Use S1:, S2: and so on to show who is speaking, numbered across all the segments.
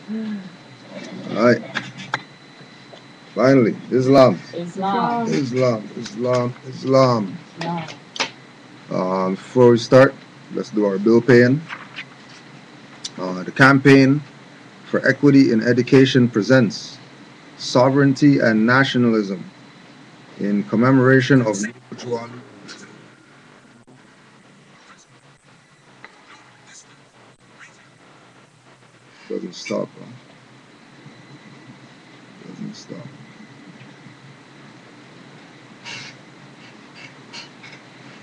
S1: Alright, finally, Islam.
S2: Islam.
S1: Islam, Islam, Islam. Before we start, let's do our bill paying. The campaign for equity in education presents sovereignty and nationalism in commemoration of doesn't stop, huh? Doesn't stop.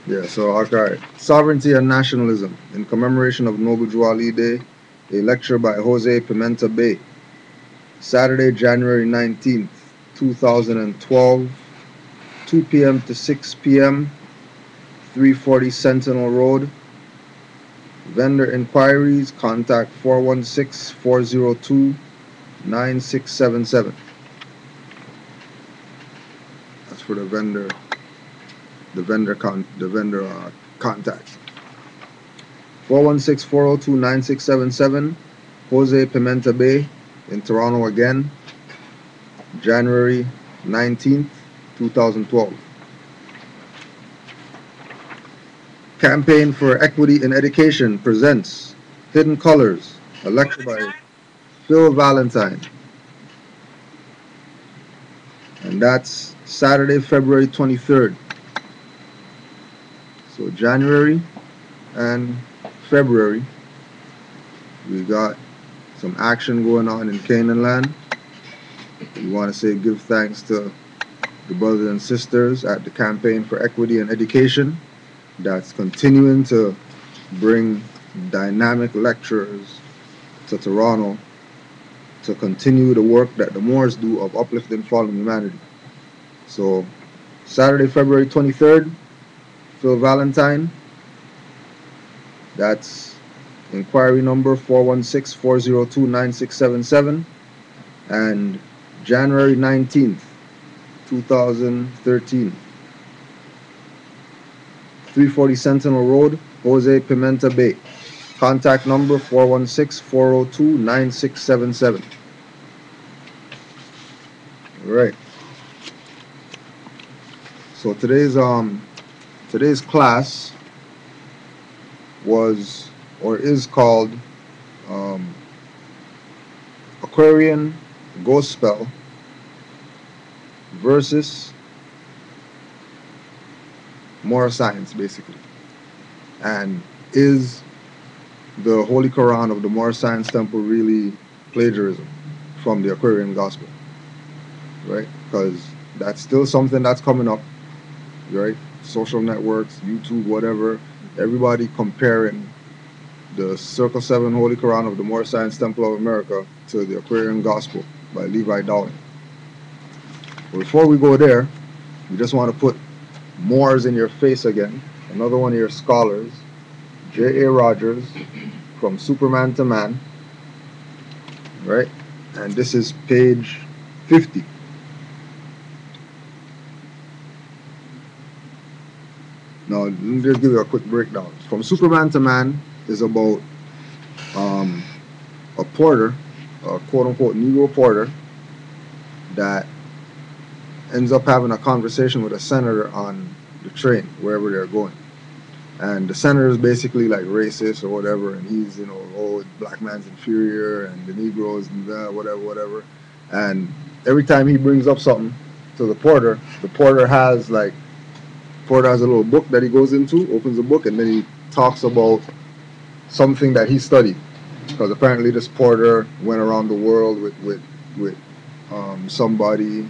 S1: Yeah, so okay. Sovereignty and Nationalism in commemoration of Noble Juali Day, a lecture by Jose Pimenta Bay, Saturday, January 19th, 2012, 2 p.m. to 6 p.m., 340 Sentinel Road. Vendor inquiries, contact 416-402-9677. That's for the vendor contact. 416-402-9677. Jose Pimenta Bay in Toronto again, January 19th, 2012. Campaign for Equity in Education presents Hidden Colors, a lecture by Phil Valentine. And that's Saturday, February 23rd. So January and February, we got some action going on in Canaanland. We want to say give thanks to the brothers and sisters at the Campaign for Equity in Education that's continuing to bring dynamic lecturers to Toronto to continue the work that the Moors do of uplifting fallen humanity. So Saturday, February 23rd, Phil Valentine. That's inquiry number 416-402-9677. And January 19th, 2013. 340 Sentinel Road, Jose Pimenta Bay. Contact number 416-402-9677. All right. So today's class was or is called Aquarian Gosp versus Moorish science, basically. And is the Holy Koran of the Moorish Science Temple really plagiarism from the Aquarian Gospel? Right? Because that's still something that's coming up, right? Social networks, YouTube, whatever, everybody comparing the Circle 7 Holy Koran of the Moorish Science Temple of America to the Aquarian Gospel by Levi Dowling. But before we go there, we just want to put Moors in your face again. Another one of your scholars, J.A. Rogers, from Superman to Man, right? And this is page 50. Now, let me just give you a quick breakdown. From Superman to Man is about a porter, a quote-unquote Negro porter, that ends up having a conversation with a senator on the train, wherever they're going. And the senator is basically like racist or whatever, and he's, oh, black man's inferior, and the Negroes, and whatever. And every time he brings up something to the porter has a little book that he goes into, opens the book, and then he talks about something that he studied. Because apparently this porter went around the world with somebody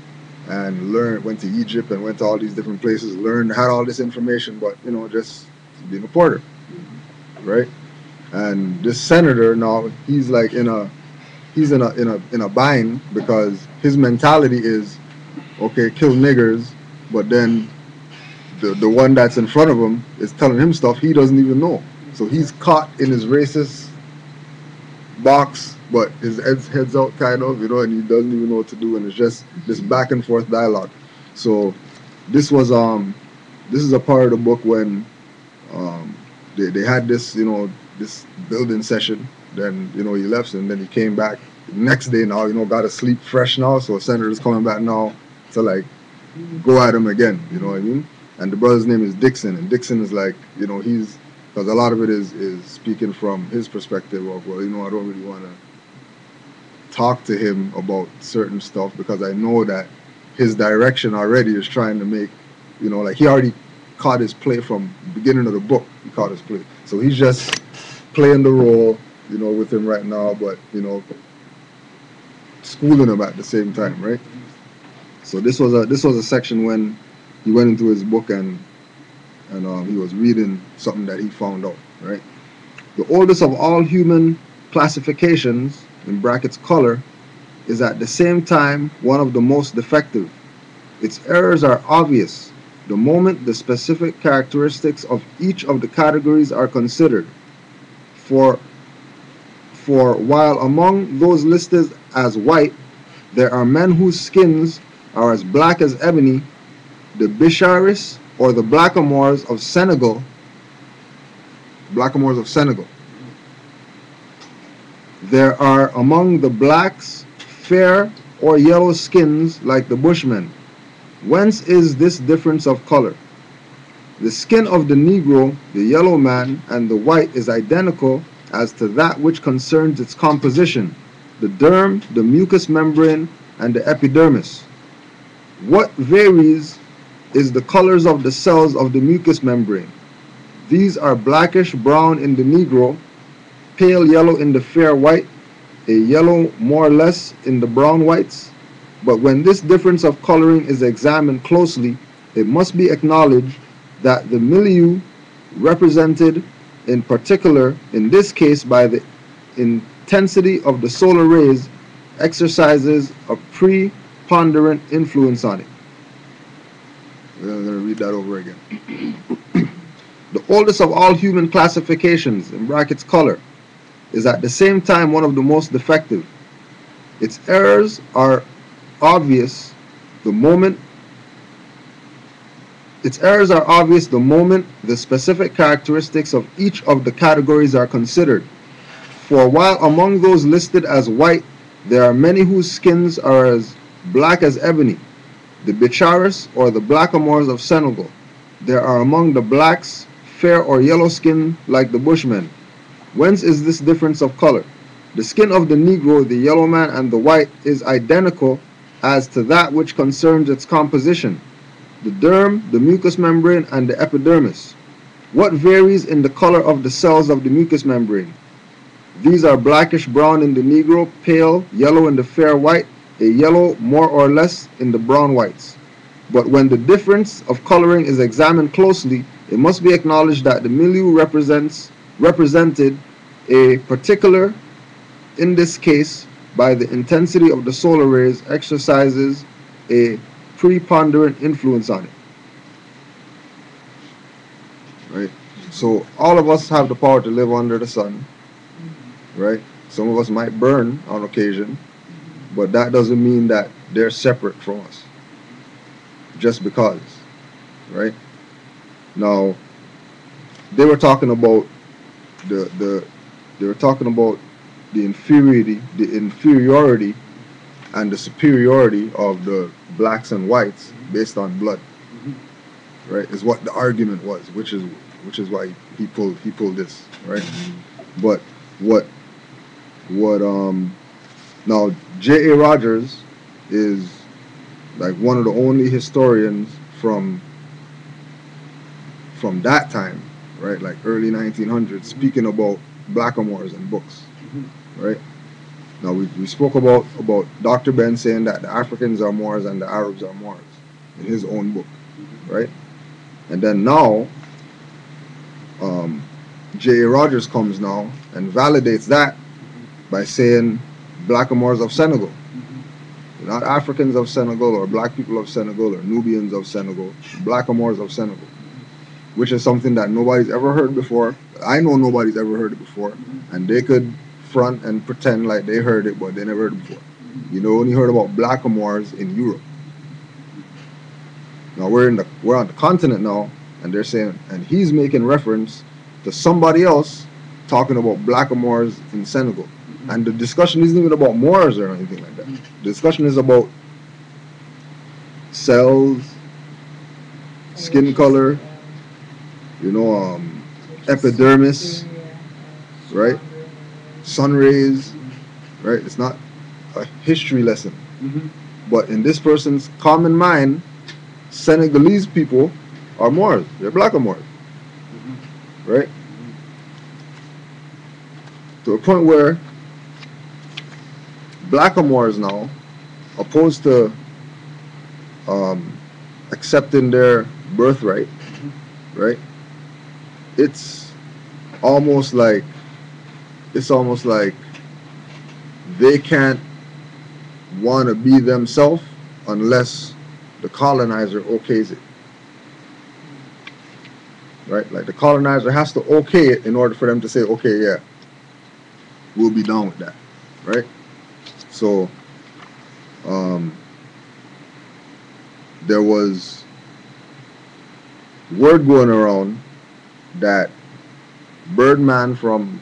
S1: and went to Egypt and went to all these different places, had all this information, but just being a porter, right? And this senator now, he's like in a bind, because his mentality is, okay, kill niggers, but then the one that's in front of him is telling him stuff he doesn't even know. So he's caught in his racist box, but his head's out kind of, and he doesn't even know what to do, and it's just this back and forth dialogue. So this is a part of the book when they had this this building session. Then he left, and then he came back next day now, you know, got to sleep fresh now. So Senator's coming back now to like go at him again. You know what I mean? And the brother's name is Dixon, and Dixon is like, you know, he's because a lot of it is speaking from his perspective of, well, you know, I don't really want to talk to him about certain stuff because I know that his direction already is trying to make, you know, like he already caught his play from the beginning of the book. He caught his play, so he's just playing the role, you know, with him right now, but you know, schooling him at the same time, right? So this was a section when he went into his book and he was reading something that he found out, right? The oldest of all human classifications, in brackets color, is at the same time one of the most defective. Its errors are obvious the moment the specific characteristics of each of the categories are considered. For while among those listed as white, there are men whose skins are as black as ebony, the Bisharis or the blackamoors of Senegal. There are among the blacks fair or yellow skins like the Bushmen. Whence is this difference of color? The skin of the Negro, the yellow man, and the white is identical as to that which concerns its composition, the derm, the mucous membrane, and the epidermis. What varies is the colors of the cells of the mucous membrane. These are blackish brown in the Negro, pale yellow in the fair white, a yellow more or less in the brown whites. But when this difference of coloring is examined closely, it must be acknowledged that the milieu represented in particular, in this case by the intensity of the solar rays, exercises a preponderant influence on it. I'm going to read that over again. The oldest of all human classifications, in brackets color, is at the same time one of the most defective. Its errors are obvious the moment the specific characteristics of each of the categories are considered. For while among those listed as white, there are many whose skins are as black as ebony, the Bicharis or the blackamoors of Senegal. There are among the blacks fair or yellow skin like the Bushmen. Whence is this difference of color? The skin of the Negro, the yellow man, and the white is identical as to that which concerns its composition, the derm, the mucous membrane, and the epidermis. What varies in the color of the cells of the mucous membrane? These are blackish brown in the Negro, pale yellow in the fair white, a yellow more or less in the brown whites. But when the difference of coloring is examined closely, it must be acknowledged that the milieu represented a particular, in this case, by the intensity of the solar rays, exercises a preponderant influence on it. Right? So all of us have the power to live under the sun. Right? Some of us might burn on occasion, but that doesn't mean that they're separate from us. Just because. Right? Now, they were talking about the inferiority and the superiority of the blacks and whites based on blood, right? Is what the argument was, which is why he pulled this, right? But what now J.A. Rogers is like one of the only historians from that time, right? Like early 1900s, speaking about blackamoors in books, right? Now we spoke about Dr. Ben saying that the Africans are Moors and the Arabs are Moors in his own book, right? And then now J.A. Rogers comes now and validates that by saying blackamoors of Senegal, not Africans of Senegal or black people of Senegal or Nubians of Senegal, blackamoors of Senegal, which is something that nobody's ever heard before. I know nobody's ever heard it before, and they could front and pretend like they heard it, but they never heard it before. You know, only heard about blackamoors in Europe. Now we're on the continent now, and they're saying, and he's making reference to somebody else talking about blackamoors in Senegal. And the discussion isn't even about Moors or anything like that. The discussion is about cells, skin color, epidermis, right? Sun rays, right? It's not a history lesson. But in this person's common mind, Senegalese people are Moors. They're black or Moors, right? To a point where blackamoors now, opposed to accepting their birthright, right? It's almost like they can't want to be themselves unless the colonizer okays it, right? Like the colonizer has to okay it in order for them to say, okay, yeah, we'll be down with that, right? So there was word going around that Birdman from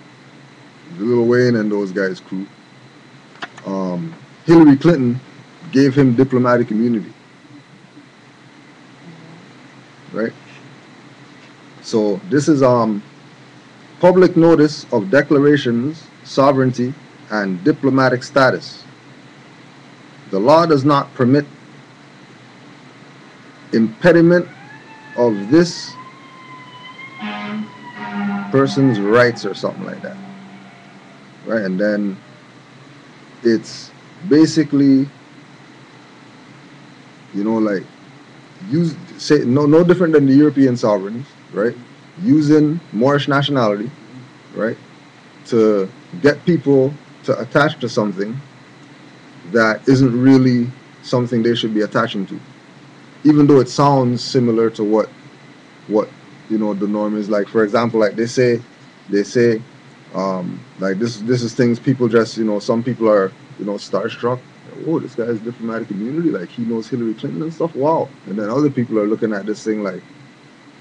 S1: Lil Wayne and those guys' crew, Hillary Clinton gave him diplomatic immunity, right? So this is public notice of declarations, sovereignty, and diplomatic status. The law does not permit impediment of this person's rights or something like that, right? And then it's basically, like no different than the European sovereigns, right? Using Moorish nationality, right, to get people to attach to something that isn't really something they should be attaching to, even though it sounds similar to what the norm is. Like, for example, like they say like this is things people just, some people are, starstruck. Oh, this guy has diplomatic immunity, like he knows Hillary Clinton and stuff, wow. And then other people are looking at this thing like, what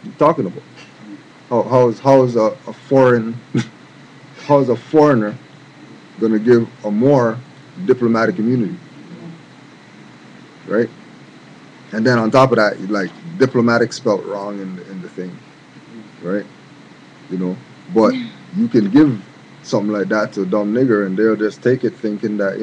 S1: are you talking about? How is a foreign how is a foreigner gonna give a Moor diplomatic immunity, right? And then on top of that, like, diplomatic spelt wrong in the thing, right? But you can give something like that to a dumb nigger and they'll just take it thinking that,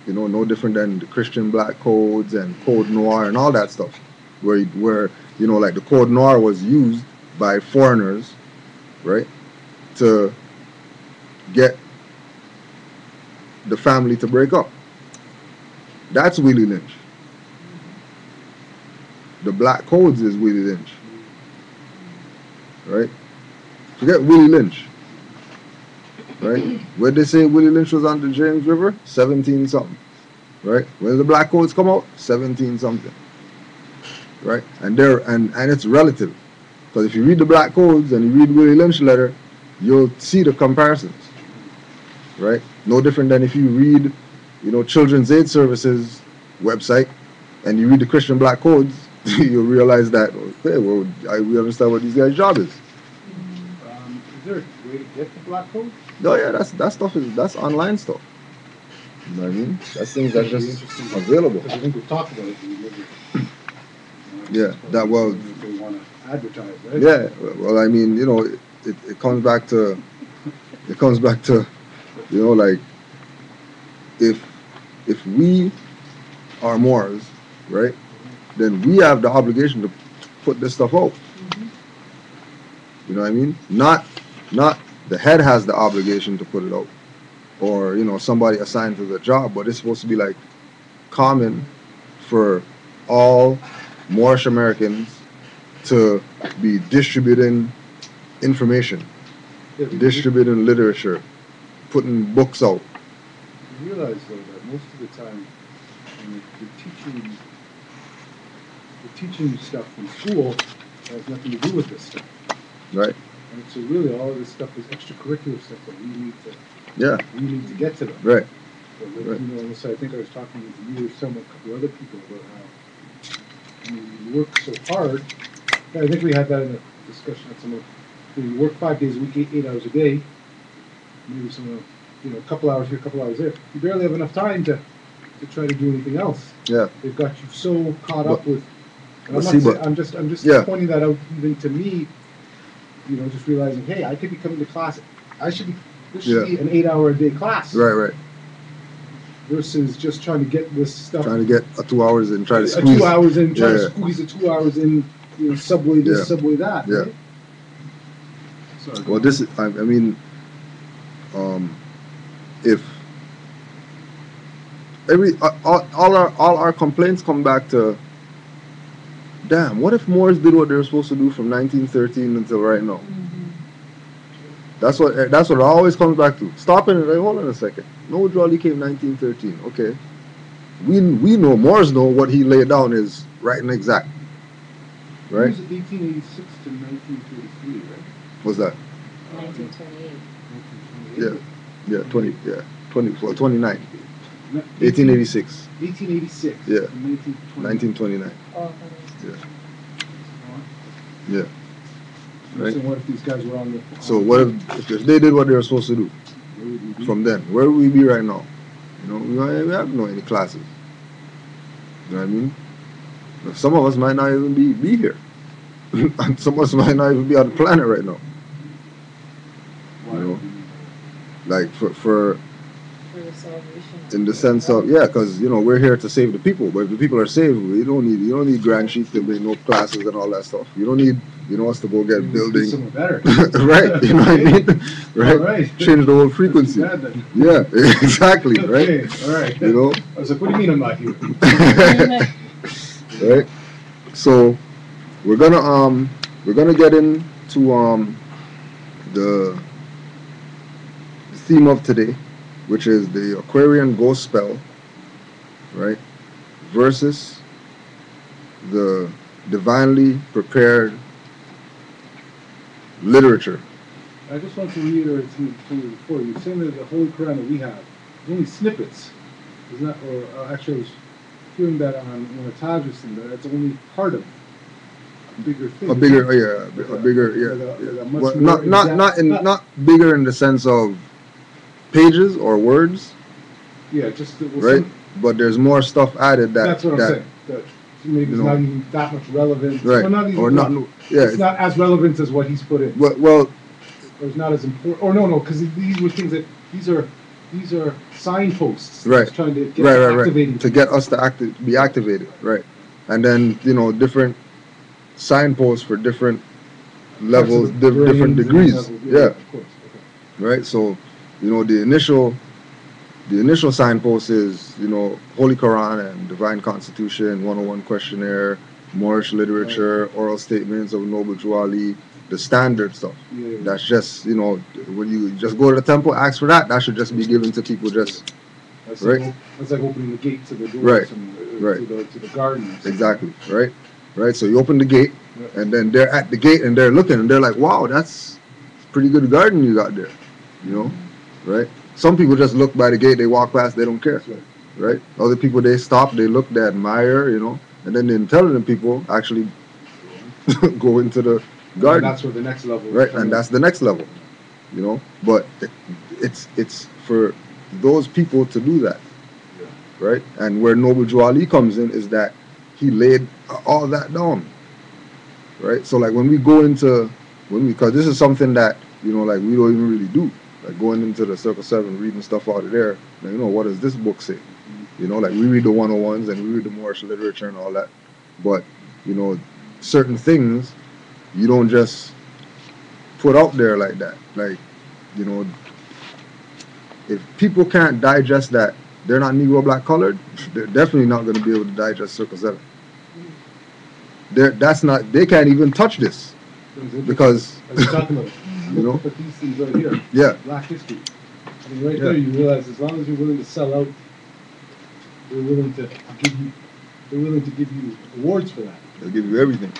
S1: no different than the Christian black codes and Code Noir and all that stuff, where like the Code Noir was used by foreigners, right, to get the family to break up. That's Willie Lynch. The black codes is Willie Lynch, right? Forget Willie Lynch, right? Where they say Willie Lynch was on the James River, 17 something, right? When the black codes come out, 17 something, right? And it's relative, because if you read the black codes and you read Willie Lynch letter, you'll see the comparisons, right? No different than if you read, Children's Aid Services website and you read the Christian black codes, you'll realize that, okay, well, we understand what these guys' job is.
S2: Is there a way to get the black code?
S1: No, yeah, that's online stuff. You know what I mean? That's things that's just available.
S2: I think we've talked about it.
S1: Yeah, that well.
S2: If they want to advertise, right?
S1: Yeah, well, I mean, it comes back to, like, if we are Moors, right, then we have the obligation to put this stuff out. You know what I mean? Not the head has the obligation to put it out, or somebody assigned to the job, but it's supposed to be like common for all Moorish Americans to be distributing information, distributing literature, putting books out.
S2: You realize though that most of the time when you're teaching stuff from school has nothing to do with this stuff.
S1: Right.
S2: And so really all of this stuff is extracurricular stuff that we need to get to them.
S1: Right.
S2: So right. So I think I was talking with you or a couple other people about how you work so hard. I think we had that in a discussion at some of you work 5 days a week, 8 hours a day. Maybe some of a couple hours here, a couple hours there. You barely have enough time to try to do anything else.
S1: Yeah.
S2: They've got you so caught up with. And I'm just
S1: yeah.
S2: pointing that out even to me. Just realizing, hey, I could be coming to class. This should be an 8-hour-a-day class.
S1: Right.
S2: Versus just trying to get this stuff.
S1: Trying to get 2 hours in, try to
S2: squeeze
S1: 2
S2: hours in, trying to squeeze the 2 hours in. Subway this, subway that.
S1: Yeah.
S2: Right? Sorry,
S1: well, this is. I mean, if all our complaints come back to, damn, what if Moors did what they were supposed to do from 1913 until right now? That's what it always comes back to. Stopping it. Like, hold on a second. No Jolly came 1913. Okay, we know, Moors know what he laid down is right and exact. Right.
S2: It was 1886 to 1933, right?
S1: What's that?
S3: 1928.
S1: Yeah, 29. 1886.
S2: 1886.
S1: Yeah.
S2: 1929.
S1: 1929.
S3: Oh,
S1: Yeah. Right.
S2: So what if these guys were on the?
S1: So what if they did what they were supposed to do? From then, where would we be right now? We have no any classes. You know what I mean? Some of us might not even be here. And some of us might not even be on the planet right now. Like for
S3: the salvation.
S1: in the sense of, because we're here to save the people. But if the people are saved, you don't need grand sheets to make no classes and all that stuff. You don't need us to go get building.
S2: Something better.
S1: Right, you know what I mean? Right. Change the whole frequency. Yeah, exactly. Right.
S2: Okay. All right.
S1: I
S2: was like, what do you mean I'm not here?
S1: Right. So we're gonna get into the theme of today, which is the Aquarian ghost spell, right, versus the divinely prepared literature.
S2: I just want to reiterate something before. You're saying that the Holy Koran that we have is only snippets. Isn't that, or actually I was hearing that on a Taj was saying that it's only part of a bigger thing.
S1: A bigger, Well, not bigger in the sense of pages or words.
S2: Yeah, just
S1: right. But there's more stuff added
S2: that's what I'm saying. That maybe it's not even that much relevant.
S1: Right.
S2: It's not as relevant as what he's put in.
S1: Well,
S2: or it's not as important. Or no, because these were things that these are signposts.
S1: Right.
S2: Trying to get activated.
S1: To get us to be activated. Right. And then different signposts for different levels, different degrees. Yeah.
S2: Of course. Okay.
S1: Right. So the initial signpost is Holy Koran and Divine Constitution, 101 questionnaire, Moorish literature, oral statements of Noble Juali, the standard stuff.
S2: Yeah.
S1: That's just when you just go to the temple, ask for that. That should just be given to people just.
S2: That's
S1: right.
S2: That's like opening the gate to the doors.
S1: Right.
S2: To the gardens.
S1: Exactly. Right. Right. So you open the gate, and then they're at the gate and they're looking and they're like, "Wow, that's a pretty good garden you got there," Right. Some people just look by the gate, they walk past, they don't care. Right. Other people, they stop, they look, they admire, and then the intelligent people actually go into the garden.
S2: And that's where the next level is.
S1: Right. And that's the next level. But it's for those people to do that.
S2: Yeah.
S1: Right. And where Noble Juali comes in is that he laid all that down. Right. So like when we go into because this is something that like we don't even really do. Like going into the Circle 7, reading stuff out of there, like, what does this book say? Like we read the 101s and we read the Moorish literature and all that. But, certain things you don't just put out there like that. Like, if people can't digest that, they're not Negro black colored, they're definitely not going to be able to digest Circle 7. They can't even touch this. Because,
S2: But these things right here.
S1: Yeah.
S2: Black history. I mean, there you realize as long as you're willing to sell out, they're willing to give you awards for that.
S1: They'll give you everything.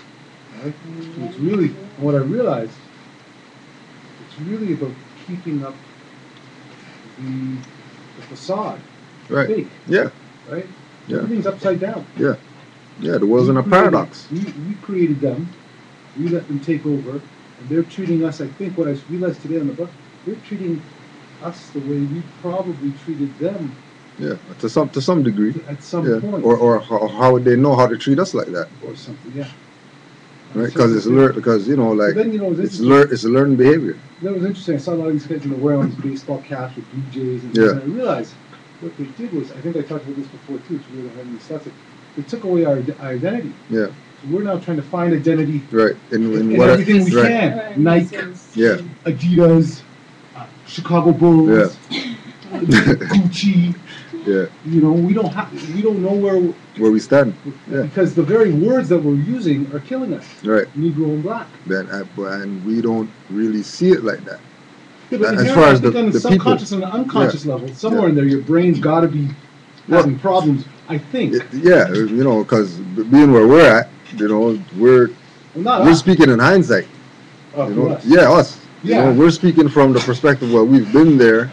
S2: Right? So it's really, what I realized, it's really about keeping up the facade.
S1: Right.
S2: Fake.
S1: Yeah.
S2: Right?
S1: Yeah.
S2: Everything's upside down.
S1: Yeah. Yeah, the world's in a paradox.
S2: We created them. We let them take over. And they're treating us, I think what I realized today on the book, they're treating us the way we probably treated them
S1: Yeah, to some degree.
S2: at some
S1: Yeah,
S2: point.
S1: or how would they know how to treat us like that?
S2: Or something, yeah.
S1: Right? Because it's learned. Because like
S2: then,
S1: it's learned behavior.
S2: That was interesting. I saw a lot of these guys wearing these baseball caps with Blue Jays, and,
S1: Yeah.
S2: and I realized what they did was, I think I talked about this before too, so we don't have any stuff. They took away our identity.
S1: Yeah.
S2: So we're now trying to find identity
S1: Right. In
S2: in
S1: what?
S2: everything we
S1: Right.
S2: can.
S3: Right.
S2: Nike,
S1: Yeah.
S2: Adidas, Chicago Bulls, Gucci.
S1: Yeah.
S2: You know, we don't know
S1: Where we stand. Yeah.
S2: because the very words that we're using are killing us.
S1: Right.
S2: Negro and black.
S1: Then and we don't really see it like that.
S2: Yeah, but
S1: As far as
S2: I think on the
S1: the
S2: subconscious
S1: people.
S2: and the unconscious level, somewhere
S1: Yeah.
S2: in there, your brain's got to be having problems. I think.
S1: Yeah, because being where we're at, we're
S2: Well, not
S1: we're
S2: us.
S1: speaking in hindsight.
S2: Us.
S1: Yeah, us.
S2: Yeah.
S1: We're speaking from the perspective where we've been there.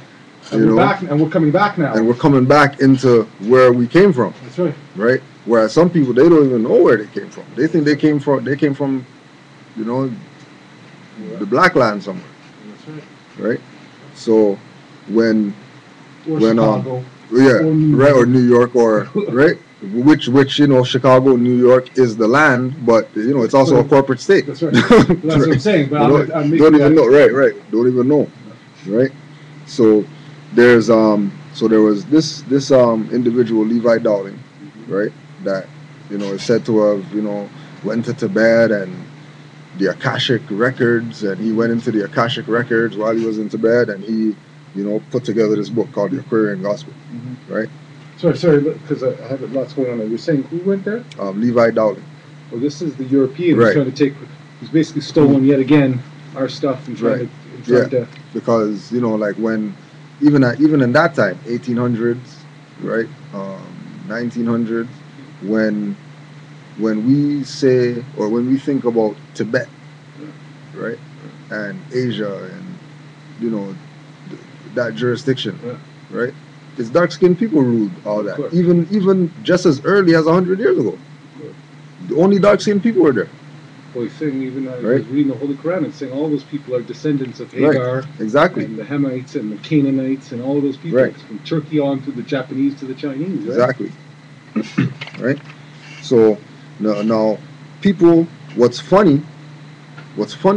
S2: And we're back, and we're coming back now.
S1: And we're coming back into where we came from,
S2: That's right.
S1: right? Whereas some people, they don't even know where they came from. They think they came from the black land somewhere,
S2: That's right.
S1: right? So when
S2: Or
S1: when
S2: Chicago.
S1: yeah,
S2: Or New
S1: right, or
S2: York.
S1: New York, or right, which Chicago, New York is the land, but it's also a corporate state.
S2: That's right. That's what I'm saying. But I'm making
S1: don't even
S2: that-
S1: know, right? Don't even know, right? So there was this individual, Levi Dowling, right, that is said to have went into Tibet and the Akashic records, and he went into the Akashic records while he was in Tibet, and he put together this book called the Aquarian Gosp, right?
S2: Sorry, because I have lots going on there. You're saying who went there?
S1: Levi Dowling.
S2: Well, this is the European
S1: Right.
S2: who's trying to take. He's basically stolen yet again our stuff and trying to.
S1: Because like when even in that time, 1800s, right, 1900s, when we say or when we think about Tibet, right, and Asia and that jurisdiction, right, it's dark-skinned people ruled all that. Even just as early as 100 years ago, the only dark-skinned people were there.
S2: Well, he's saying even I was
S1: Right.
S2: reading the Holy Koran and saying all those people are descendants of Hagar
S1: Exactly.
S2: and the Hamites and the Canaanites and all of those people
S1: Right.
S2: from Turkey on to the Japanese to the Chinese. Right?
S1: Exactly. Right? So now people, what's funny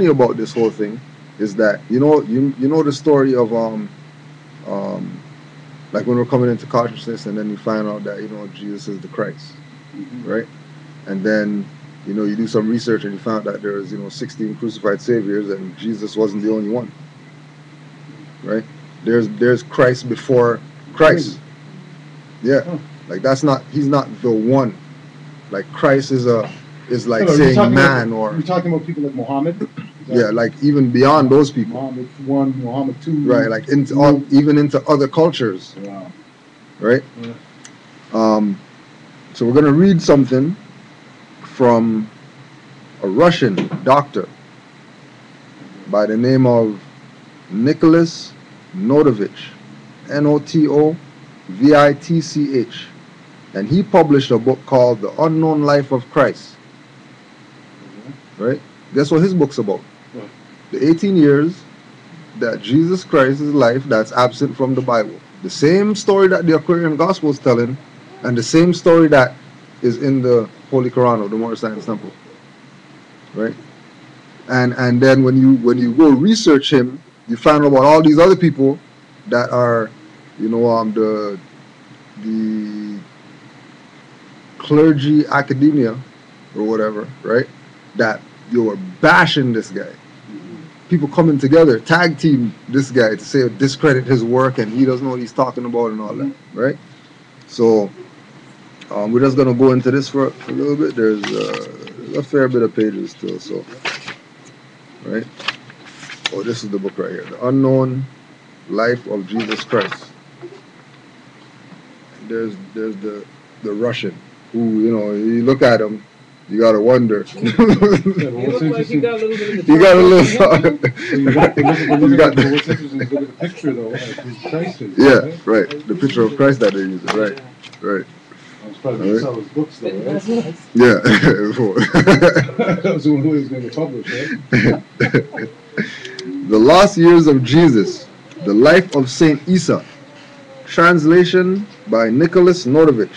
S1: about this whole thing is that you know the story of like when we're coming into consciousness and then you find out that Jesus is the Christ, right? And then you do some research and you found that there's 16 crucified saviors and Jesus wasn't the only one, right? There's Christ before Christ. Yeah. Like he's not the one. Like Christ is like
S2: So, are you
S1: saying
S2: talking
S1: man
S2: about,
S1: or
S2: you're talking about people like Muhammad.
S1: yeah, like even beyond those people,
S2: Muhammad 1, Muhammad 2.
S1: right? Like even into other cultures,
S2: Wow.
S1: right?
S2: Yeah.
S1: So we're gonna read something from a Russian doctor by the name of Nicholas Notovich, Notovitch, and he published a book called The Unknown Life of Christ. Right? Guess what his book's about?
S2: What?
S1: The 18 years that Jesus Christ's life that's absent from the Bible. The same story that the Aquarian Gospel is telling, and the same story that is in the Holy Koran of the Moorish Temple. Right? And then when you go research him, you find out about all these other people that are, the clergy academia or whatever, right? That you're bashing this guy. People coming together, tag team this guy to say discredit his work and he doesn't know what he's talking about and all that, right? So we're just gonna go into this for a little bit. There's a fair bit of pages still, so right. Oh, this is the book right here, The Unknown Life of Jesus Christ. There's the Russian who you look at him. You gotta wonder.
S3: You look like you got a little bit of the
S1: You got a little.
S2: What's interesting is look at the picture though of who Christ is.
S1: Yeah, right. The picture of Christ that they're using. Right.
S2: That's probably going to sell his books though, right?
S3: That's nice.
S1: Yeah.
S2: That was the only way he was going to publish, right?
S1: The lost years of Jesus The Life of Saint Isa. Translation by Nicholas Notovich.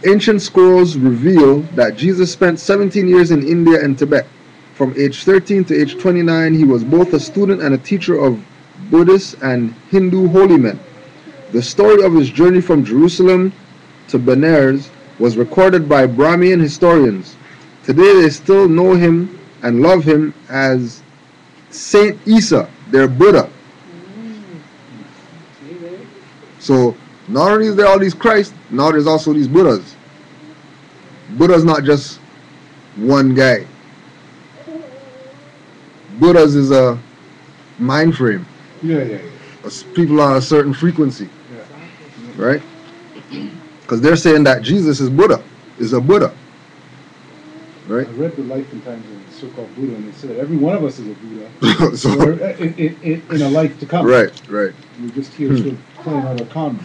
S1: Ancient scrolls reveal that Jesus spent 17 years in India and Tibet. From age 13 to age 29, he was both a student and a teacher of Buddhist and Hindu holy men. The story of his journey from Jerusalem to Benares was recorded by Brahmin historians. Today they still know him and love him as Saint Isa, their Buddha. So not only is there all these Christ, now there's also these Buddhas. Buddha's not just one guy. Buddhas is a mind frame.
S2: Yeah.
S1: People on a certain frequency.
S2: Yeah.
S1: Right? Because they're saying that Jesus is Buddha, is a Buddha. Right?
S2: I read the life and times of the so-called Buddha, and it said every one of us is a Buddha.
S1: So,
S2: in a life to come.
S1: right.
S2: We're just here sort of playing out our karma.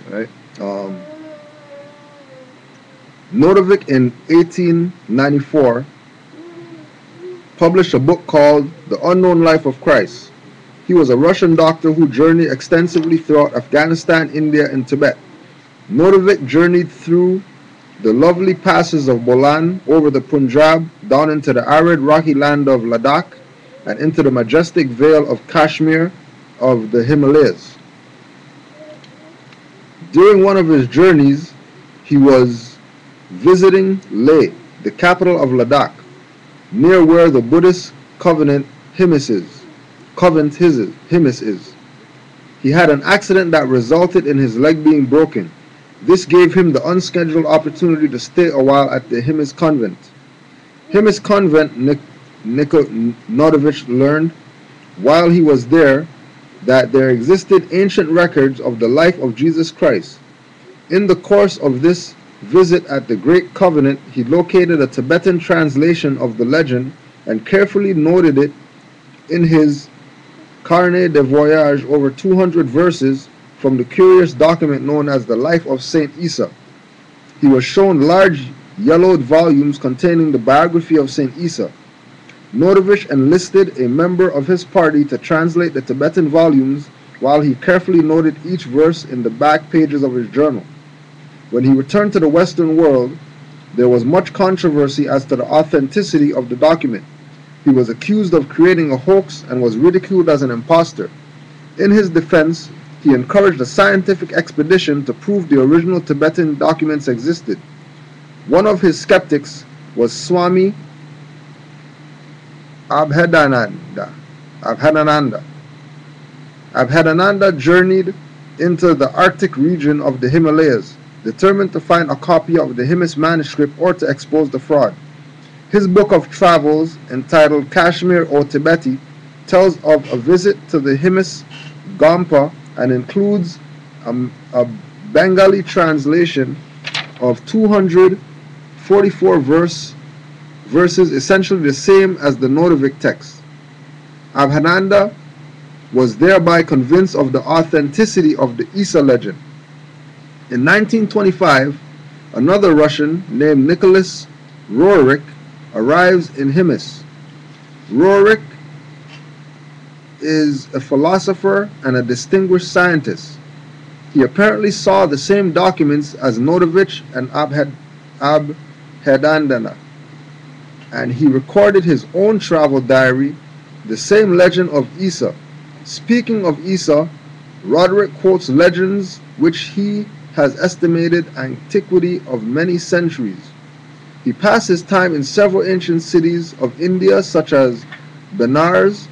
S1: Right. Notovich in 1894 published a book called The Unknown Life of Christ. He was a Russian doctor who journeyed extensively throughout Afghanistan, India, and Tibet. Notovich journeyed through the lovely passes of Bolan, over the Punjab, down into the arid rocky land of Ladakh, and into the majestic vale of Kashmir of the Himalayas. During one of his journeys, he was visiting Leh, the capital of Ladakh, near where the Buddhist convent Himis is. He had an accident that resulted in his leg being broken. This gave him the unscheduled opportunity to stay a while at the Himis convent. Himis convent, Notovich learned while he was there that there existed ancient records of the life of Jesus Christ. In the course of this visit at the Great Covenant, he located a Tibetan translation of the legend and carefully noted it in his Carnet de Voyage, over 200 verses from the curious document known as the Life of Saint Isa. He was shown large yellowed volumes containing the biography of Saint Isa. Notovich enlisted a member of his party to translate the Tibetan volumes while he carefully noted each verse in the back pages of his journal. When he returned to the Western world, there was much controversy as to the authenticity of the document. He was accused of creating a hoax and was ridiculed as an impostor. In his defense, he encouraged a scientific expedition to prove the original Tibetan documents existed. One of his skeptics was Swami Abhedananda. Abhedananda journeyed into the Arctic region of the Himalayas, determined to find a copy of the Himis manuscript or to expose the fraud. His book of travels, entitled Kashmir or Tibeti, tells of a visit to the Himis Gampa and includes a Bengali translation of 244 verses, essentially the same as the Notovich text. Abhananda was thereby convinced of the authenticity of the Isa legend. In 1925, another Russian named Nicholas Roerich arrives in Himis. Roerich is a philosopher and a distinguished scientist. He apparently saw the same documents as Notovich and Abhedananda, and he recorded his own travel diary, the same legend of Isa. Speaking of Isa, Roderick quotes legends which he has estimated antiquity of many centuries. He passed his time in several ancient cities of India such as Benares.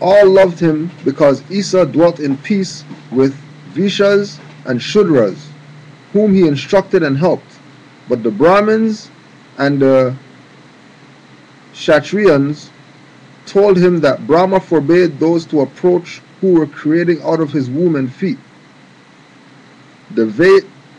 S1: All loved him because Isa dwelt in peace with Vishas and Shudras, whom he instructed and helped. But the Brahmins and the Kshatriyans told him that Brahma forbade those to approach who were creating out of his womb and feet. The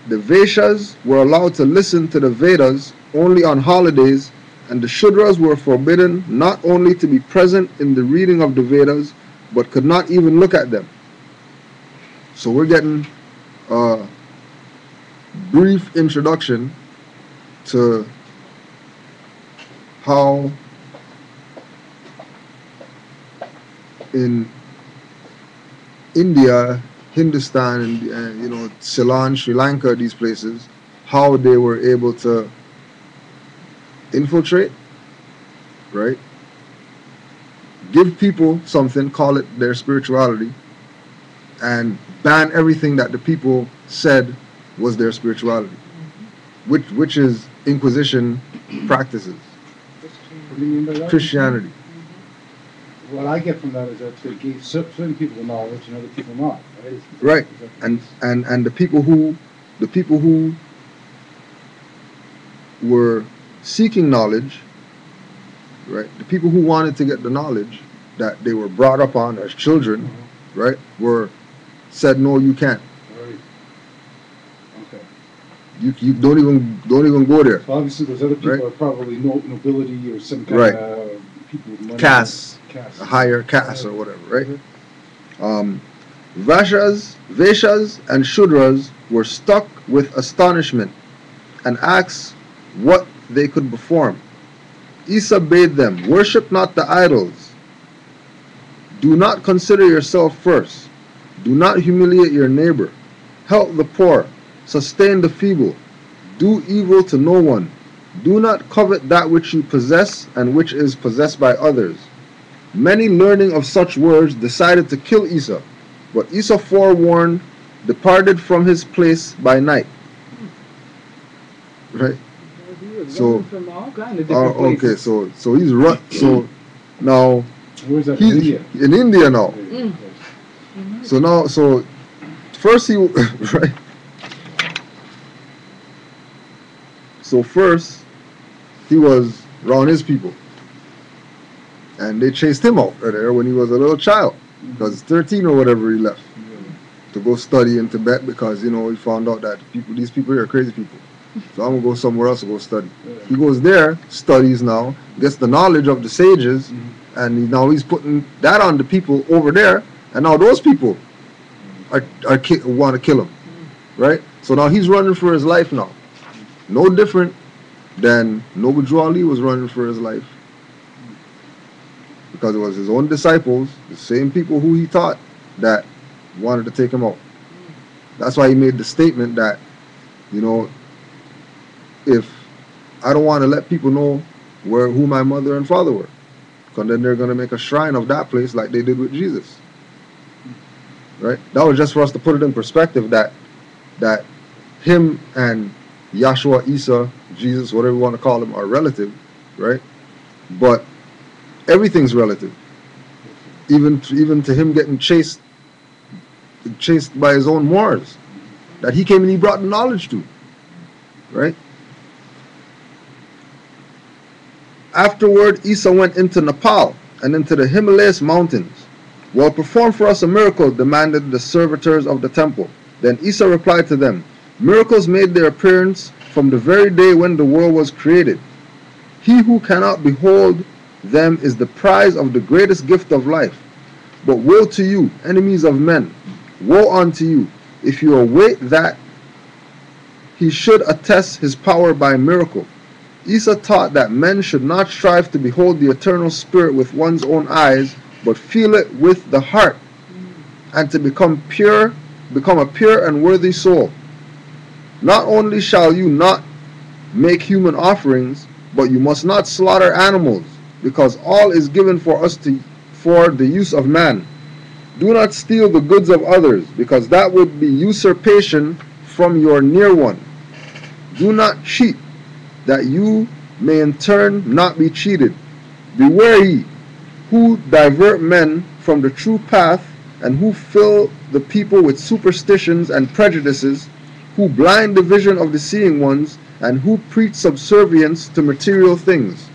S1: Vaishyas were allowed to listen to the Vedas only on holidays, and the Shudras were forbidden not only to be present in the reading of the Vedas, but could not even look at them. So we're getting a brief introduction to how in India, Hindustan, and Ceylon, Sri Lanka, these places, how they were able to infiltrate, right? Give people something, call it their spirituality, and ban everything that the people said was their spirituality, which is Inquisition practices,
S2: What do you mean by that?
S1: Christianity.
S2: What I get from that is that they gave certain people knowledge and other people not, right?
S1: Right.
S2: Is that the
S1: And
S2: case?
S1: and the people who were seeking knowledge, right? The people who wanted to get the knowledge that they were brought up on as children, right, were said, no, you can't.
S2: Right. Okay.
S1: You don't even go there.
S2: So obviously those other people
S1: Right.
S2: are probably nobility or some kind
S1: Right.
S2: of people with money.
S1: Caste,
S2: Caste.
S1: a higher caste or whatever, right? Vaishas and Shudras were struck with astonishment and asked what they could perform. Isa bade them, worship not the idols. Do not consider yourself first. Do not humiliate your neighbor. Help the poor. Sustain the feeble. Do evil to no one. Do not covet that which you possess and which is possessed by others. Many, learning of such words, decided to kill Isa, but Isa, forewarned, departed from his place by night. Right?
S3: He was
S1: So-
S3: running from all kind of different
S1: Okay,
S3: places.
S1: so he's run. So now
S2: Where's that?
S1: he's
S2: India.
S1: in India now.
S3: Mm.
S1: So first he right. So first he was around his people, and they chased him out of there when he was a little child, because 13 or whatever he left to go study in Tibet, because he found out that these people here are crazy people. So I'm gonna go somewhere else to go study. He goes there, studies now, gets the knowledge of the sages, and now he's putting that on the people over there, and now those people want to kill him, right? So now he's running for his life now. No different than Noble Drew Ali was running for his life, because it was his own disciples, the same people who he taught, that wanted to take him out. That's why he made the statement that, if I don't want to let people know who my mother and father were, because then they're going to make a shrine of that place like they did with Jesus. Right? That was just for us to put it in perspective that him and Yahshua, Isa, Jesus, whatever you want to call him, are relative, right? But everything's relative. Even to him getting chased by his own Moors, that he came and he brought the knowledge to, right? Afterward, Isa went into Nepal and into the Himalayas mountains. Well, perform for us a miracle, demanded the servitors of the temple. Then Isa replied to them, miracles made their appearance from the very day when the world was created. He who cannot behold them is the prize of the greatest gift of life. But woe to you, enemies of men! Woe unto you, if you await that he should attest his power by miracle. Isa taught that men should not strive to behold the eternal spirit with one's own eyes, but feel it with the heart, and to become a pure and worthy soul. Not only shall you not make human offerings, but you must not slaughter animals, because all is given for the use of man. Do not steal the goods of others, because that would be usurpation from your near one. Do not cheat, that you may in turn not be cheated. Beware ye, who divert men from the true path, and who fill the people with superstitions and prejudices, who blind the vision of the seeing ones, and who preach subservience to material things.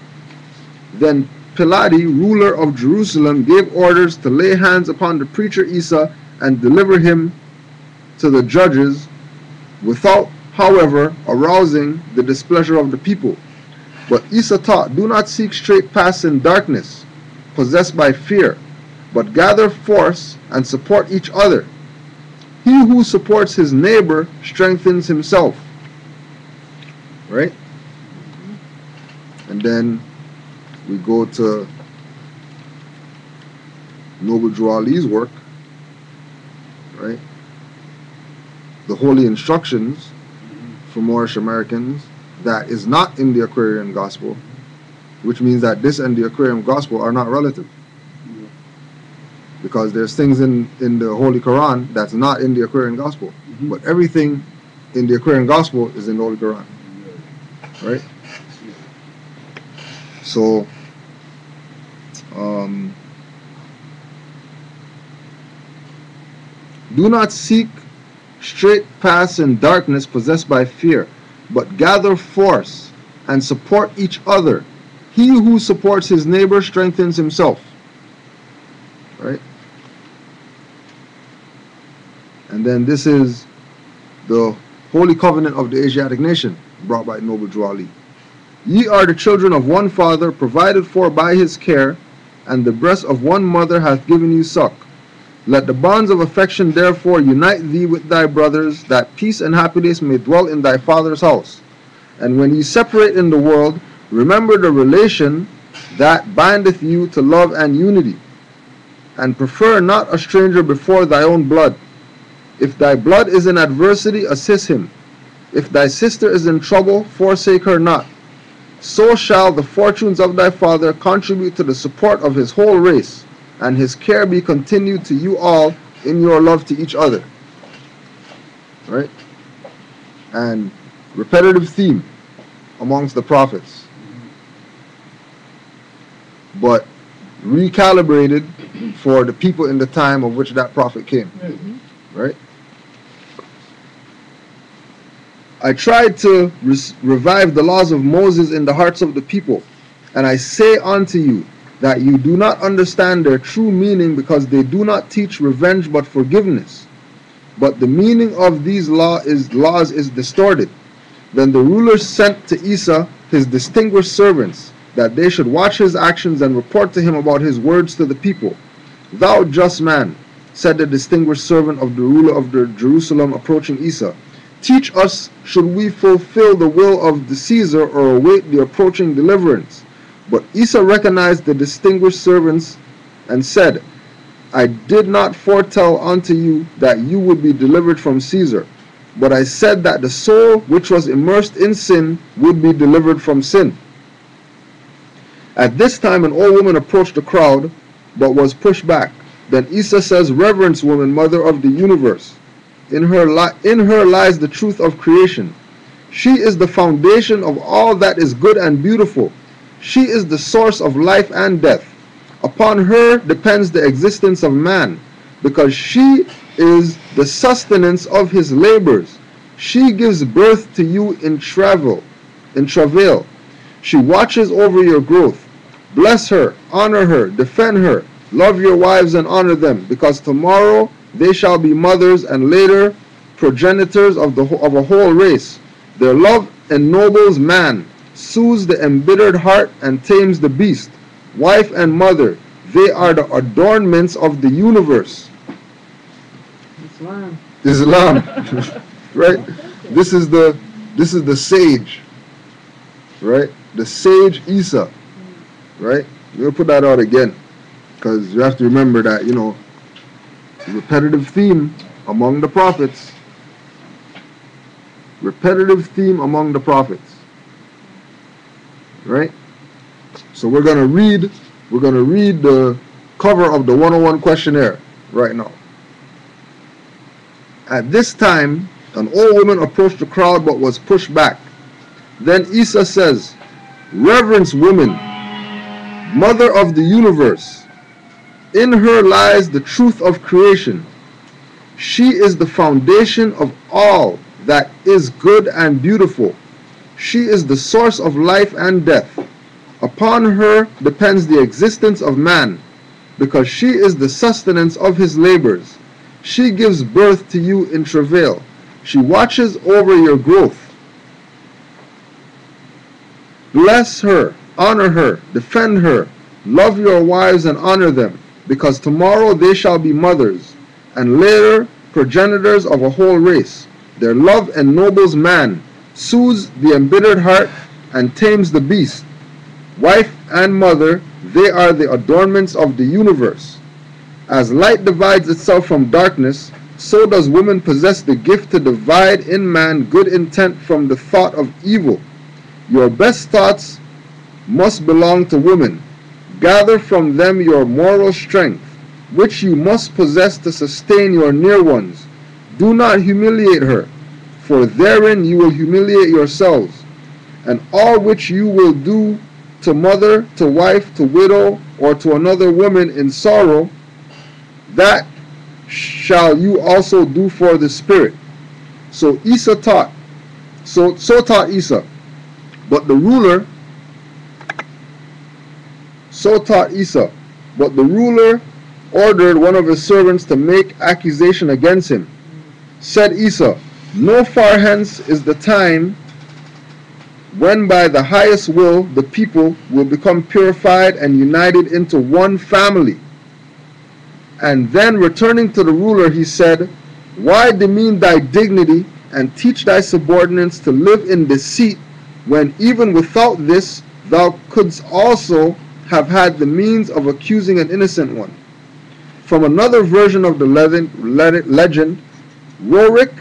S1: Then Pilate, ruler of Jerusalem, gave orders to lay hands upon the preacher Isa and deliver him to the judges, without, however, arousing the displeasure of the people. But Isa taught, do not seek straight paths in darkness, possessed by fear, but gather force and support each other. He who supports his neighbor strengthens himself. Right? And then we go to Noble Drew Ali's work, right? The Holy Instructions for Moorish Americans that is not in the Aquarian Gospel, which means that this and the Aquarian Gospel are not relative. Because there's things in the Holy Quran that's not in the Aquarian Gospel. But everything in the Aquarian Gospel is in the Holy Quran. Right? So, do not seek straight paths in darkness possessed by fear, but gather force and support each other. He who supports his neighbor strengthens himself. Right? And then this is the Holy Covenant of the Asiatic Nation, brought by Noble Drew Ali. Ye are the children of one father, provided for by his care, and the breast of one mother hath given you suck. Let the bonds of affection therefore unite thee with thy brothers, that peace and happiness may dwell in thy father's house. And when ye separate in the world, remember the relation that bindeth you to love and unity, and prefer not a stranger before thy own blood. If thy blood is in adversity, assist him. If thy sister is in trouble, forsake her not. So shall the fortunes of thy father contribute to the support of his whole race, and his care be continued to you all in your love to each other. Right? And repetitive theme amongst the prophets, but recalibrated for the people in the time of which that prophet came. Right? I tried to revive the laws of Moses in the hearts of the people, and I say unto you that you do not understand their true meaning, because they do not teach revenge but forgiveness. But the meaning of these laws is distorted. Then the rulers sent to Isa his distinguished servants, that they should watch his actions and report to him about his words to the people. Thou just man, said the distinguished servant of the ruler of the Jerusalem, approaching Isa, teach us, should we fulfill the will of the Caesar or await the approaching deliverance? But Isa recognized the distinguished servants and said, I did not foretell unto you that you would be delivered from Caesar, but I said that the soul which was immersed in sin would be delivered from sin. At this time an old woman approached the crowd, but was pushed back. Then Isa says, Reverence, woman, mother of the universe. In her lies the truth of creation. She is the foundation of all that is good and beautiful. She is the source of life and death. Upon her depends the existence of man, because she is the sustenance of his labors. She gives birth to you in travail. She watches over your growth. Bless her, honor her, defend her, love your wives and honor them, because tomorrow they shall be mothers and later progenitors of a whole race. Their love ennobles man, soothes the embittered heart, and tames the beast. Wife and mother, they are the adornments of the universe. Islam. Right? This is the sage. Right? The sage Isa. Right? We'll put that out again, because you have to remember that, repetitive theme among the prophets. Repetitive theme among the prophets. Right? So we're gonna read the cover of the 101 questionnaire right now. At this time, an old woman approached the crowd but was pushed back. Then Isa says, Reverence, woman, mother of the universe. In her lies the truth of creation. She is the foundation of all that is good and beautiful. She is the source of life and death. Upon her depends the existence of man, because she is the sustenance of his labors. She gives birth to you in travail. She watches over your growth. Bless her, honor her, defend her, love your wives and honor them, because tomorrow they shall be mothers, and later progenitors of a whole race. Their love ennobles man, soothes the embittered heart, and tames the beast. Wife and mother, they are the adornments of the universe. As light divides itself from darkness, so does woman possess the gift to divide in man good intent from the thought of evil. Your best thoughts must belong to woman. Gather from them your moral strength, which you must possess to sustain your near ones. Do not humiliate her, for therein you will humiliate yourselves. And all which you will do to mother, to wife, to widow, or to another woman in sorrow, that shall you also do for the Spirit. So Esau taught, so taught Esau. But the ruler, so taught Esau. But the ruler ordered one of his servants to make accusation against him. Said Esau, no far hence is the time when by the highest will the people will become purified and united into one family. And then returning to the ruler, he said, why demean thy dignity and teach thy subordinates to live in deceit, when even without this thou couldst also have had the means of accusing an innocent one? From another version of the legend, Rorik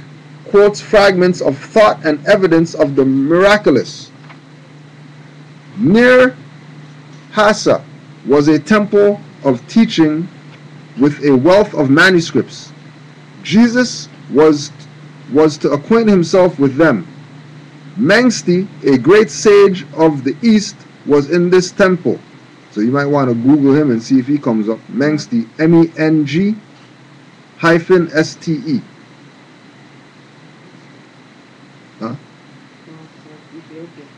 S1: quotes fragments of thought and evidence of the miraculous. Near Hassa was a temple of teaching with a wealth of manuscripts. Jesus was to acquaint himself with them. Mengsti, a great sage of the East, was in this temple. So you might want to Google him and see if he comes up. Mengsti, Meng-hyphen-ste. Huh?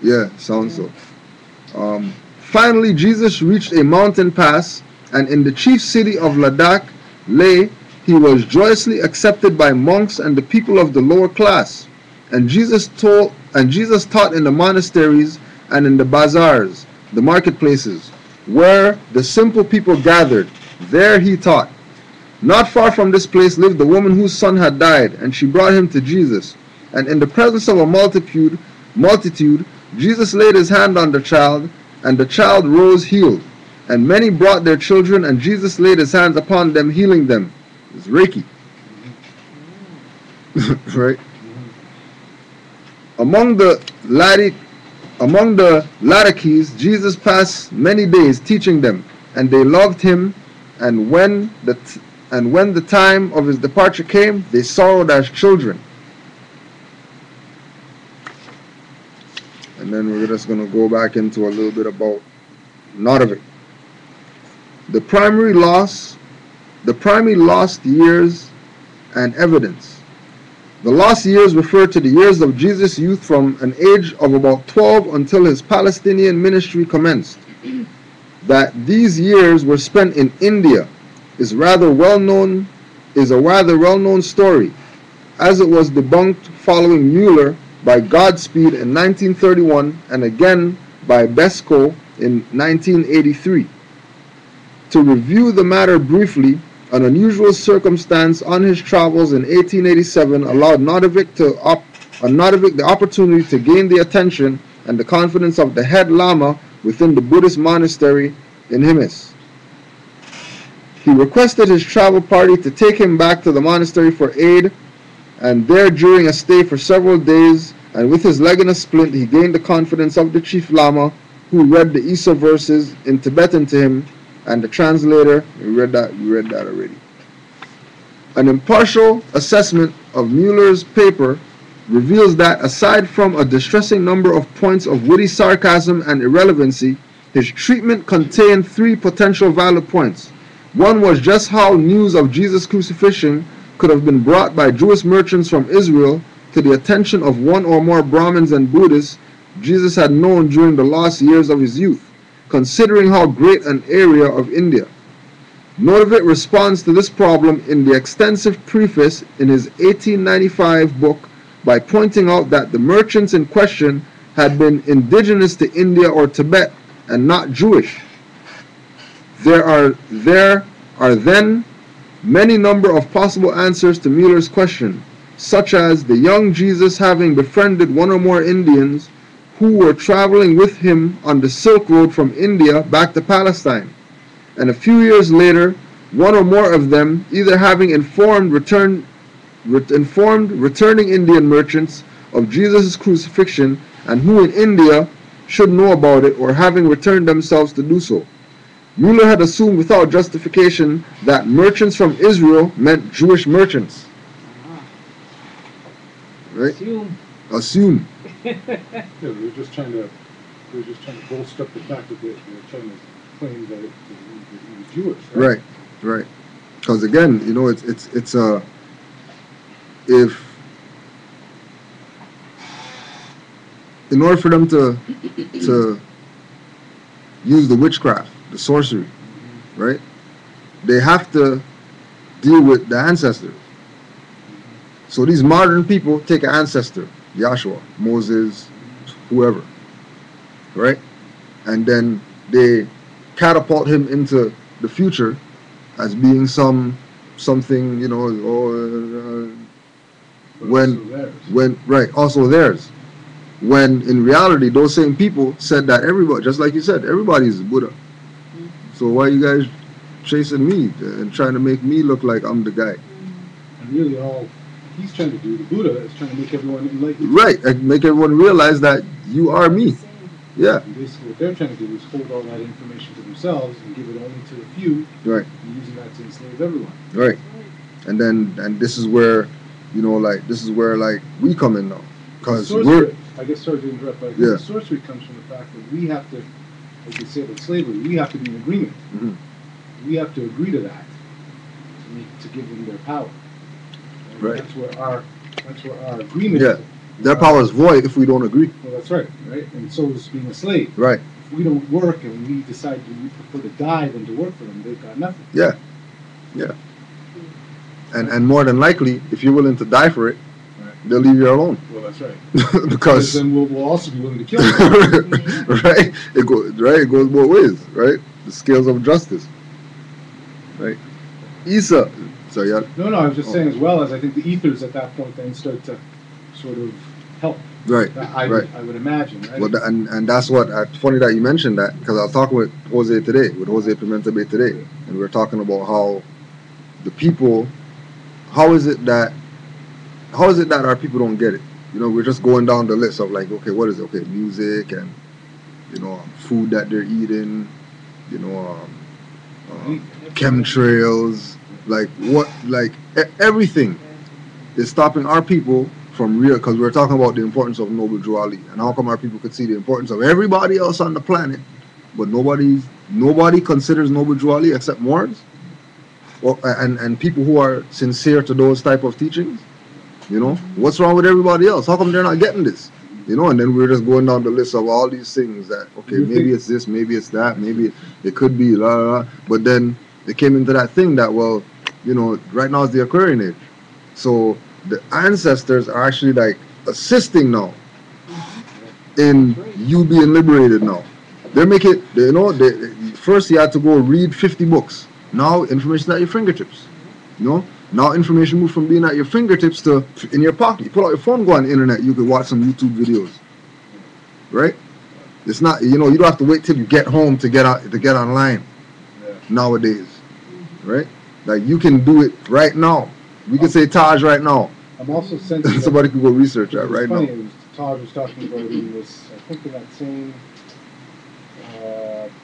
S1: Yeah, sounds so. Finally, Jesus reached a mountain pass, and in the chief city of Ladakh, Leh, he was joyously accepted by monks and the people of the lower class. And Jesus taught in the monasteries and in the bazaars, the marketplaces, where the simple people gathered. There he taught. Not far from this place lived the woman whose son had died, and she brought him to Jesus. And in the presence of a multitude, Jesus laid his hand on the child, and the child rose healed. And many brought their children, and Jesus laid his hands upon them, healing them. It's Reiki. Right? Among the Ladakis, Jesus passed many days teaching them, and they loved him. And when the time of his departure came, they sorrowed as children. And then we're just going to go back into a little bit about Nodavik. The primary lost years and evidence. The lost years refer to the years of Jesus' youth from an age of about 12 until his Palestinian ministry commenced. That these years were spent in India is a rather well-known story, as it was debunked following Mueller by Godspeed in 1931 and again by Besco in 1983. To review the matter briefly, an unusual circumstance on his travels in 1887 allowed Nodavik the opportunity to gain the attention and the confidence of the head Lama within the Buddhist monastery in Himis. He requested his travel party to take him back to the monastery for aid, and there during a stay for several days, and with his leg in a splint, he gained the confidence of the chief Lama, who read the Isa verses in Tibetan to him, and the translator, we read that already. An impartial assessment of Mueller's paper reveals that aside from a distressing number of points of witty sarcasm and irrelevancy, his treatment contained three potential valid points. One was just how news of Jesus' crucifixion could have been brought by Jewish merchants from Israel to the attention of one or more Brahmins and Buddhists Jesus had known during the lost years of his youth, considering how great an area of India. Nodavik responds to this problem in the extensive preface in his 1895 book by pointing out that the merchants in question had been indigenous to India or Tibet and not Jewish. There are then many number of possible answers to Mueller's question, such as the young Jesus having befriended one or more Indians who were traveling with him on the Silk Road from India back to Palestine. And a few years later, one or more of them, either having informed returning Indian merchants of Jesus' crucifixion and who in India should know about it, or having returned themselves to do so. Mueller had assumed without justification that merchants from Israel meant Jewish merchants. Right? Assume.
S2: Yeah, they were just trying to bolster up the fact that they're trying to claim that he was Jewish.
S1: Right, right. Because again, you know, it's if in order for them to use the witchcraft, the sorcery, right, they have to deal with the ancestors. So these modern people take an ancestor, Joshua, Moses, whoever, right, and then they catapult him into the future as being something, you know, also theirs. When in reality, those same people said that everybody, just like you said, everybody's Buddha. So why are you guys chasing me and trying to make me look like I'm the guy?
S2: And really all he's trying to do, the Buddha, is trying to make everyone enlightened.
S1: Right, and make everyone realize that you are me. Yeah.
S2: And basically what they're trying to do is hold all that information to themselves and give it only to a few.
S1: Right.
S2: And using that to enslave everyone.
S1: Right. And this is where, you know, like, this is where, like, we come in now. Because we're...
S2: I guess, sorry to interrupt, but
S1: yeah.
S2: The sorcery comes from the fact that we have to, like you say about slavery, we have to be in agreement.
S1: Mm-hmm.
S2: We have to agree to that to give them their power. And
S1: right.
S2: That's where our agreement
S1: is. Their power is void if we don't agree.
S2: Well, that's right, right? And so is being a slave.
S1: Right.
S2: If we don't work and we decide we prefer to die than to work for them, they've got nothing.
S1: Yeah. Yeah. And more than likely, if you're willing to die for it, they'll leave you alone.
S2: Well, that's right.
S1: Because
S2: then we'll also be willing to kill them.
S1: Right? It goes both ways, right? The scales of justice. Right? Isa. So yeah.
S2: No, I was just saying, as well as I think the ethers at that point then start to sort of help.
S1: Right.
S2: I would imagine, right?
S1: Well, and that's what, funny that you mentioned that, because I was talking with Jose Pimentel today, and we were talking about how the people, how is it that our people don't get it? You know, we're just going down the list of like, okay, what is it? Okay, music and, you know, food that they're eating, you know, chemtrails, like what, like everything is stopping our people from real, because we're talking about the importance of Noble Drew Ali, and how come our people could see the importance of everybody else on the planet, but nobody considers Noble Drew Ali except Moors, and people who are sincere to those type of teachings. You know, what's wrong with everybody else? How come they're not getting this? You know, and then we're just going down the list of all these things that, okay, maybe it's this, maybe it's that, maybe it could be, la, la, la. But then it came into that thing that, well, you know, right now is the Aquarian age. So the ancestors are actually like assisting now in you being liberated now. They make it, you know, first you had to go read 50 books. Now information at your fingertips, you know. Now information moved from being at your fingertips to in your pocket. You pull out your phone, go on the internet, you could watch some YouTube videos. Right? It's not, you know, you don't have to wait till you get home to get online nowadays. Right? Like you can do it right now. We can say Taj right now.
S2: I'm also sensing
S1: somebody could go research that right now.
S2: It was, Taj was talking about in this, I think in that same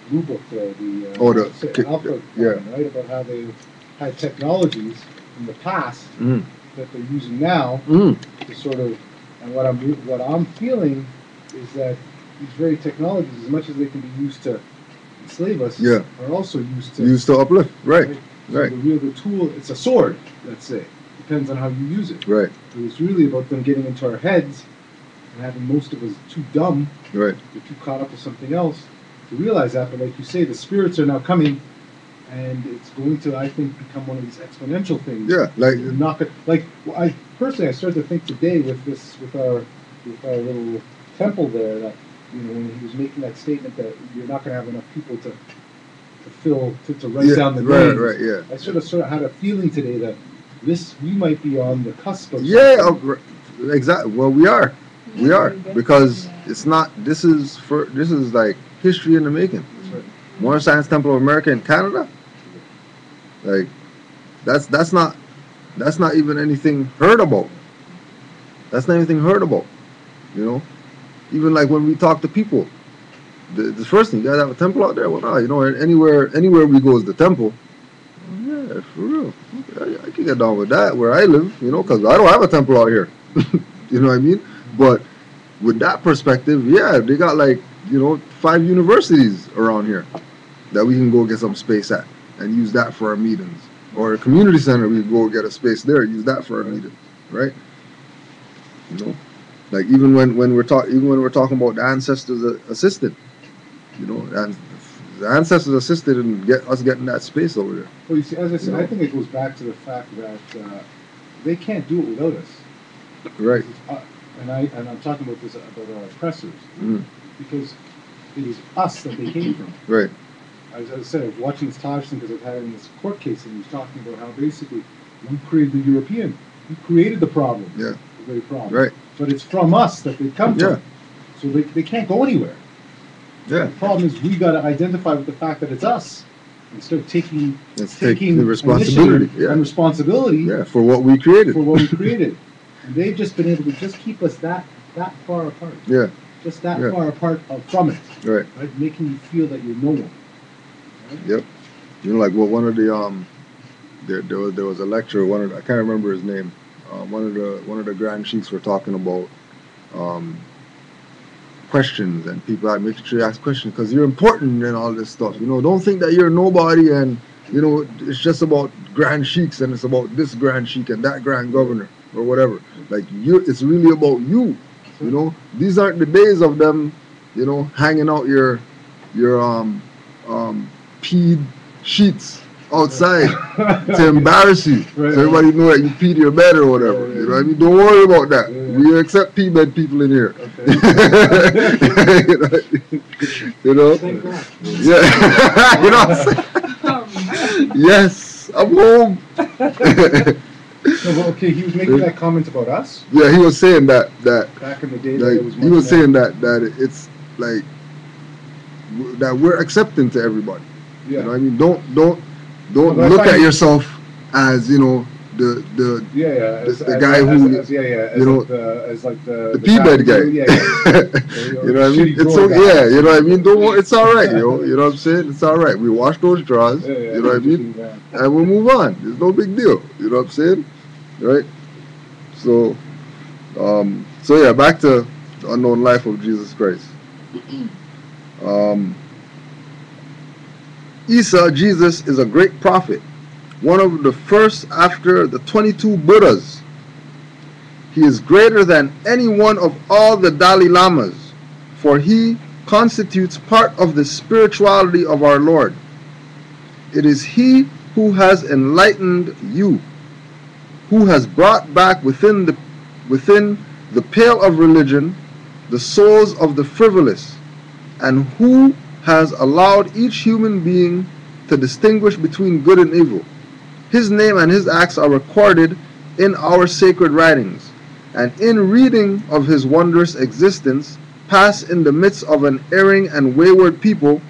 S2: blue book there, the Alpha, right? About how they had technologies in the past that they're using now to sort of, and what I'm feeling is that these very technologies, as much as they can be used to enslave us, are also used to
S1: uplift, right?
S2: So the tool, it's a sword, let's say. Depends on how you use it.
S1: Right.
S2: So it's really about them getting into our heads and having most of us too dumb,
S1: right?
S2: We're too caught up with something else to realize that. But like you say, the spirits are now coming. And it's going to, I think, become one of these exponential things.
S1: Yeah, like
S2: you're not gonna, I started to think today with our little temple there that, you know, when he was making that statement that you're not going to have enough people to write down the names.
S1: Right, yeah.
S2: I sort of had a feeling today that we might be on the cusp of
S1: exactly. Well, we are. We are, because it's not. This is like history in the making.
S2: That's right.
S1: Moorish Science Temple of America in Canada, like that's not even anything heard about. That's not anything heard about. You know, even like when we talk to people, the first thing, you guys have a temple out there? Well, no, you know, anywhere we go is the temple. Yeah, for real. I can get down with that where I live, you know, because I don't have a temple out here. You know what I mean? But with that perspective, yeah, they got like, you know, 5 universities around here that we can go get some space at and use that for our meetings. Or a community center, we can go get a space there, use that for our meetings, right? You know, like even when we're talking about the ancestors assisted, you know, and the ancestors assisted in getting that space over there.
S2: Well, you see, as I said,
S1: You know?
S2: I think it goes back to the fact that they can't do it without us.
S1: Right.
S2: And I'm talking about this about our oppressors,
S1: Mm.
S2: because it is us that they came from.
S1: Right.
S2: As I said, I was watching this Tajson because I've had it in this court case, and he was talking about how basically we created the European. We created the problem.
S1: Yeah.
S2: The very problem.
S1: Right.
S2: But it's from us that they come
S1: Yeah.
S2: from. So they can't go anywhere.
S1: Yeah.
S2: The problem is we got to identify with the fact that it's us and start taking
S1: Let's take the responsibility.
S2: initiative
S1: Yeah.
S2: and responsibility
S1: Yeah. For what we created.
S2: for what we created. And they've just been able to just keep us that far apart.
S1: Yeah.
S2: Just that
S1: Yeah.
S2: far apart from it.
S1: Right.
S2: Right? Making you feel that you're no one. Right?
S1: Yep. You know, like well, one of the there was a lecturer. I can't remember his name. One of the grand chiefs were talking about questions, and people are making sure you ask questions because you're important and all this stuff. You know, don't think that you're nobody and you know it's just about grand sheiks and it's about this grand sheik and that grand governor or whatever. Like it's really about you. You know, these aren't the days of them. You know, hanging out your peed sheets outside to embarrass you,
S2: Right.
S1: so everybody know that you peed your bed or whatever.
S2: Yeah.
S1: You know what I mean? Don't worry about that.
S2: Yeah.
S1: We accept pee bed people in here.
S2: Okay.
S1: You know?
S3: Thank God.
S1: Yeah. You know what I'm saying? Yes, I'm home.
S2: No, but okay, he was making that comment about us
S1: Yeah, he was saying that
S2: back in the day.
S1: like
S2: that it was
S1: he was
S2: much
S1: saying that it's like that we're accepting to everybody.
S2: Yeah.
S1: You know what I mean? Don't
S2: Well, but I
S1: look
S2: find
S1: at
S2: it-
S1: yourself as, you know, the
S2: Yeah, yeah.
S1: the guy who-
S2: as, yeah, yeah. As
S1: you know,
S2: like as like
S1: the pee bed guy.
S2: Yeah, yeah.
S1: You know what I mean?
S2: Shitty
S1: It's
S2: drawer
S1: okay,
S2: guy.
S1: yeah, you know what I mean? Don't worry, it's all right, yo. You know what I'm saying? It's all right. We wash those drawers,
S2: Yeah, yeah,
S1: you know what I mean?
S2: yeah.
S1: And we'll move on. It's no big deal. You know what I'm saying? Right? So yeah, back to the unknown life of Jesus Christ. Jesus is a great prophet, one of the first after the 22 Buddhas. He is greater than any one of all the Dalai Lamas, for he constitutes part of the spirituality of our Lord. It is he who has enlightened you, who has brought back within the pale of religion the souls of the frivolous, and who has allowed each human being to distinguish between good and evil. His name and his acts are recorded in our sacred writings, and in reading of his wondrous existence, past in the midst of an erring and wayward people,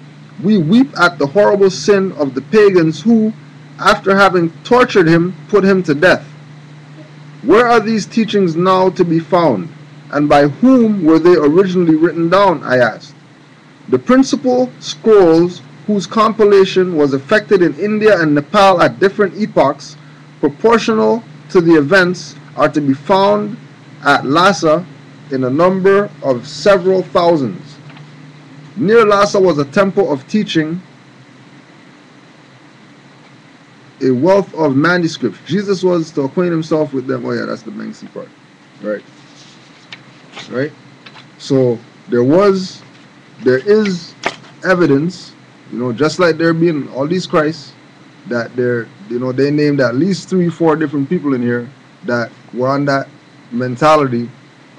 S1: we weep at the horrible sin of the pagans who, after having tortured him, put him to death. Where are these teachings now to be found, and by whom were they originally written down, I asked. The principal scrolls, whose compilation was effected in India and Nepal at different epochs, proportional to the events, are to be found at Lhasa in a number of several thousands. Near Lhasa was a temple of teaching, a wealth of manuscripts. Jesus was to acquaint himself with them. Oh yeah, that's the Bengsi part. Right. Right? So there is evidence, you know, just like there being all these Christs, that they named at least 3-4 different people in here that were on that mentality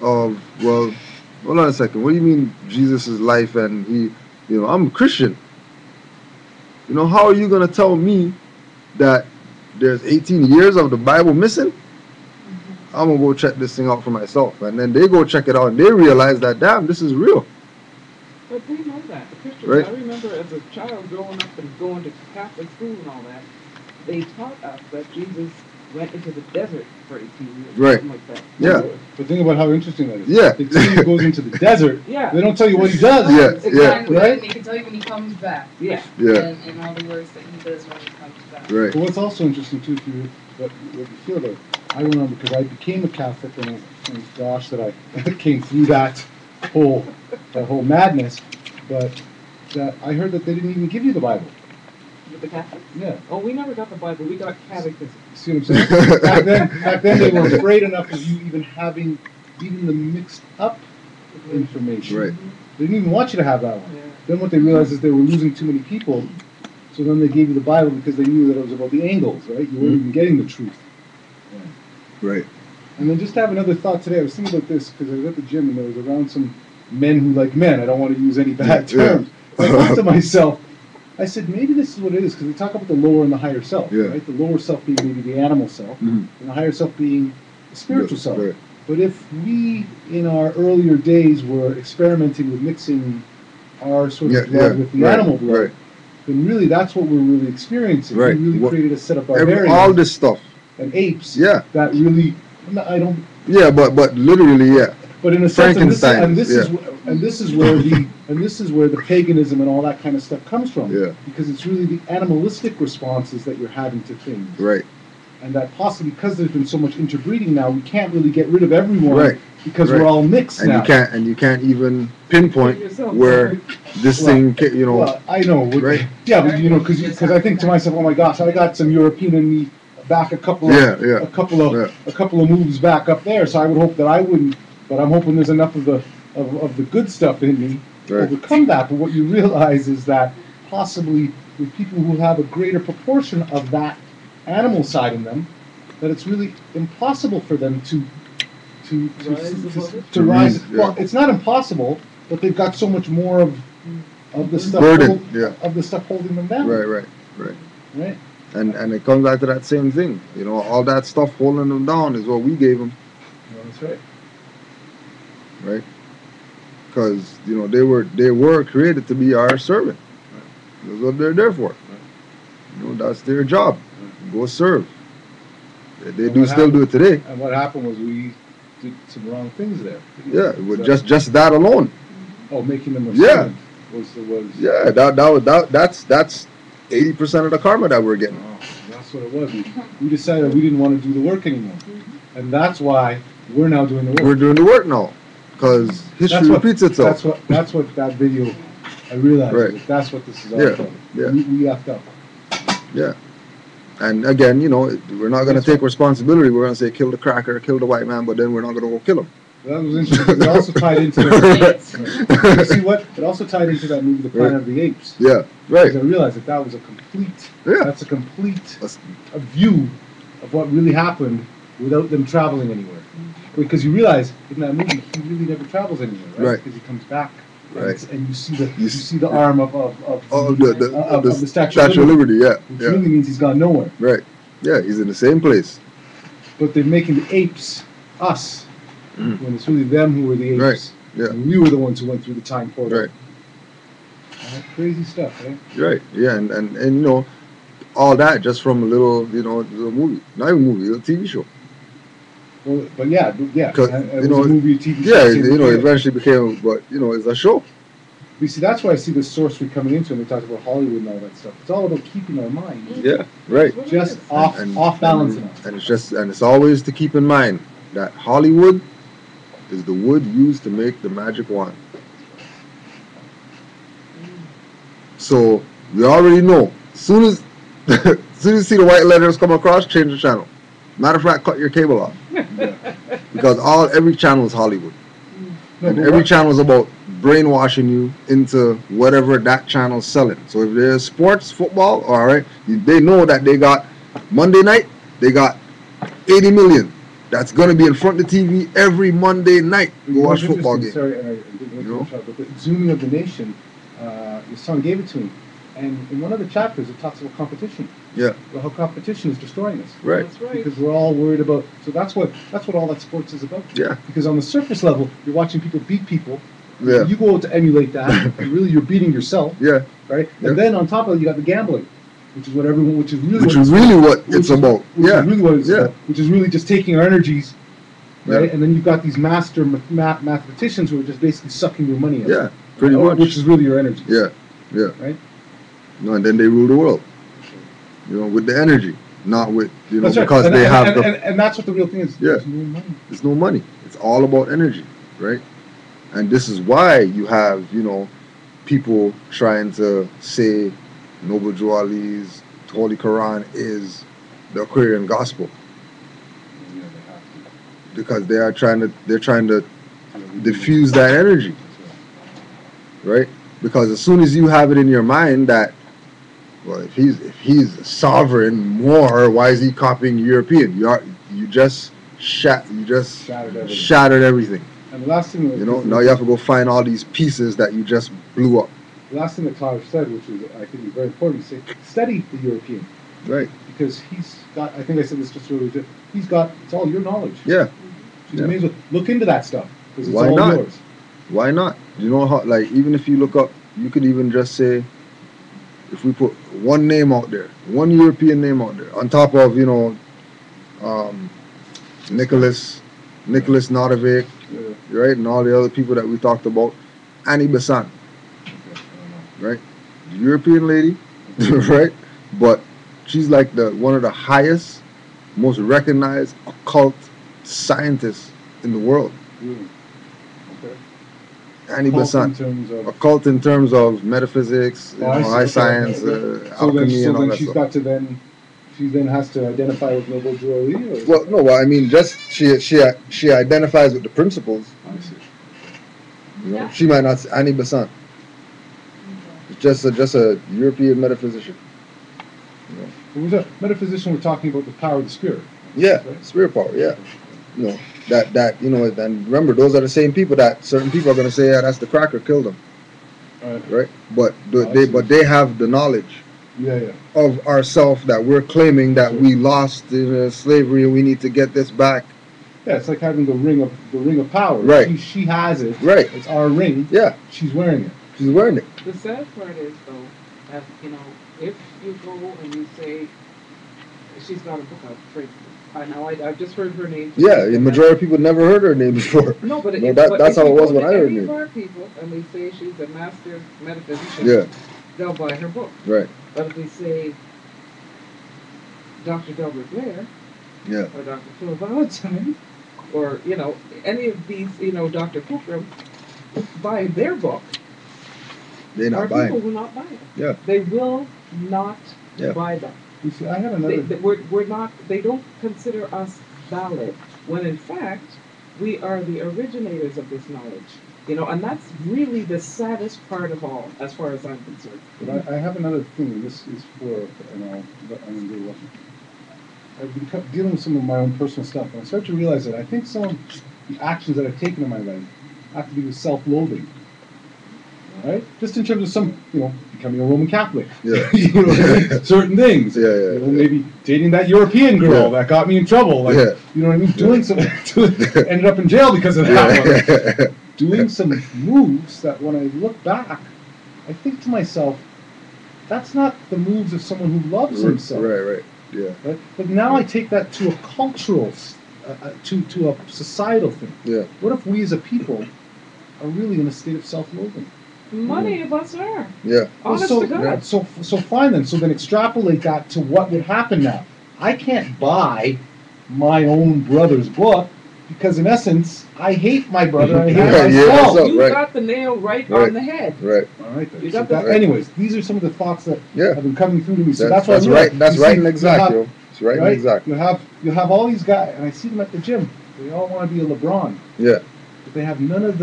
S1: of, well, hold on a second, what do you mean Jesus' life and he, you know, I'm a Christian. You know, how are you going to tell me that there's 18 years of the Bible missing? I'm gonna go check this thing out for myself. And then they go check it out and they realize that, damn, this is real.
S3: But they know that. The Christians,
S1: Right.
S3: I remember as a child growing up and going to Catholic school and all that, they taught us that Jesus went into the desert for 18 years.
S1: Right.
S3: Something like that.
S1: Yeah.
S2: But think about how interesting that is.
S1: Yeah.
S2: They tell you he goes into the desert.
S3: Yeah.
S2: They don't tell you what he does.
S1: Yeah.
S4: Exactly.
S2: Right?
S4: They can tell you when he comes back.
S3: Yeah.
S1: Yeah.
S4: And all the works that he does when he comes back.
S1: Right.
S2: But what's also interesting too, if you what you feel though, I remember because I became a Catholic and it was gosh that I came through that whole madness. But that I heard that they didn't even give you the Bible.
S3: With the Catholics?
S2: Yeah.
S3: Oh, we never got the Bible. We got catechism.
S2: See what I'm saying? Back then they were afraid enough of you even having even the mixed up information.
S1: Right.
S2: They didn't even want you to have that one.
S3: Yeah.
S2: Then what they realized is they were losing too many people, so then they gave you the Bible because they knew that it was about the angles, right? You weren't even getting the truth.
S1: Right.
S2: And then just to have another thought today, I was thinking about this because I was at the gym and there was around some men who like men. I don't want to use any bad
S1: Yeah.
S2: terms. I thought to myself, I said, maybe this is what it is, because we talk about the lower and the higher self,
S1: Yeah.
S2: right? The lower self being maybe the animal self,
S1: Mhm.
S2: and the higher self being the spiritual self.
S1: Right.
S2: But if we, in our earlier days, were experimenting with mixing our sort of blood with the
S1: right,
S2: animal blood,
S1: right.
S2: then really that's what we're really experiencing.
S1: Right.
S2: We really
S1: What-
S2: created a set of
S1: Every,
S2: barbarians
S1: all this stuff.
S2: and apes
S1: Yeah.
S2: that really, I don't,
S1: Yeah, but literally, yeah.
S2: but in a sense, and this
S1: Frankenstein,
S2: is where the paganism and all that kind of stuff comes from.
S1: Yeah.
S2: Because it's really the animalistic responses that you're having to things.
S1: Right.
S2: And that possibly because there's been so much interbreeding now, we can't really get rid of everyone
S1: Right.
S2: because
S1: Right.
S2: we're all mixed
S1: And
S2: now.
S1: you can't even pinpoint
S3: Yourself.
S1: where this
S2: Well,
S1: thing, you know.
S2: Well, I know,
S1: Right.
S2: Yeah, but you know, because I think to myself, oh my gosh, I got some European in me back a couple of
S1: Yeah.
S2: a couple of
S1: Yeah.
S2: a couple of moves back up there. So I would hope that I wouldn't, but I'm hoping there's enough of the good stuff in me to
S1: Right.
S2: overcome that. But what you realize is that possibly with people who have a greater proportion of that animal side in them, that it's really impossible for them to rise.
S1: Yeah.
S2: Well, it's not impossible, but they've got so much more of the stuff
S1: Burden, yeah.
S2: of the stuff holding them down.
S1: Right.
S2: Right.
S1: And it comes back to that same thing. You know, all that stuff holding them down is what we gave them,
S2: No, that's right.
S1: right? Because you know they were created to be our servant. That's what they're there for. You know, that's their job. Go serve. They
S2: And
S1: do
S2: what
S1: still do it today.
S2: And what happened was we did some wrong things there.
S1: Yeah, with
S2: So-
S1: just that alone.
S2: Oh, making them a
S1: Yeah.
S2: servant was
S1: Yeah, that's 80% of the karma that we're getting.
S2: Oh, that's what it was. We decided we didn't want to do the work anymore, and that's why we're now doing the work.
S1: We're doing the work now, because history repeats itself.
S2: That's what that video. I realized
S1: Right.
S2: that that's what this is all
S1: Yeah,
S2: about.
S1: yeah.
S2: We effed up.
S1: Yeah. And again, you know, we're not going to
S2: That's
S1: take responsibility. We're going to say kill the cracker, kill the white man, but then we're not going to go kill him.
S2: That was interesting. It also tied into you see what? It also tied into that movie, The Planet
S1: Right.
S2: of the Apes.
S1: Yeah,
S2: Because I
S1: right.
S2: realized that was a complete.
S1: Yeah.
S2: That's a complete
S1: That's-
S2: a view of what really happened without them traveling anywhere. Because you realize in that movie he really never travels anywhere, right?
S1: Right.
S2: Because he comes back. And,
S1: Right.
S2: and you see the
S1: You
S2: see the arm of
S1: Oh, the
S2: Statue of
S1: Liberty, yeah.
S2: which
S1: Yeah.
S2: really means he's gone nowhere.
S1: Right. Yeah, he's in the same place.
S2: But they're making the apes us,
S1: Mm.
S2: when it's really them who were the apes.
S1: Right, yeah.
S2: And we were the ones who went through the time portal.
S1: Right.
S2: Crazy stuff, eh?
S1: Right. Yeah, and you know, all that just from a little, you know, little movie. Not even movie, a little TV show.
S2: Well, but yeah.
S1: 'Cause,
S2: And it
S1: you
S2: was
S1: know,
S2: a movie, a TV show.
S1: Yeah,
S2: same
S1: you know,
S2: thing.
S1: eventually became, but, you know, it's a show.
S2: You see, that's why I see the source we're coming into, and we talked about Hollywood and all that stuff. It's all about keeping our mind
S1: Yeah, right.
S2: just off balancing us.
S1: And it's always to keep in mind that Hollywood is the wood used to make the magic wand. So we already know. Soon as you see the white letters come across, change the channel. Matter of fact, cut your cable off. Because every channel is Hollywood.
S2: No,
S1: And
S2: but
S1: every
S2: what-
S1: channel is about brainwashing you into whatever that channel's selling. So if there's sports, football, all right, they know that they got Monday night, they got 80 million. That's going to be in front of the TV every Monday night. Go watch football game.
S2: Sorry, and I didn't
S1: You know?
S2: interrupt, but the Zooming of the Nation, your son gave it to me. And in one of the chapters, it talks about competition.
S1: Yeah.
S2: About how competition is destroying us.
S1: Right.
S3: That's right.
S2: Because we're all worried about. So that's what all that sports is about.
S1: Yeah.
S2: Because on the surface level, you're watching people beat people.
S1: Yeah.
S2: You go out to emulate that, and really you're beating yourself.
S1: Yeah.
S2: Right.
S1: Yeah.
S2: And then on top of it, you got the gambling, which is what everyone, which is really
S1: what it's about.
S2: Which
S1: Yeah.
S2: is really what it's
S1: Yeah.
S2: about. Which is really just taking our energies. Right.
S1: Yeah.
S2: And then you've got these master mathematicians who are just basically sucking your money out.
S1: Yeah. Pretty much.
S2: Which is really your energy.
S1: Yeah. Yeah.
S2: Right.
S1: No, and then they rule the world. You know, with the energy, not with
S2: That's right.
S1: because they have
S2: and that's what the real thing is.
S1: Yeah.
S2: There's no money.
S1: There's no money. It's all about energy, right? And this is why you have, people trying to say Noble Drew Ali's Holy Quran is the Aquarian gospel.
S2: Yeah, they have to.
S1: Because they're trying to diffuse that energy, right? Because as soon as you have it in your mind that, well, if he's sovereign more, why is he copying European? You just shattered everything.
S2: And the last thing
S1: Now you have to go find all these pieces that you just blew up.
S2: The last thing that Tyler said, which is I think is very important, is say study the European.
S1: Right.
S2: Because he's got, I think I said this just earlier too, it's all your knowledge.
S1: Yeah.
S2: So you may as well look into that stuff, because it's
S1: Why
S2: all
S1: not?
S2: yours.
S1: Why not? You know how, like, even if you look up, you could even just say, if we put one name out there, one European name out there, on top of, Nicholas Nodovic, right, and all the other people that we talked about, Annie Besant, right, European lady, right, but she's like one of the highest, most recognized occult scientists in the world.
S2: Really? Okay.
S1: Annie Besant, occult in terms of metaphysics, high science, alchemy, and all that
S2: she's
S1: stuff.
S2: She then has to identify with Noble Drew Ali?
S1: Well, no, I mean, just she identifies with the principles.
S2: I see.
S4: Yeah.
S1: She might not. Annie Besant. It's just a European metaphysician.
S2: It was a metaphysician. We're talking about the power of the spirit.
S1: Yeah,
S2: Right?
S1: spirit power. Yeah, that and remember, those are the same people that certain people are going to say, yeah, that's the cracker killed him, right? But they have the knowledge.
S2: Yeah.
S1: Of ourself that we're claiming that we lost in slavery and we need to get this back.
S2: Yeah, it's like having the ring of power.
S1: Right.
S2: She has it.
S1: Right.
S2: It's our ring.
S1: Yeah.
S2: She's wearing it.
S1: She's wearing it.
S3: The sad part is, though, that, if you go and you say, she's got a book out, for instance. I've just heard her name.
S1: Yeah, the majority of people never heard her name before.
S3: No, but
S1: that's how it was when I heard her
S3: name. If our people, and we say she's a master metaphysician,
S1: yeah,
S3: they'll buy her book.
S1: Right.
S3: But if we say Dr. Delbert Blair,
S1: Yeah.
S3: or Dr. Phil Valentine, or, any of these, Dr. Cookram, buy their book,
S1: They're not
S3: our
S1: buying.
S3: people will not buy it.
S1: Yeah.
S3: They will not
S1: Yeah.
S3: buy them.
S2: You see, I have another.
S3: They don't consider us valid, when in fact, we are the originators of this knowledge. And that's really the saddest part of all, as far as I'm concerned.
S2: But I have another thing, and this is for, I'm going to I've been dealing with some of my own personal stuff, and I start to realize that I think some of the actions that I've taken in my life have to do with self-loathing. Right? Just in terms of some, becoming a Roman Catholic.
S1: Yeah.
S2: Certain things.
S1: Yeah.
S2: Maybe dating that European girl that got me in trouble. Like, you know what I mean? Ended up in jail because of that one. Doing some moves that when I look back, I think to myself, that's not the moves of someone who loves himself.
S1: Right. Yeah.
S2: Right? But now I take that to a cultural, to a societal thing.
S1: Yeah.
S2: What if we as a people are really in a state of self-loathing?
S3: Many of us are.
S1: Yeah.
S3: Honest to God.
S2: So fine then. So then extrapolate that to what would happen now. I can't buy my own brother's book because in essence, I hate my brother. I hate myself.
S1: Yeah,
S3: you
S1: right.
S3: got the nail right on the head.
S1: Right.
S2: All right. Then.
S3: You
S2: So
S3: got the-
S2: anyways, these are some of the thoughts that have been coming through to me. So that's
S1: That's
S2: why
S1: right. That's right and exact, yo. It's right and exact.
S2: You have all these guys, and I see them at the gym. They all want to be a LeBron.
S1: Yeah.
S2: But they have none of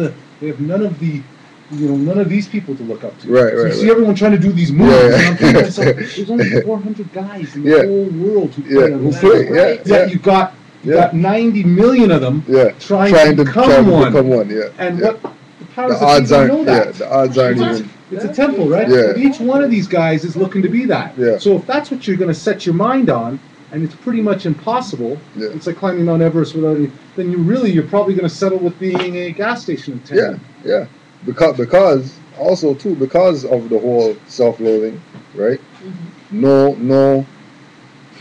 S2: these people to look up to.
S1: Right.
S2: So you see everyone trying to do these moves.
S1: Yeah.
S2: And I'm thinking to myself, there's only 400 guys in the whole world who play.
S1: Who play?
S2: Yeah. You got 90 million of them trying to become one.
S1: Yeah.
S2: And what the powers
S1: the odds
S2: that
S1: aren't.
S2: know that.
S1: Yeah. The odds aren't even.
S2: It's a temple, right?
S1: Yeah.
S2: Each one of these guys is looking to be that.
S1: Yeah.
S2: So if that's what you're going to set your mind on, and it's pretty much impossible,
S1: Yeah.
S2: it's like climbing Mount Everest without any, then you're probably going to settle with being a gas station attendant.
S1: Yeah. Because also too, because of the whole self-loathing, right? No.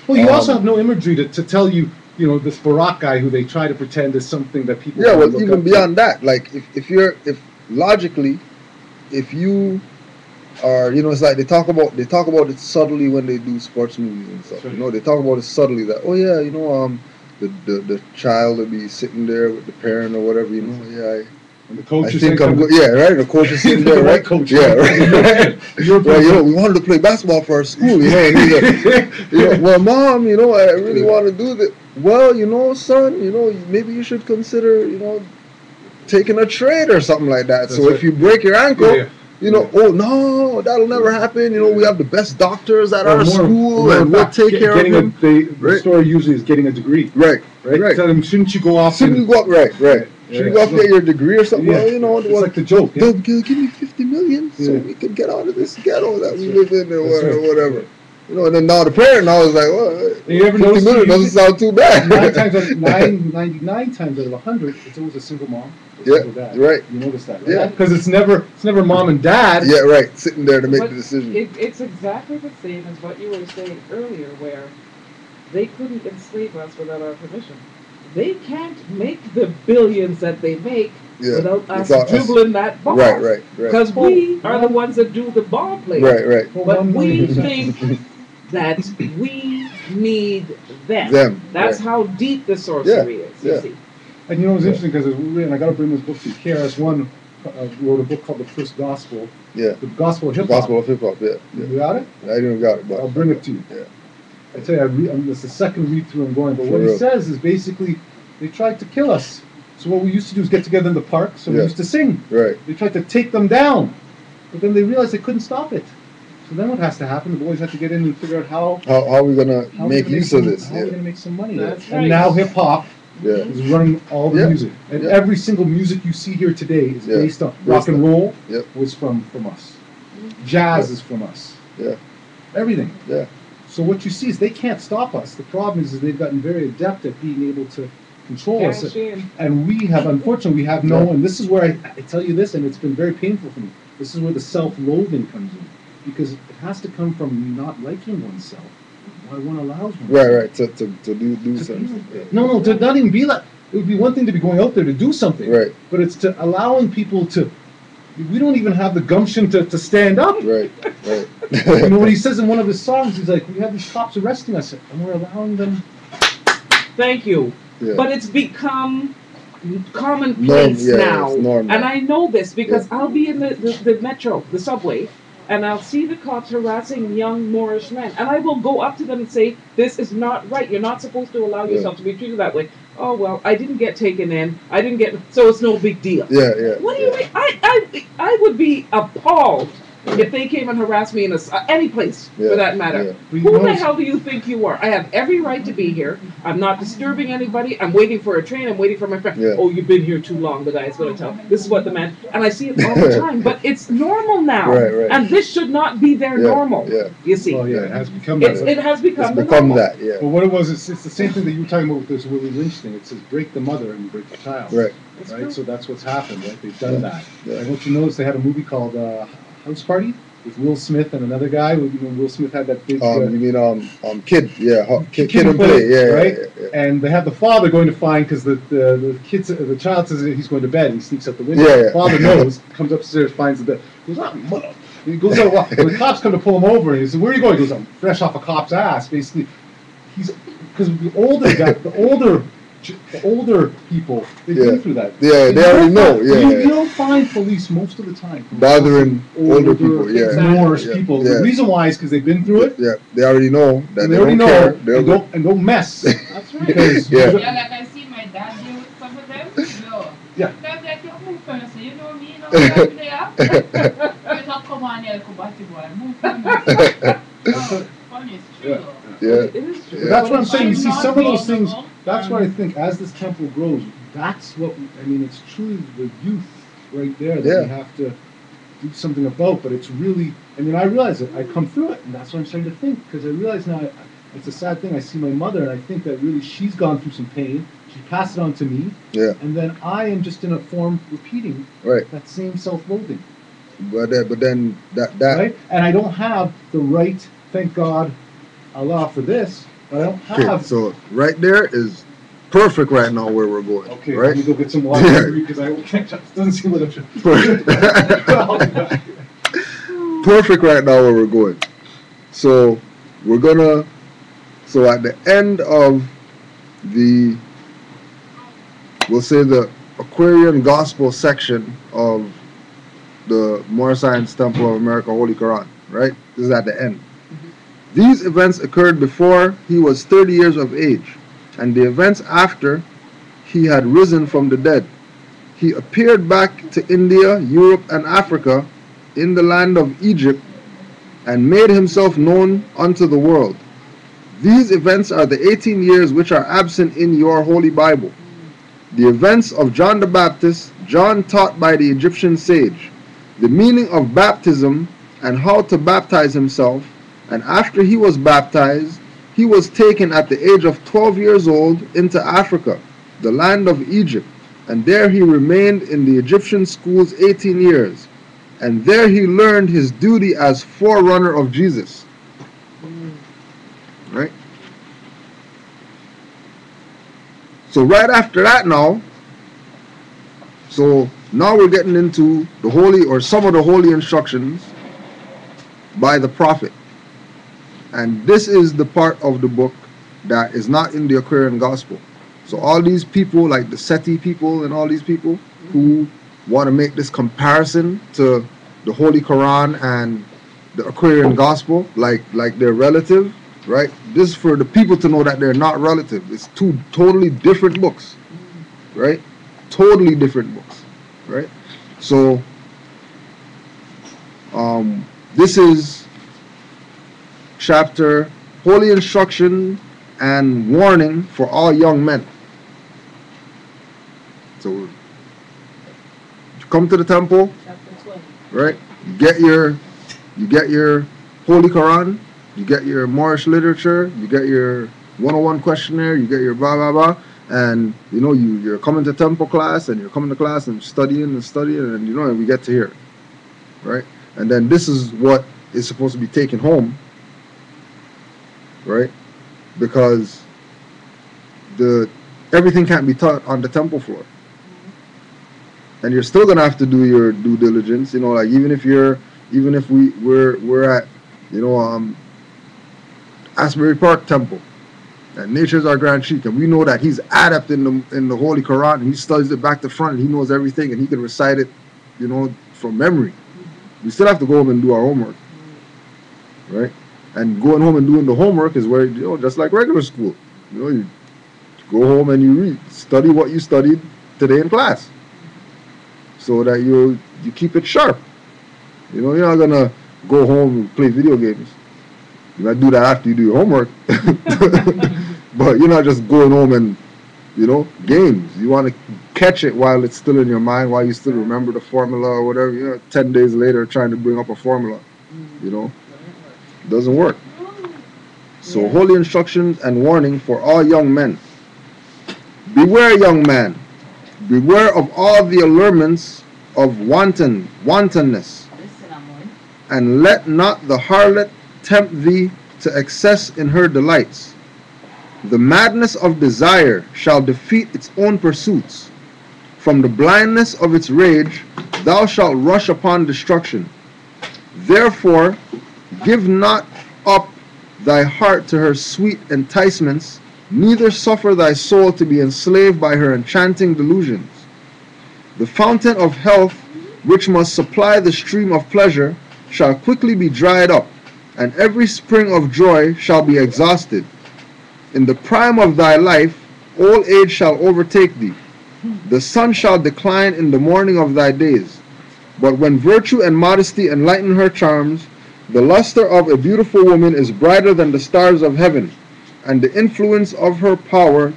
S2: Well, you also have no imagery to tell you, this Barack guy who they try to pretend is something that people.
S1: Yeah, well,
S2: look
S1: even
S2: up
S1: beyond that, like if logically, if you are, it's like they talk about it subtly when they do sports movies and stuff.
S2: Sure.
S1: They talk about it subtly that the child will be sitting there with the parent or whatever.
S2: And the coach
S1: I
S2: is
S1: think
S2: saying,
S1: I'm good. Yeah, right. The coach is sitting there,
S2: The
S1: right?
S2: white coach.
S1: Yeah, right. Well, we wanted to play basketball for our school. Well, mom, I really want to do this. Well, son, maybe you should consider, taking a trade or something like that.
S2: That's
S1: So
S2: right.
S1: if you break your ankle,
S2: Yeah.
S1: oh no, that'll never happen. We have the best doctors at
S2: Or
S1: our
S2: more-
S1: school,
S2: more
S1: and we'll
S2: fact,
S1: take care of
S2: getting
S1: him.
S2: the
S1: Right.
S2: story usually is getting a degree.
S1: Right.
S2: Tell them, shouldn't you go off?
S1: Shouldn't you go up? Right.
S2: Yeah.
S1: Should you go up get your degree or something?
S2: Yeah.
S1: Well,
S2: It's like the joke. Yeah.
S1: they'll give me $50 million so
S2: Yeah.
S1: we can get out of this ghetto that we
S2: That's
S1: live in or
S2: That's right.
S1: whatever. And then now the parent now is like, well,
S2: You ever
S1: 50
S2: notice
S1: million
S2: you-
S1: doesn't sound too bad.
S2: 99 times out of 100, it's always a single mom, a
S1: Yeah,
S2: single dad.
S1: right.
S2: You notice that, right?
S1: Yeah.
S2: Because it's never mom and dad.
S1: Yeah, right. Sitting there to make
S3: But
S1: the decision.
S3: It's exactly the same as what you were saying earlier, where they couldn't enslave us without our permission. They can't make the billions that they make
S1: Yeah.
S3: without us
S1: Without us.
S3: dribbling that ball.
S1: Right.
S3: Because we are the ones that do the ball play.
S1: Right.
S2: For
S3: But
S2: 1
S3: we
S2: million.
S3: think that we need them.
S1: Them.
S3: That's
S1: right.
S3: how deep the sorcery is, you
S1: yeah.
S3: see.
S2: And it's interesting because and I got to bring this book to you. KRS-One wrote a book called The First Gospel.
S1: Yeah.
S2: The Gospel of Hip Hop.
S1: Gospel of hip hop. Yeah.
S2: You got it?
S1: I didn't got it, but
S2: I'll bring it to you.
S1: Yeah.
S2: I tell you, it's the second read through I'm going, but what
S1: For
S2: he
S1: real.
S2: says is basically they tried to kill us. So what we used to do is get together in the park, so we
S1: Yeah.
S2: used to sing.
S1: Right.
S2: They tried to take them down, but then they realized they couldn't stop it. So then what has to happen? The boys have to get in and figure out how
S1: How are we gonna
S2: how
S1: make
S2: we
S1: use
S2: some,
S1: of this?
S2: How are we
S1: Yeah.
S2: going to make some money?
S3: That's
S2: And
S3: right.
S2: now hip hop
S1: Yeah.
S2: is running all the
S1: Yeah.
S2: music, and
S1: Yeah.
S2: every single music you see here today is
S1: Yeah.
S2: based on
S1: Based
S2: rock and
S1: on-
S2: roll.
S1: Yep.
S2: Was from us. Jazz is from us.
S1: Yeah.
S2: Everything.
S1: Yeah.
S2: So what you see is they can't stop us. The problem is they've gotten very adept at being able to control us.
S3: Cash in.
S2: And we have, unfortunately, we have no,
S1: Yeah.
S2: and this is where I tell you this, and it's been very painful for me. This is where the self-loathing comes in. Because it has to come from not liking oneself. Why one allows one.
S1: Right. To do
S2: To be
S1: something.
S2: like that. No, to not even be like, it would be one thing to be going out there to do something.
S1: Right.
S2: But it's to allowing people to, we don't even have the gumption to stand up.
S1: Right.
S2: You know what he says in one of his songs? He's like, we have these cops arresting us, and we're allowing them.
S3: Thank you.
S1: Yeah.
S3: But it's become commonplace
S1: Norm, yeah,
S3: now.
S1: it's normal.
S3: And I know this because I'll be in the metro, the subway, and I'll see the cops harassing young Moorish men. And I will go up to them and say, this is not right. You're not supposed to allow yourself to be treated that way. Oh, well, I didn't get taken in. So it's no big deal.
S1: Yeah.
S3: What do you mean? I would be appalled if they came and harassed me in any place,
S1: Yeah,
S3: for that matter.
S1: yeah.
S2: But you
S3: Who the
S2: notice-
S3: hell do you think you are? I have every right to be here. I'm not disturbing anybody. I'm waiting for a train. I'm waiting for my friend.
S1: Yeah.
S3: Oh, you've been here too long, the guy's going to tell. This is what the man... And I see it all the time. But it's normal now.
S1: Right.
S3: And this should not be their
S1: Yeah,
S3: normal.
S1: yeah.
S3: You see.
S2: Well, yeah, it has become that.
S3: It has become
S1: It's
S3: the
S1: become
S3: normal.
S1: that. Yeah.
S2: But what it was, it's the same thing that you were talking about with this Willie Lynch thing. It says break the mother and you break the child.
S1: Right.
S3: That's
S2: Right?
S3: true.
S2: So that's what's happened, right? They've done that.
S1: Yeah.
S2: And don't you notice they had a movie called House Party with Will Smith and another guy? When Will Smith had that big...
S1: You mean Kid? Yeah. Kid
S2: and
S1: and Play. Yeah.
S2: right?
S1: Yeah.
S2: And they have the father going to find because the child says that he's going to bed and he sneaks out the window.
S1: Yeah,
S2: The
S1: yeah.
S2: father knows, comes upstairs, finds the bed. He goes, mother. He goes out, when the cops come to pull him over, and he says, where are you going? He goes, I'm fresh off a cop's ass. Basically, because the older guy, the older people, they've
S1: Yeah.
S2: been through that.
S1: Yeah,
S2: And
S1: they
S2: you
S1: already
S2: don't
S1: know,
S2: find-
S1: yeah.
S2: You don't find police most of the time
S1: Bothering older people. Yeah.
S2: Moorish
S1: Yeah.
S2: people.
S1: Yeah.
S2: The reason why is because they've been through it.
S1: Yeah. They already know that
S2: And
S1: they
S2: they already
S1: don't
S2: know
S1: care.
S2: and don't mess.
S3: That's right.
S2: Because
S1: Yeah.
S4: Yeah, like I see my dad deal with some of them. Yo.
S2: Yeah.
S4: That's like your move first. You know me, you know what I'm there. You talk, come on, yeah, come back to boy. Move first. Oh, funny, it's true.
S2: Yeah.
S1: Yeah.
S3: It is true.
S1: Yeah.
S2: That's what I'm saying. You see, some of those things.
S4: Not
S2: That's what I think. As this temple grows, that's what I mean. It's truly the youth right there that
S1: Yeah.
S2: we have to do something about, but it's really, I mean, I realize it. I come through it, and that's what I'm starting to think, because I realize now, it's a sad thing. I see my mother, and I think that really she's gone through some pain. She passed it on to me,
S1: Yeah.
S2: and then I am just in a form repeating
S1: Right.
S2: that same self-loathing.
S1: But then that
S2: Right? And I don't have the right, thank God, Allah for this, but I don't
S1: okay,
S2: have.
S1: so right there is perfect right now where we're going.
S2: Okay,
S1: right?
S2: let me go get some water because I can't. It doesn't seem like I'm sure. I'll be back.
S1: Perfect right now where we're going. So we're gonna. So at the end of the, we'll say the Aquarian Gospel section of the Moorish Science Temple of America Holy Quran, right? This is at the end. These events occurred before he was 30 years of age, and the events after he had risen from the dead. He appeared back to India, Europe, and Africa in the land of Egypt, and made himself known unto the world. These events are the 18 years which are absent in your Holy Bible. The events of John the Baptist, John taught by the Egyptian sage, the meaning of baptism and how to baptize himself, and after he was baptized, he was taken at the age of 12 years old into Africa, the land of Egypt, and there he remained in the Egyptian schools 18 years, and there he learned his duty as forerunner of Jesus. Right? So right after that now, so now we're getting into the holy, or some of the holy instructions by the prophet. And this is the part of the book that is not in the Aquarian Gospel. So all these people, like the Seti people and all these people who want to make this comparison to the Holy Quran and the Aquarian Gospel, like they're relative, right? This is for the people to know that they're not relative. It's two totally different books, right? Totally different books, right? So this is chapter Holy Instruction and Warning for all young men. So you come to the temple,
S4: Chapter 20.
S1: right? You get your Holy Quran, you get your Moorish literature, you get your 101 questionnaire, you get your blah blah blah, and you know you're coming to temple class and you're coming to class and studying and you know, and we get to here, right? And then this is what is supposed to be taken home, right? Because everything can't be taught on the temple floor. And you're still gonna have to do your due diligence, you know, like even if we're at, you know, Asbury Park Temple, and Nature's our Grand Sheikh, and we know that he's adept in the Holy Quran, and he studies it back to front, and he knows everything, and he can recite it, you know, from memory. We still have to go home and do our homework, right? And going home and doing the homework is where, you know, just like regular school, you know, you go home and you study what you studied today in class, so that you keep it sharp. You know, you're not gonna go home and play video games. You might do that after you do your homework, but you're not just going home and, you know, games. You want to catch it while it's still in your mind, while you still remember the formula or whatever. You know, 10 days later trying to bring up a formula, you know, it doesn't work. So holy instructions and warning for all young men. Beware, young man. Beware of all the allurements of wantonness, and let not the harlot tempt thee to excess in her delights. The madness of desire shall defeat its own pursuits. From the blindness of its rage thou shalt rush upon destruction. Therefore give not up thy heart to her sweet enticements, neither suffer thy soul to be enslaved by her enchanting delusions. The fountain of health, which must supply the stream of pleasure, shall quickly be dried up, and every spring of joy shall be exhausted. In the prime of thy life, old age shall overtake thee. The sun shall decline in the morning of thy days. But when virtue and modesty enlighten her charms, the luster of a beautiful woman is brighter than the stars of heaven, and the influence of her power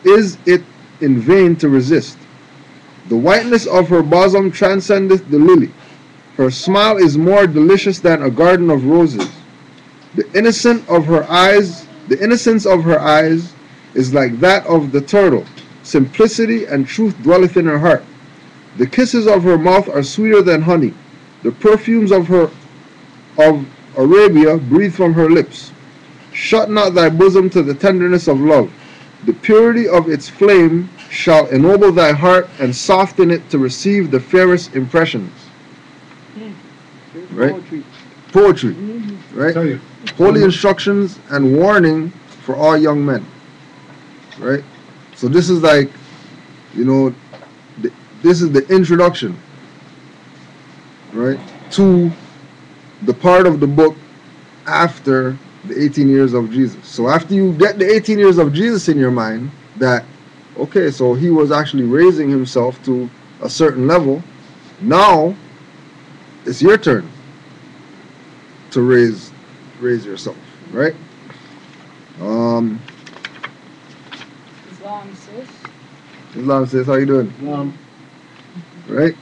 S1: is it in vain to resist. The whiteness of her bosom transcendeth the lily, Her smile is more delicious than a garden of roses. The innocence of her eyes is like that of the turtle. Simplicity and truth dwelleth in her heart. The kisses of her mouth are sweeter than honey. The perfumes of Arabia breathe from her lips. Shut not thy bosom to the tenderness of love. The purity of its flame shall ennoble thy heart and soften it to receive the fairest impressions. Right? Poetry. Right?
S2: Tell you.
S1: Holy instructions and warning for all young men. Right? So this is like, this is the introduction, right, to the part of the book after the 18 years of Jesus. So after you get the 18 years of Jesus in your mind, that, okay, so he was actually raising himself to a certain level, now it's your turn to raise yourself, right? Islam says, how you doing? Right?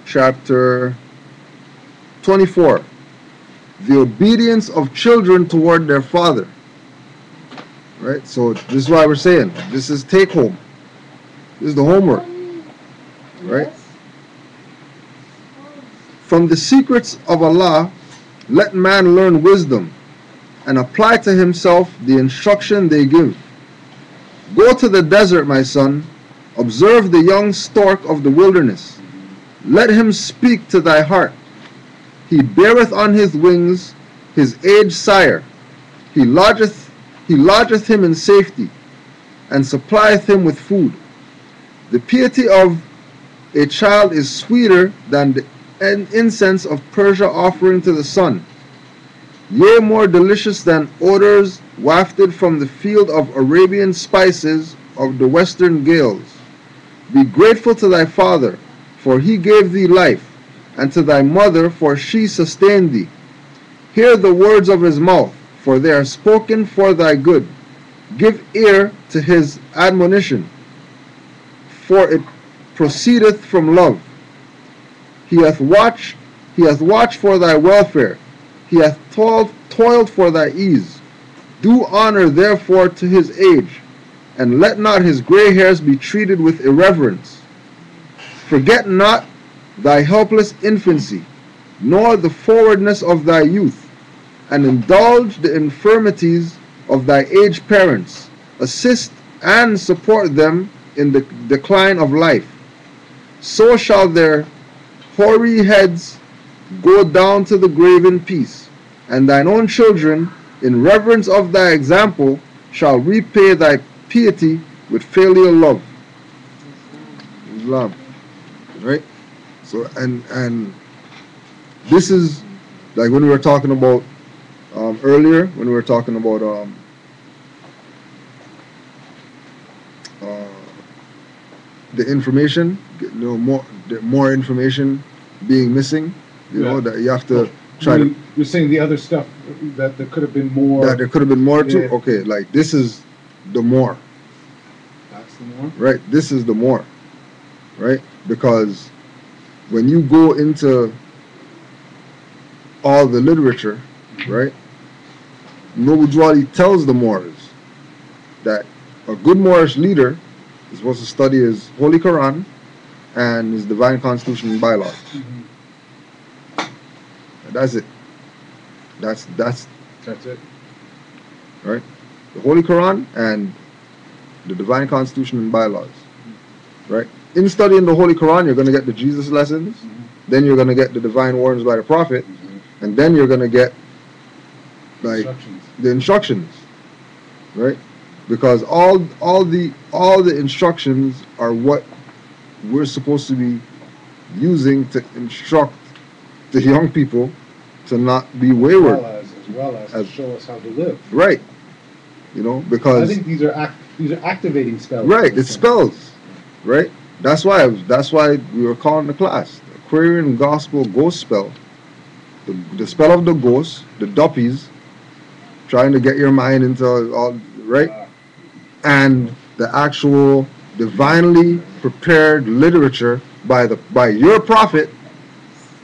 S1: Chapter 24. The obedience of children toward their father. Right? So this is why we're saying, this is take home. This is the homework. Right? From the secrets of Allah, let man learn wisdom and apply to himself the instruction they give. Go to the desert, my son. Observe the young stork of the wilderness. Let him speak to thy heart. He beareth on his wings his aged sire. He lodgeth him in safety, and supplieth him with food. The piety of a child is sweeter than the incense of Persia offering to the sun. Yea, more delicious than odors wafted from the field of Arabian spices of the western gales. Be grateful to thy father, for he gave thee life, and to thy mother, for she sustained thee. Hear the words of his mouth, for they are spoken for thy good. Give ear to his admonition, for it proceedeth from love. He hath watched for thy welfare. He hath toiled for thy ease. Do honor therefore to his age, and let not his gray hairs be treated with irreverence. Forget not thy helpless infancy, nor the forwardness of thy youth, and indulge the infirmities of thy aged parents. Assist and support them in the decline of life. So shall their hoary heads go down to the grave in peace, and thine own children, in reverence of thy example, shall repay thy piety with filial love. Islam. Right? So, and this is like when we were talking about earlier, when we were talking about the information, more information being missing, that you have to try to.
S2: You're saying the other stuff that there could have been more.
S1: That there could have been more too. Okay, like this is the more.
S2: That's the more.
S1: Right. This is the more. Right, because when you go into all the literature, right, Nobujwali tells the Moors that a good Moorish leader is supposed to study his Holy Quran and his Divine Constitution and bylaws. And that's it. That's
S2: it.
S1: Right? The Holy Quran and the Divine Constitution and bylaws. Right? In studying the Holy Quran, you're going to get the Jesus lessons, then you're going to get the divine warnings by the Prophet, and then you're going to get like the instructions, right? Because all the instructions are what we're supposed to be using to instruct the young people to not be wayward,
S2: as well as to show us how to live.
S1: Right? Because
S2: I think these are activating spells.
S1: Right, it's spells, right? That's why we were calling the class Aquarian Gospel Ghost Spell. The spell of the ghosts, the duppies, trying to get your mind into all right, and the actual divinely prepared literature by your prophet,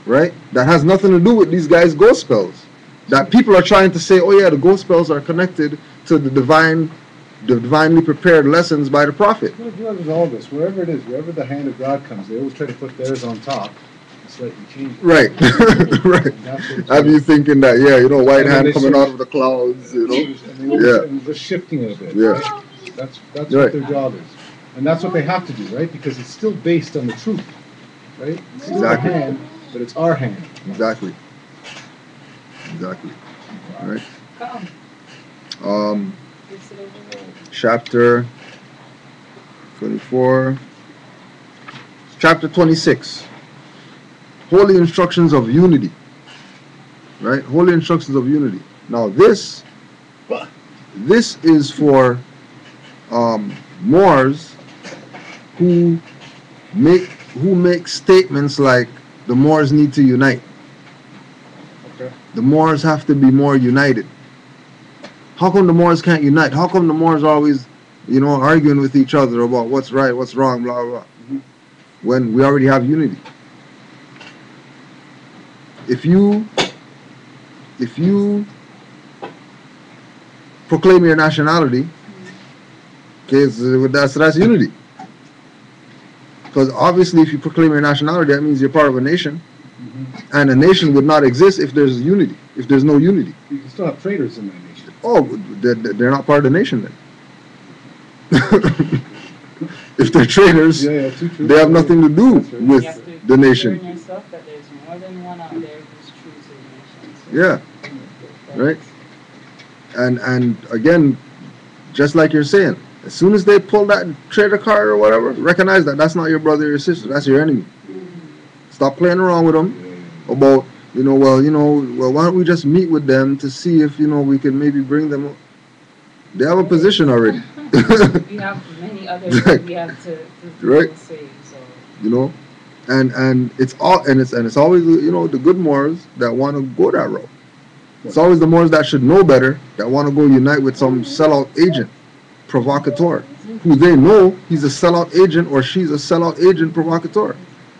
S1: right? That has nothing to do with these guys' ghost spells. That people are trying to say, oh yeah, the ghost spells are connected to the divinely prepared lessons by the prophet.
S2: Well, God is all this. Wherever it is, wherever the hand of God comes, they always try to put theirs on top and slightly change it.
S1: Right, right. Have you thinking that, yeah, you know, white
S2: And then
S1: hand
S2: they
S1: coming
S2: sort
S1: out of the clouds, you know?
S2: And they always,
S1: Yeah.
S2: and just shifting it a bit.
S1: Yeah.
S2: Right? That's
S1: Right.
S2: what their job is. And that's what they have to do, right? Because it's still based on the truth. Right? It's still
S1: Exactly.
S2: our hand, but it's our hand.
S1: Exactly. Exactly. All right.
S3: Come.
S1: Chapter 24. Chapter 26. Holy instructions of unity. Right? Holy instructions of unity. Now this is for Moors who make statements like the Moors need to unite.
S2: Okay.
S1: The Moors have to be more united. How come the Moors can't unite? How come the Moors are always, you know, arguing with each other about what's right, what's wrong, blah, blah, blah, when we already have unity? If you proclaim your nationality, okay, so that's unity. Because obviously if you proclaim your nationality, that means you're part of a nation. And a nation would not exist if there's unity, if there's no unity.
S2: You can still have traitors in that nation.
S1: Oh, they're not part of the nation then. If they're traitors,
S2: Yeah, two traitors.
S1: they have nothing to do
S2: That's right.
S1: with
S5: You have to
S1: the nation.
S5: learn yourself that there's more than one out there who's true to the nation.
S1: Yeah, right. And again, just like you're saying, as soon as they pull that traitor card or whatever, recognize that that's not your brother or your sister, that's your enemy. Stop playing around with them about, well, why don't we just meet with them to see if, we can maybe bring them up. They have a position already.
S5: We have many others that we have to
S1: Right.
S5: save, so.
S1: And it's always, the good Moors that want to go that route. It's always the Moors that should know better that want to go unite with some sellout agent, provocateur, who they know he's a sellout agent or she's a sellout agent provocateur.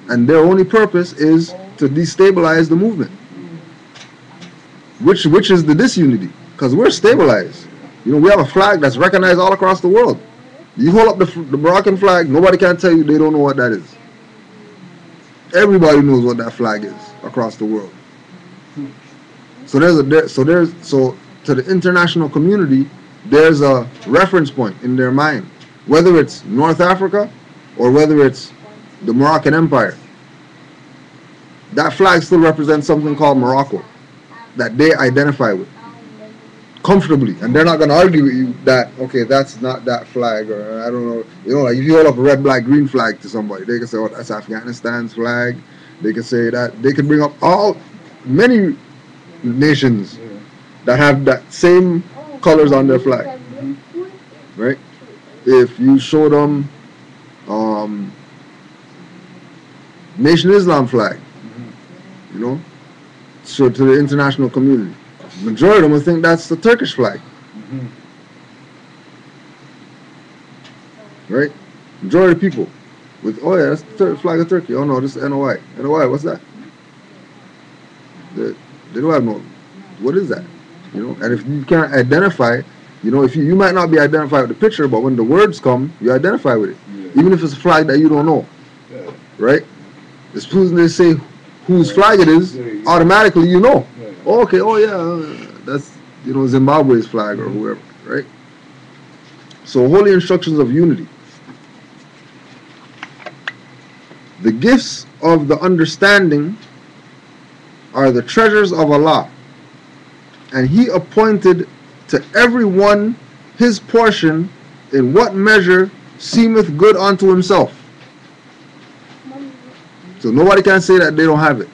S1: And their only purpose is to destabilize the movement. Which is the disunity. Because we're stabilized. We have a flag that's recognized all across the world. You hold up the Moroccan flag, nobody can tell you they don't know what that is. Everybody knows what that flag is across the world. So to the international community, there's a reference point in their mind, whether it's North Africa or whether it's the Moroccan Empire. That flag still represents something called Morocco that they identify with comfortably, and they're not going to argue with you that, okay, that's not that flag, or I don't know, like if you hold up a red, black, green flag to somebody, they can say, oh, that's Afghanistan's flag. They can say that. They can bring up many nations that have that same colors on their flag, right? If you show them Nation Islam flag, so to the international community, majority of them will think that's the Turkish flag, right? Majority of people with, oh yeah, that's the flag of Turkey. Oh no, this is NOI. NOI, what's that? They don't have no. What is that? And if you can't identify, if you might not be identified with the picture, but when the words come, you identify with it, even if it's a flag that you don't know, right? As soon as they say whose flag it is, automatically you know. Oh, okay, oh yeah, that's Zimbabwe's flag or whoever, right? So holy instructions of unity. The gifts of the understanding are the treasures of Allah, and He appointed to every one his portion in what measure seemeth good unto himself. So nobody can say that they don't have it.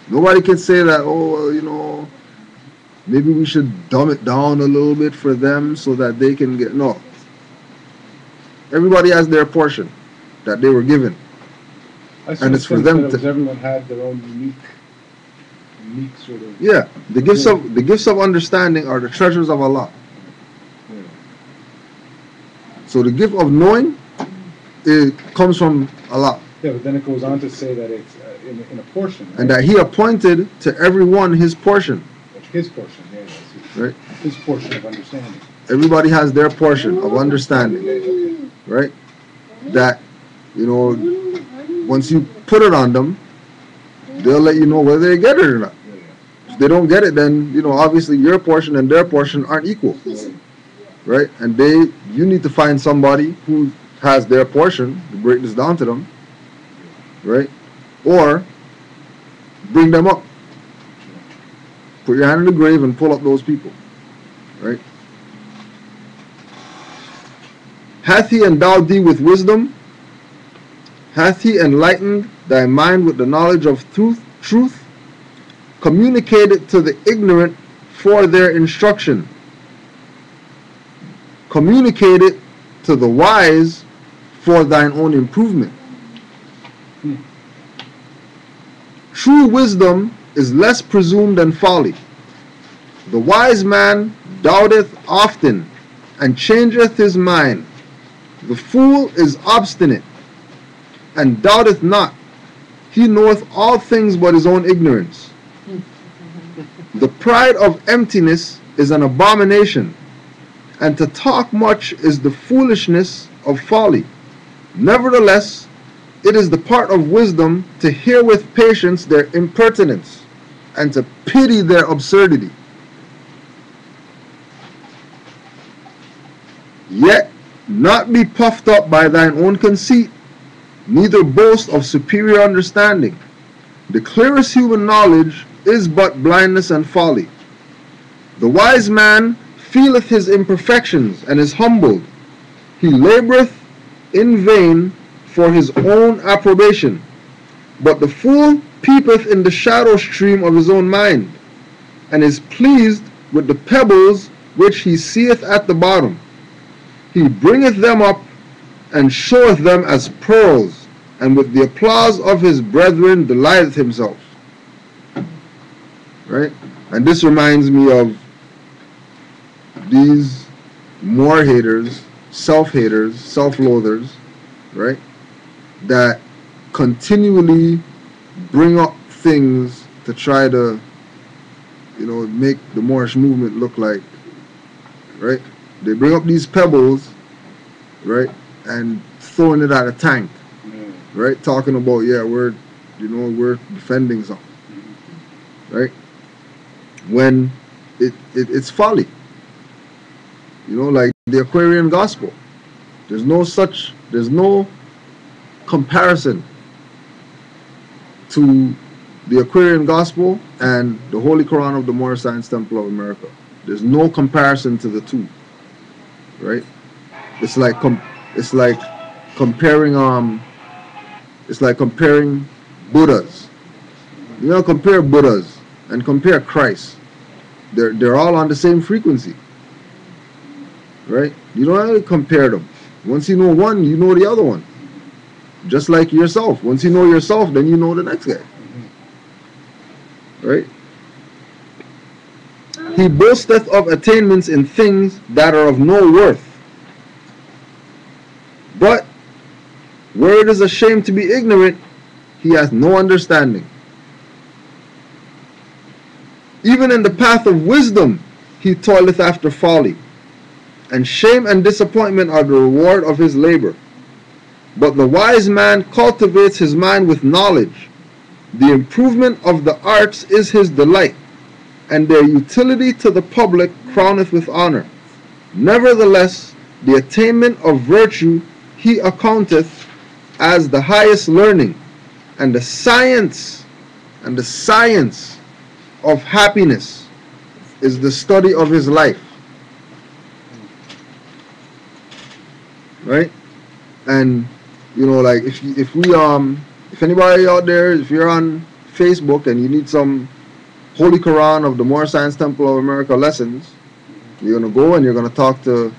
S1: Nobody can say that, oh, maybe we should dumb it down a little bit for them so that they can get. No. Everybody has their portion that they were given. And it's for them to.
S2: Everyone had their own unique sort of.
S1: Yeah, the gifts of understanding are the treasures of Allah. So the gift of knowing it comes from Allah.
S2: Yeah, but then it goes on to say that it's in a portion. Right?
S1: And that He appointed to everyone his portion.
S2: His portion, yeah. That's
S1: Right?
S2: his portion of understanding.
S1: Everybody has their portion of understanding. Right? That, once you put it on them, they'll let you know whether they get it or not. If they don't get it, then, obviously your portion and their portion aren't equal. Right? And you need to find somebody who has their portion to break this down to them. Right? Or bring them up. Put your hand in the grave and pull up those people. Right? Hath He endowed thee with wisdom? Hath He enlightened thy mind with the knowledge of truth? Communicate it to the ignorant for their instruction. Communicate it to the wise for thine own improvement. True wisdom is less presumed than folly. The wise man doubteth often, and changeth his mind. The fool is obstinate, and doubteth not. He knoweth all things but his own ignorance. The pride of emptiness is an abomination, and to talk much is the foolishness of folly. Nevertheless, it is the part of wisdom to hear with patience their impertinence, and to pity their absurdity. Yet not be puffed up by thine own conceit, neither boast of superior understanding. The clearest human knowledge is but blindness and folly. The wise man feeleth his imperfections and is humbled. He laboureth in vain for his own approbation. But the fool peepeth in the shadow stream of his own mind, and is pleased with the pebbles which he seeth at the bottom. He bringeth them up, and showeth them as pearls, and with the applause of his brethren delighteth himself. Right? And this reminds me of these more haters, self-loathers, right? That continually bring up things to try to, make the Moorish movement look like, right? They bring up these pebbles, right, and throwing it at a tank, right? Talking about, we're defending something, right? When it's folly, like the Aquarian gospel. There's no comparison to the Aquarian gospel and the Holy Koran of the Moorish Science Temple of America. There's no comparison to the two, right? It's like comparing Buddhas. Compare Buddhas and compare Christ. They're all on the same frequency, right? You don't have to compare them. Once you know one, you know the other one. Just like yourself. Once you know yourself, then you know the next guy. Right? He boasteth of attainments in things that are of no worth. But where it is a shame to be ignorant, he hath no understanding. Even in the path of wisdom, he toileth after folly. And shame and disappointment are the reward of his labor. But the wise man cultivates his mind with knowledge. The improvement of the arts is his delight, and their utility to the public crowneth with honor. Nevertheless, the attainment of virtue he accounteth as the highest learning, and the science of happiness is the study of his life. Right? And like if anybody out there, if you're on Facebook and you need some Holy Quran of the Moorish Science Temple of America lessons, you're gonna go and you're gonna talk to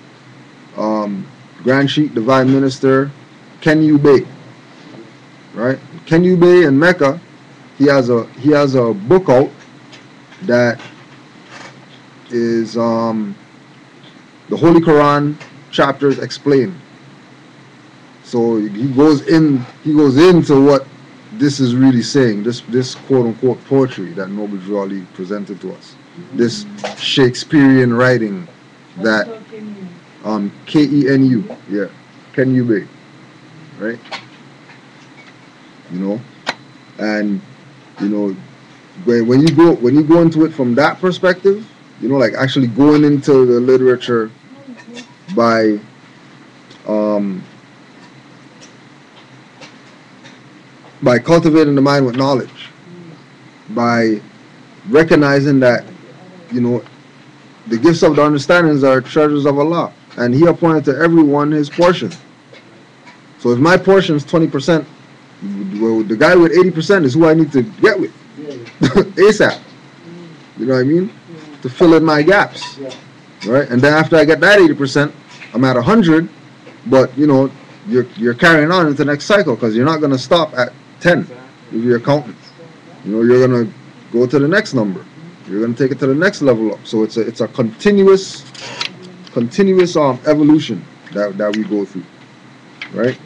S1: Grand Sheikh Divine Minister Ken Ubay. Right? Ken Ubay in Mecca, he has a book out that is the Holy Quran chapters explained. So he goes into what this is really saying, this quote unquote poetry that Noble Drew Ali presented to us. This Shakespearean writing that Kenu, yeah, Kenu Bay, right? You know, and you know, when you go into it from that perspective, you know, like actually going into the literature by cultivating the mind with knowledge, by recognizing that, you know, the gifts of the understandings are treasures of Allah, and He appointed to everyone his portion. So if my portion is 20%, well, the guy with 80% is who I need to get with ASAP. You know what I mean? To fill in my gaps, right? And then after I get that 80%, I'm at 100. But you know, you're carrying on into the next cycle because you're not going to stop at 10 if you're accountant. You know, you're going to go to the next number. You're going to take it to the next level up. So it's a continuous evolution that we go through, right?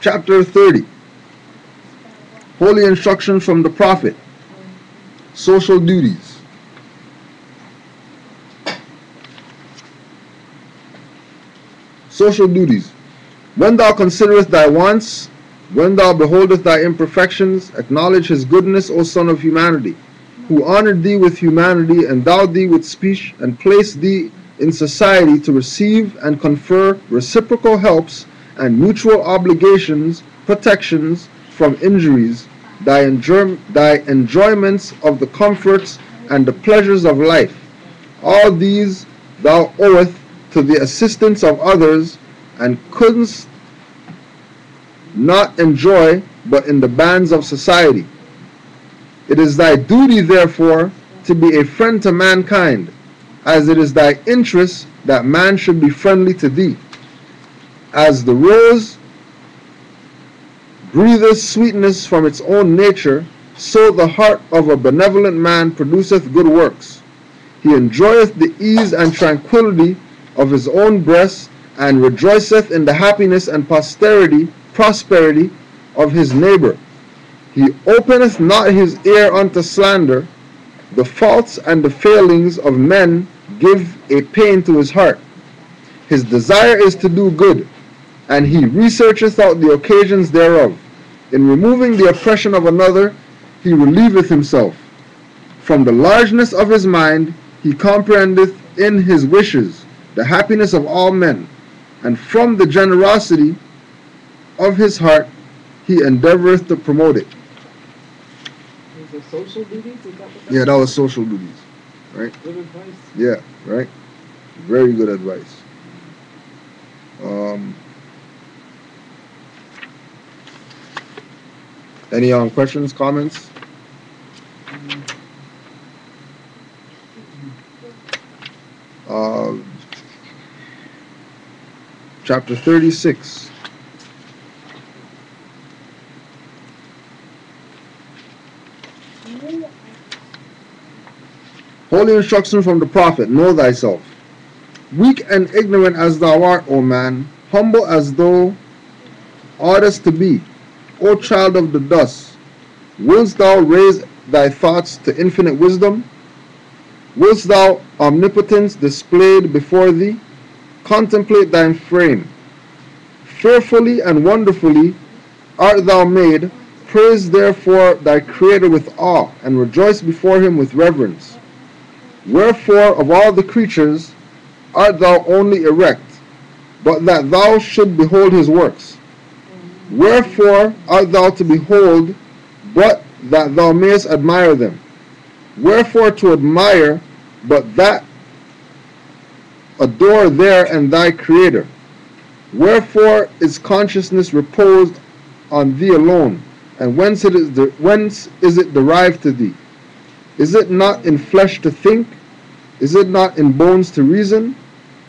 S1: Chapter 30. Holy instructions from the Prophet. Social duties. Social duties. When thou considerest thy wants, when thou beholdest thy imperfections, acknowledge his goodness, O son of humanity, who honored thee with humanity, endowed thee with speech, and placed thee in society to receive and confer reciprocal helps and mutual obligations, protections from injuries, thy enjoyments of the comforts and the pleasures of life. All these thou owest to the assistance of others, and couldst not enjoy but in the bands of society. It is thy duty, therefore, to be a friend to mankind, as it is thy interest that man should be friendly to thee. As the rose breatheth sweetness from its own nature, so the heart of a benevolent man produceth good works. He enjoyeth the ease and tranquillity of his own breast, and rejoiceth in the happiness and prosperity of his neighbor. He openeth not his ear unto slander. The faults and the failings of men give a pain to his heart. His desire is to do good, and he researcheth out the occasions thereof. In removing the oppression of another, he relieveth himself. From the largeness of his mind, he comprehendeth in his wishes the happiness of all men, and from the generosity of his heart, he endeavoreth to promote it.
S3: Is it social duties? Is that what
S1: Yeah, that was social duties, right?
S3: Good advice.
S1: Yeah, right? Very good advice. Any questions, comments? Chapter 36. Holy instruction from the Prophet, know thyself. Weak and ignorant as thou art, O man, humble as thou oughtest to be, O child of the dust, wilt thou raise thy thoughts to infinite wisdom? Wilt thou omnipotence displayed before thee? Contemplate thine frame. Fearfully and wonderfully art thou made. Praise therefore thy Creator with awe, and rejoice before him with reverence. Wherefore of all the creatures art thou only erect, but that thou should behold his works? Wherefore art thou to behold, but that thou mayest admire them? Wherefore to admire, but that adore there and thy Creator? Wherefore is consciousness reposed on thee alone, and whence is it derived to thee? Is it not in flesh to think? Is it not in bones to reason?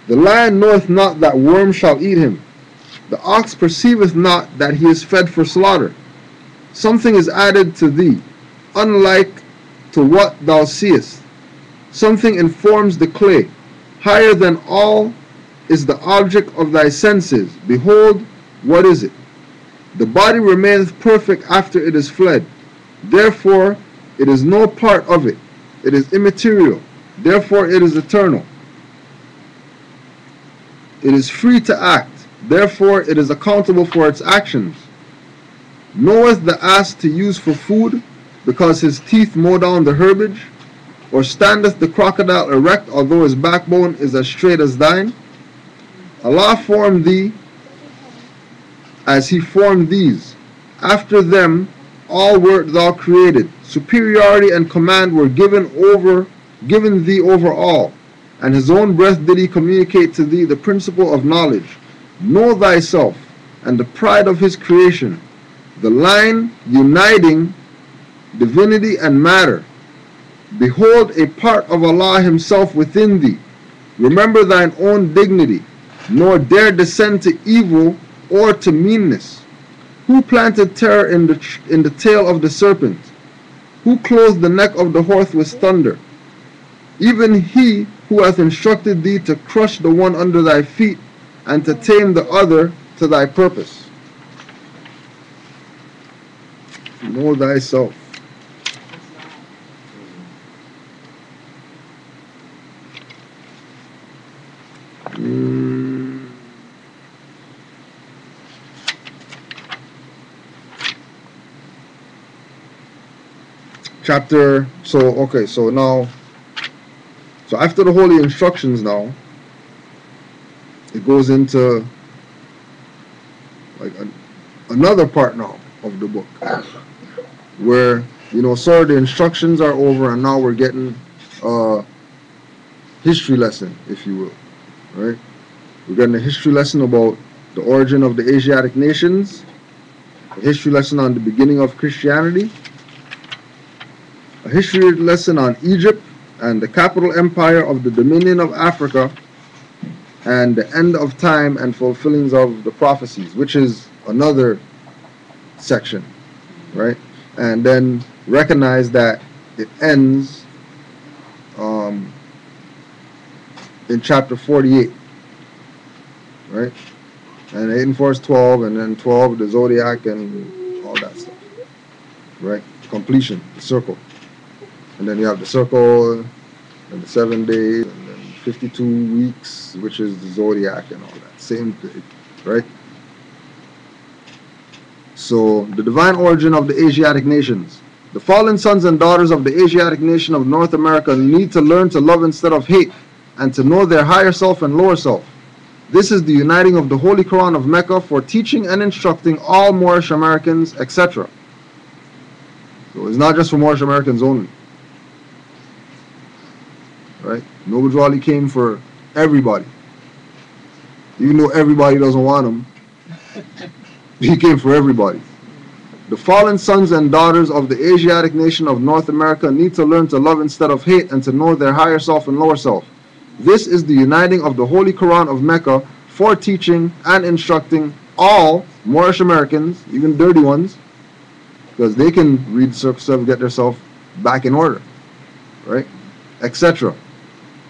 S1: The lion knoweth not that worms shall eat him. The ox perceiveth not that he is fed for slaughter. Something is added to thee, unlike to what thou seest. Something informs the clay. Higher than all is the object of thy senses. Behold, what is it? The body remaineth perfect after it is fled. Therefore, it is no part of it. It is immaterial. Therefore, it is eternal. It is free to act. Therefore, it is accountable for its actions. Knoweth the ass to use for food, because his teeth mow down the herbage? Or standeth the crocodile erect, although his backbone is as straight as thine? Allah formed thee as he formed these. After them all wert thou created. Superiority and command were given thee over all, and his own breath did he communicate to thee the principle of knowledge. Know thyself, and the pride of his creation, the line uniting divinity and matter. Behold a part of Allah himself within thee. Remember thine own dignity, nor dare descend to evil or to meanness. Who planted terror in the tail of the serpent? Who clothed the neck of the horse with thunder? Even he who hath instructed thee to crush the one under thy feet, and to tame the other to thy purpose. Know thyself. Chapter, so after the holy instructions now, it goes into like another part now of the book, where, sir, the instructions are over, and now we're getting a history lesson, if you will, right? We're getting a history lesson about the origin of the Asiatic nations, a history lesson on the beginning of Christianity, a history lesson on Egypt and the capital empire of the dominion of Africa, and the end of time and fulfillings of the prophecies, which is another section, right? And then recognize that it ends in chapter 48, right? And 8 and 4 is 12, and then 12 the zodiac and all that stuff, right? Completion, the circle. And then you have the circle, and the 7 days, and then 52 weeks, which is the zodiac and all that. Same thing, right? So, the divine origin of the Asiatic nations. The fallen sons and daughters of the Asiatic nation of North America need to learn to love instead of hate, and to know their higher self and lower self. This is the uniting of the Holy Quran of Mecca for teaching and instructing all Moorish Americans, etc. So, it's not just for Moorish Americans only. Right? Noble Jawali came for everybody. Even though everybody doesn't want him, he came for everybody. The fallen sons and daughters of the Asiatic nation of North America need to learn to love instead of hate, and to know their higher self and lower self. This is the uniting of the Holy Quran of Mecca for teaching and instructing all Moorish Americans, even dirty ones, because they can read Circle 7, get themselves back in order, right? Etc.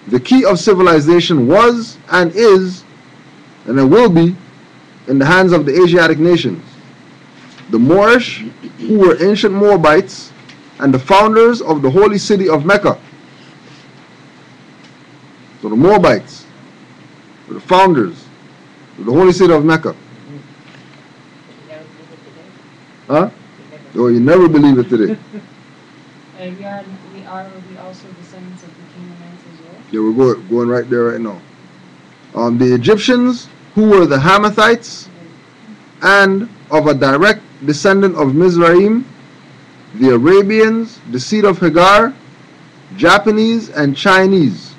S1: The key of civilization was and is, and it will be, in the hands of the Asiatic nations. The Moorish, who were ancient Moabites, and the founders of the holy city of Mecca. So the Moabites were the founders of the holy city of Mecca. Huh? Oh, you never believe it today.
S5: We are also descendants of the Canaanland as well.
S1: Yeah, we're going right there right now. The Egyptians, who were the Hamathites, and of a direct descendant of Mizraim, the Arabians, the seed of Hagar, Japanese and Chinese.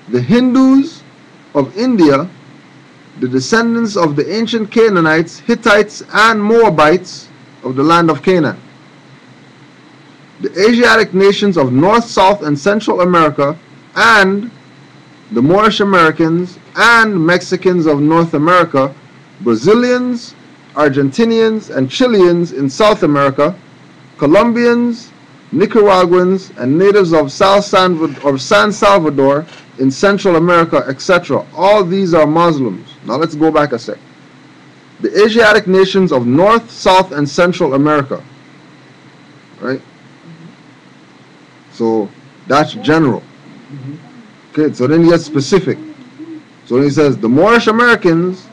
S1: The Hindus of India, the descendants of the ancient Canaanites, Hittites and Moabites of the land of Canaan. The Asiatic nations of North, South and Central America, and the Moorish Americans and Mexicans of North America, Brazilians, Argentinians and Chileans in South America, Colombians Nicaraguans, and natives of San Salvador in Central America, etc. All these are Muslims. Now let's go back a sec. The Asiatic nations of North, South, and Central America. Right? So that's general. Okay, so then he gets specific. So then he says the Moorish Americans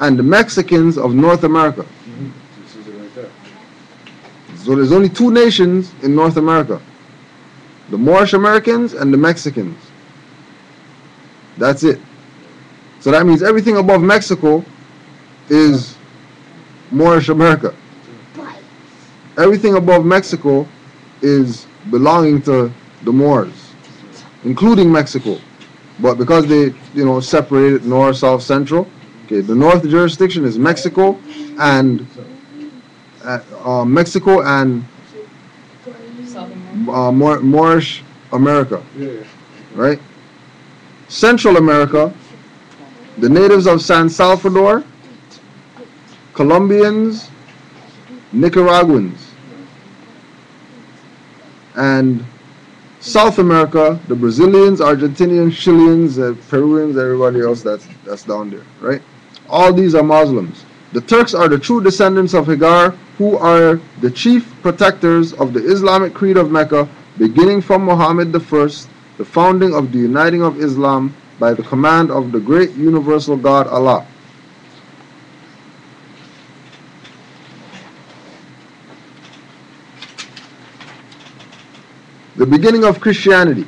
S1: and the Mexicans of North America.
S2: This is it right there.
S1: So there's only two nations in North America. The Moorish Americans and the Mexicans. That's it. So that means everything above Mexico is Moorish America. Everything above Mexico is belonging to the Moors, including Mexico. But because they, separated north, south, central, okay, the north jurisdiction is Mexico and
S5: South America.
S1: Moorish America,
S2: Yeah.
S1: right? Central America, the natives of San Salvador, Colombians, Nicaraguans. And South America, the Brazilians, Argentinians, Chileans, Peruvians, everybody else that's down there, right? All these are Muslims. The Turks are the true descendants of Hagar, who are the chief protectors of the Islamic creed of Mecca, beginning from Muhammad I, the founding of the uniting of Islam by the command of the great universal God Allah. The beginning of Christianity.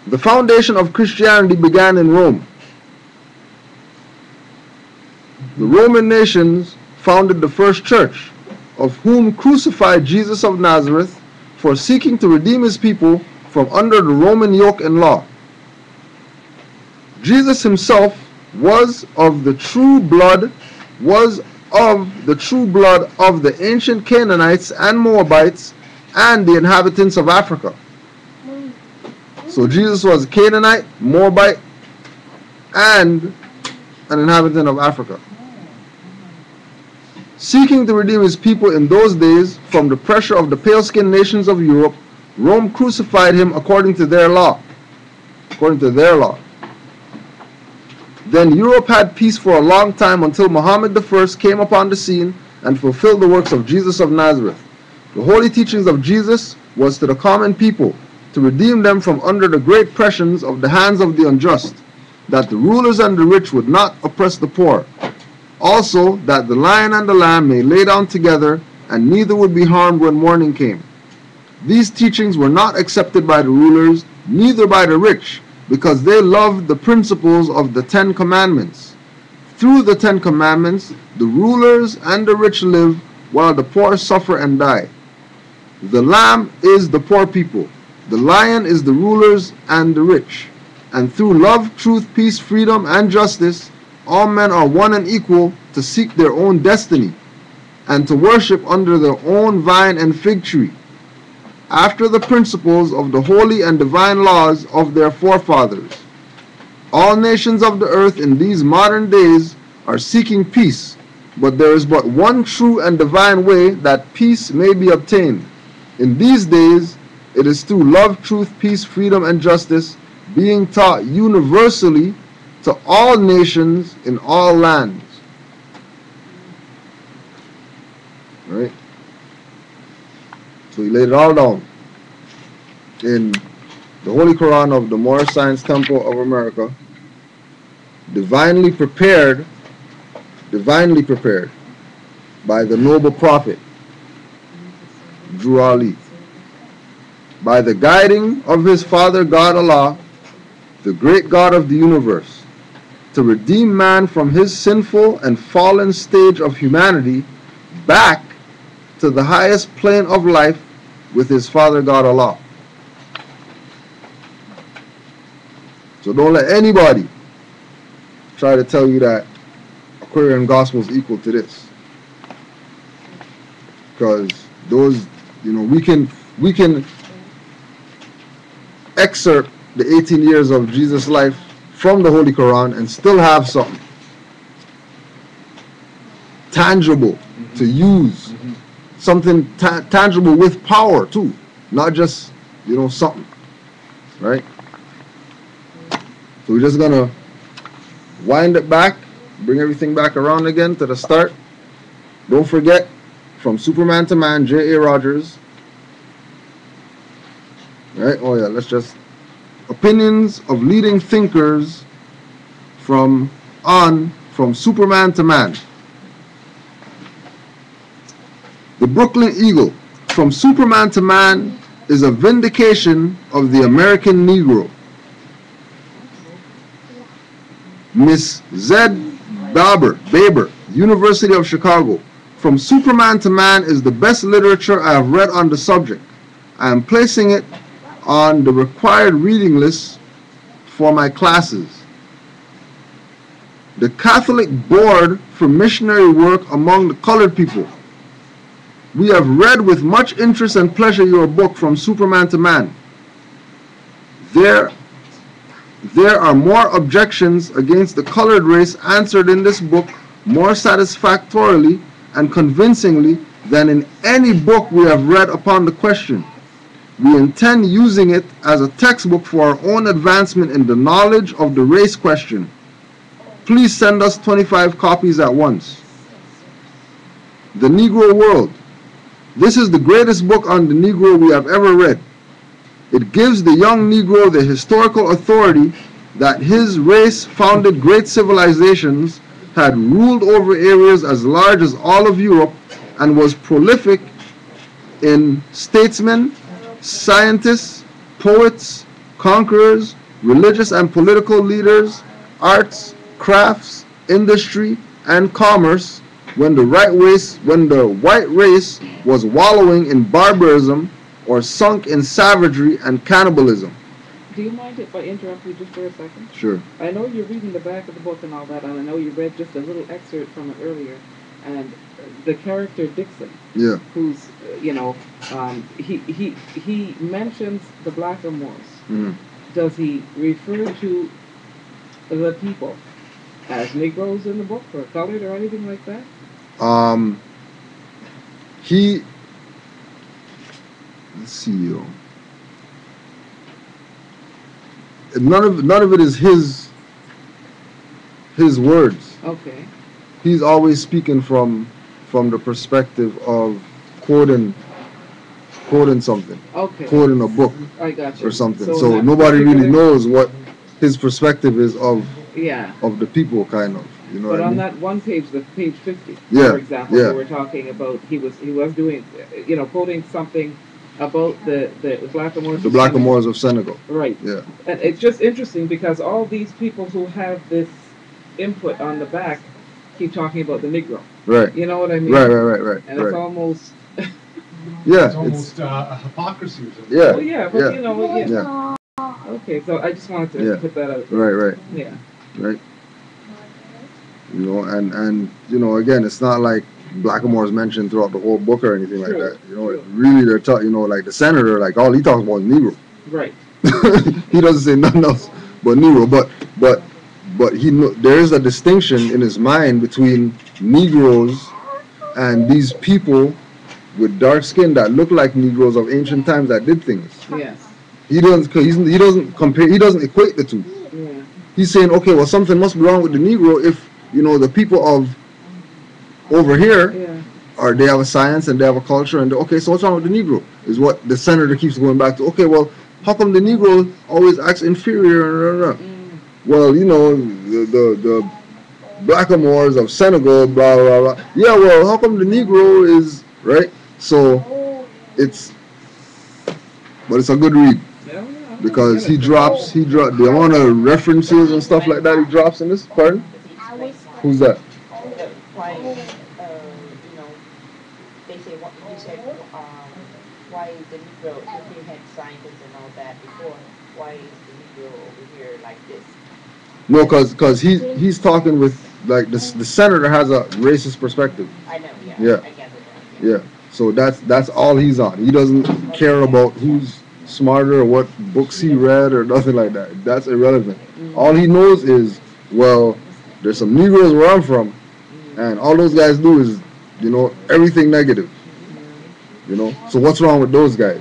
S1: The foundation of Christianity began in Rome. The Roman nations founded the first church, of whom crucified Jesus of Nazareth for seeking to redeem his people from under the Roman yoke and law. Jesus himself was of the true blood of the ancient Canaanites and Moabites and the inhabitants of Africa. So Jesus was a Canaanite, Moabite, and an inhabitant of Africa. Seeking to redeem his people in those days from the pressure of the pale-skinned nations of Europe, Rome crucified him according to their law. Then Europe had peace for a long time until Muhammad I came upon the scene and fulfilled the works of Jesus of Nazareth. The holy teachings of Jesus was to the common people, to redeem them from under the great pressions of the hands of the unjust, that the rulers and the rich would not oppress the poor. Also, that the lion and the lamb may lay down together, and neither would be harmed when morning came. These teachings were not accepted by the rulers, neither by the rich, because they loved the principles of the 10 Commandments. Through the 10 Commandments, the rulers and the rich live, while the poor suffer and die. The lamb is the poor people. The lion is the rulers and the rich. And through love, truth, peace, freedom, and justice, all men are one and equal to seek their own destiny and to worship under their own vine and fig tree, after the principles of the holy and divine laws of their forefathers. All nations of the earth in these modern days are seeking peace, but there is but one true and divine way that peace may be obtained. In these days, it is through love, truth, peace, freedom, and justice being taught universally to all nations in all lands. Right? So he laid it all down in the Holy Koran of the Moorish Science Temple of America, divinely prepared by the noble prophet Drew Ali, by the guiding of his father God Allah, the great God of the universe, to redeem man from his sinful and fallen stage of humanity back to the highest plane of life with his father God Allah. So don't let anybody try to tell you that Aquarian gospel is equal to this, because those, we can excerpt the 18 years of Jesus' life from the Holy Quran and still have something tangible to use, something tangible with power too, not just, you know, something, right? So we're just gonna wind it back, bring everything back around again to the start. Don't forget, from Superman to Man, J.A. Rogers. Right? Oh yeah, let's just opinions of leading thinkers from Superman to Man. The Brooklyn Eagle, from Superman to Man, is a vindication of the American Negro. Miss Z. Baber, University of Chicago. From Superman to Man is the best literature I have read on the subject. I am placing it on the required reading list for my classes. The Catholic Board for Missionary Work Among the Colored People. We have read with much interest and pleasure your book, From Superman to Man. There are more objections against the colored race answered in this book more satisfactorily and convincingly than in any book we have read upon the question. We intend using it as a textbook for our own advancement in the knowledge of the race question. Please send us 25 copies at once. The Negro World. This is the greatest book on the Negro we have ever read. It gives the young Negro the historical authority that his race founded great civilizations, had ruled over areas as large as all of Europe, and was prolific in statesmen, scientists, poets, conquerors, religious and political leaders, arts, crafts, industry, and commerce, when the white race was wallowing in barbarism or sunk in savagery and cannibalism.
S3: Do you mind if I interrupt you just for a second?
S1: Sure.
S3: I know you're reading the back of the book and all that, and I know you read just a little excerpt from it earlier, and the character Dixon,
S1: Yeah.
S3: who's, he mentions the blackamoors.
S1: Mhm.
S3: Does he refer to the people as Negroes in the book, or colored, or anything like that?
S1: Let's see, yo. None of it is his words.
S3: Okay.
S1: He's always speaking from the perspective of quoting something.
S3: Okay.
S1: Quoting a book
S3: I got you.
S1: or something.
S3: So
S1: So
S3: that
S1: nobody really
S3: particular-
S1: knows what his perspective is of
S3: Yeah.
S1: the people, kind of. You know
S3: But
S1: what I
S3: on
S1: mean?
S3: that one page, the page 50,
S1: Yeah,
S3: for example,
S1: yeah.
S3: we were talking about, he was doing, quoting something about the blackamoors.
S1: The Blackamoors of Senegal.
S3: Right.
S1: Yeah.
S3: And it's just interesting because all these people who have this input on the back keep talking about the Negro.
S1: Right.
S3: You know what I mean?
S1: Right.
S3: And it's almost,
S1: Yeah.
S2: It's almost a hypocrisy or something.
S1: Yeah.
S3: well, yeah, but
S1: Yeah.
S3: yeah.
S1: Yeah.
S3: Okay, so I just wanted to
S1: Yeah.
S3: put that out.
S1: Right.
S3: Yeah.
S1: Right. You know, and again, it's not like Blackamoor is mentioned throughout the whole book or anything like
S3: True,
S1: that. You know,
S3: true.
S1: really they're like the senator, like all he talks about is Negro.
S3: Right.
S1: He doesn't say nothing else but Negro. But there is a distinction in his mind between Negroes and these people with dark skin that look like Negroes of ancient times that did things.
S3: Yes.
S1: He doesn't equate the two.
S3: Yeah.
S1: He's saying, okay, well, something must be wrong with the Negro if the people of over here
S3: Yeah.
S1: they have a science and they have a culture, and okay, so what's wrong with the Negro is what the senator keeps going back to. Okay, well, how come the Negro always acts inferior? Well, the Blackamoors of Senegal, blah blah blah. Yeah, well, how come the Negro is right? So it's a good read
S3: Yeah.
S1: because he drops the amount of references and stuff like that he drops in this. Pardon? Who's that?
S6: Why, they say what you said. Why the Negro, if we had scientists and all that before, why is the Negro over here like this?
S1: No, because he's talking with like the senator has a racist perspective.
S6: I know, yeah.
S1: Yeah.
S6: I gather that.
S1: Yeah. So that's all he's on. He doesn't care about who's smarter or what books he read or nothing like that. That's irrelevant. All he knows is, well, there's some Negroes where I'm from, and all those guys do is, everything negative. You know, so what's wrong with those guys?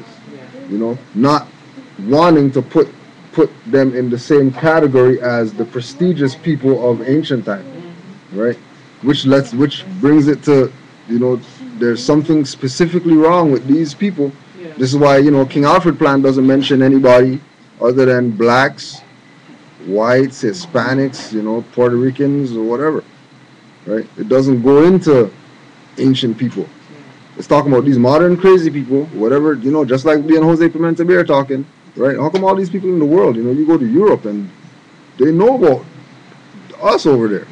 S1: You know, not wanting to put them in the same category as the prestigious people of ancient time, right? Which brings it to, you know, there's something specifically wrong with these people.
S3: Yeah.
S1: This is why, you know, King Alfred plan doesn't mention anybody other than blacks, whites, Hispanics, you know, Puerto Ricans or whatever, right? It doesn't go into ancient people. It's talking about these modern crazy people, whatever, you know, just like me and Jose Pimenta Bear talking, right? How come all these people in the world, you know, you go to Europe and they know about us over there.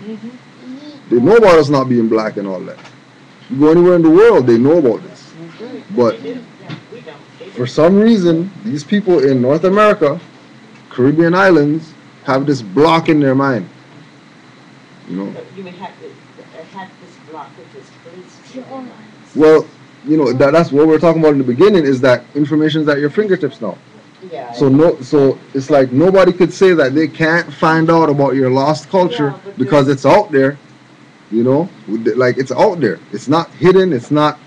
S1: They know about us not being black and all that. You go anywhere in the world, they know about this. But for some reason, these people in North America, Caribbean islands, have this block in their mind. You know?
S6: You may have this block which is placed.
S1: Well, you know, that's what we're talking about in the beginning, is that information's at your fingertips now.
S6: Yeah.
S1: So it's like nobody could say that they can't find out about your lost culture because it's out there. You know, like it's out there. It's not hidden. It's not,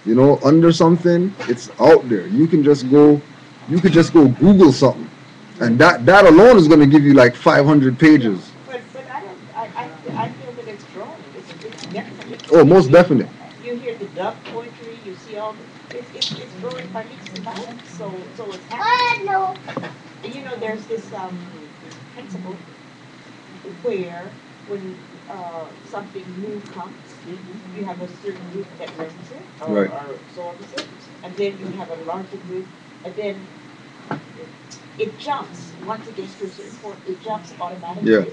S1: you know, under something. It's out there. You can just go Google something, and that alone is going to give you like 500 pages.
S6: But I feel that it's growing. It's definitely.
S1: Oh, most definite.
S6: You hear the dove poetry. You see all the. It's growing by leaps and bounds. So it's happening. And you know, there's this principle where when something new comes, you have a certain group that learns it or absorbs it, and then you have a larger group, and then it jumps. Once it gets to a certain point, it jumps automatically.
S1: Yeah.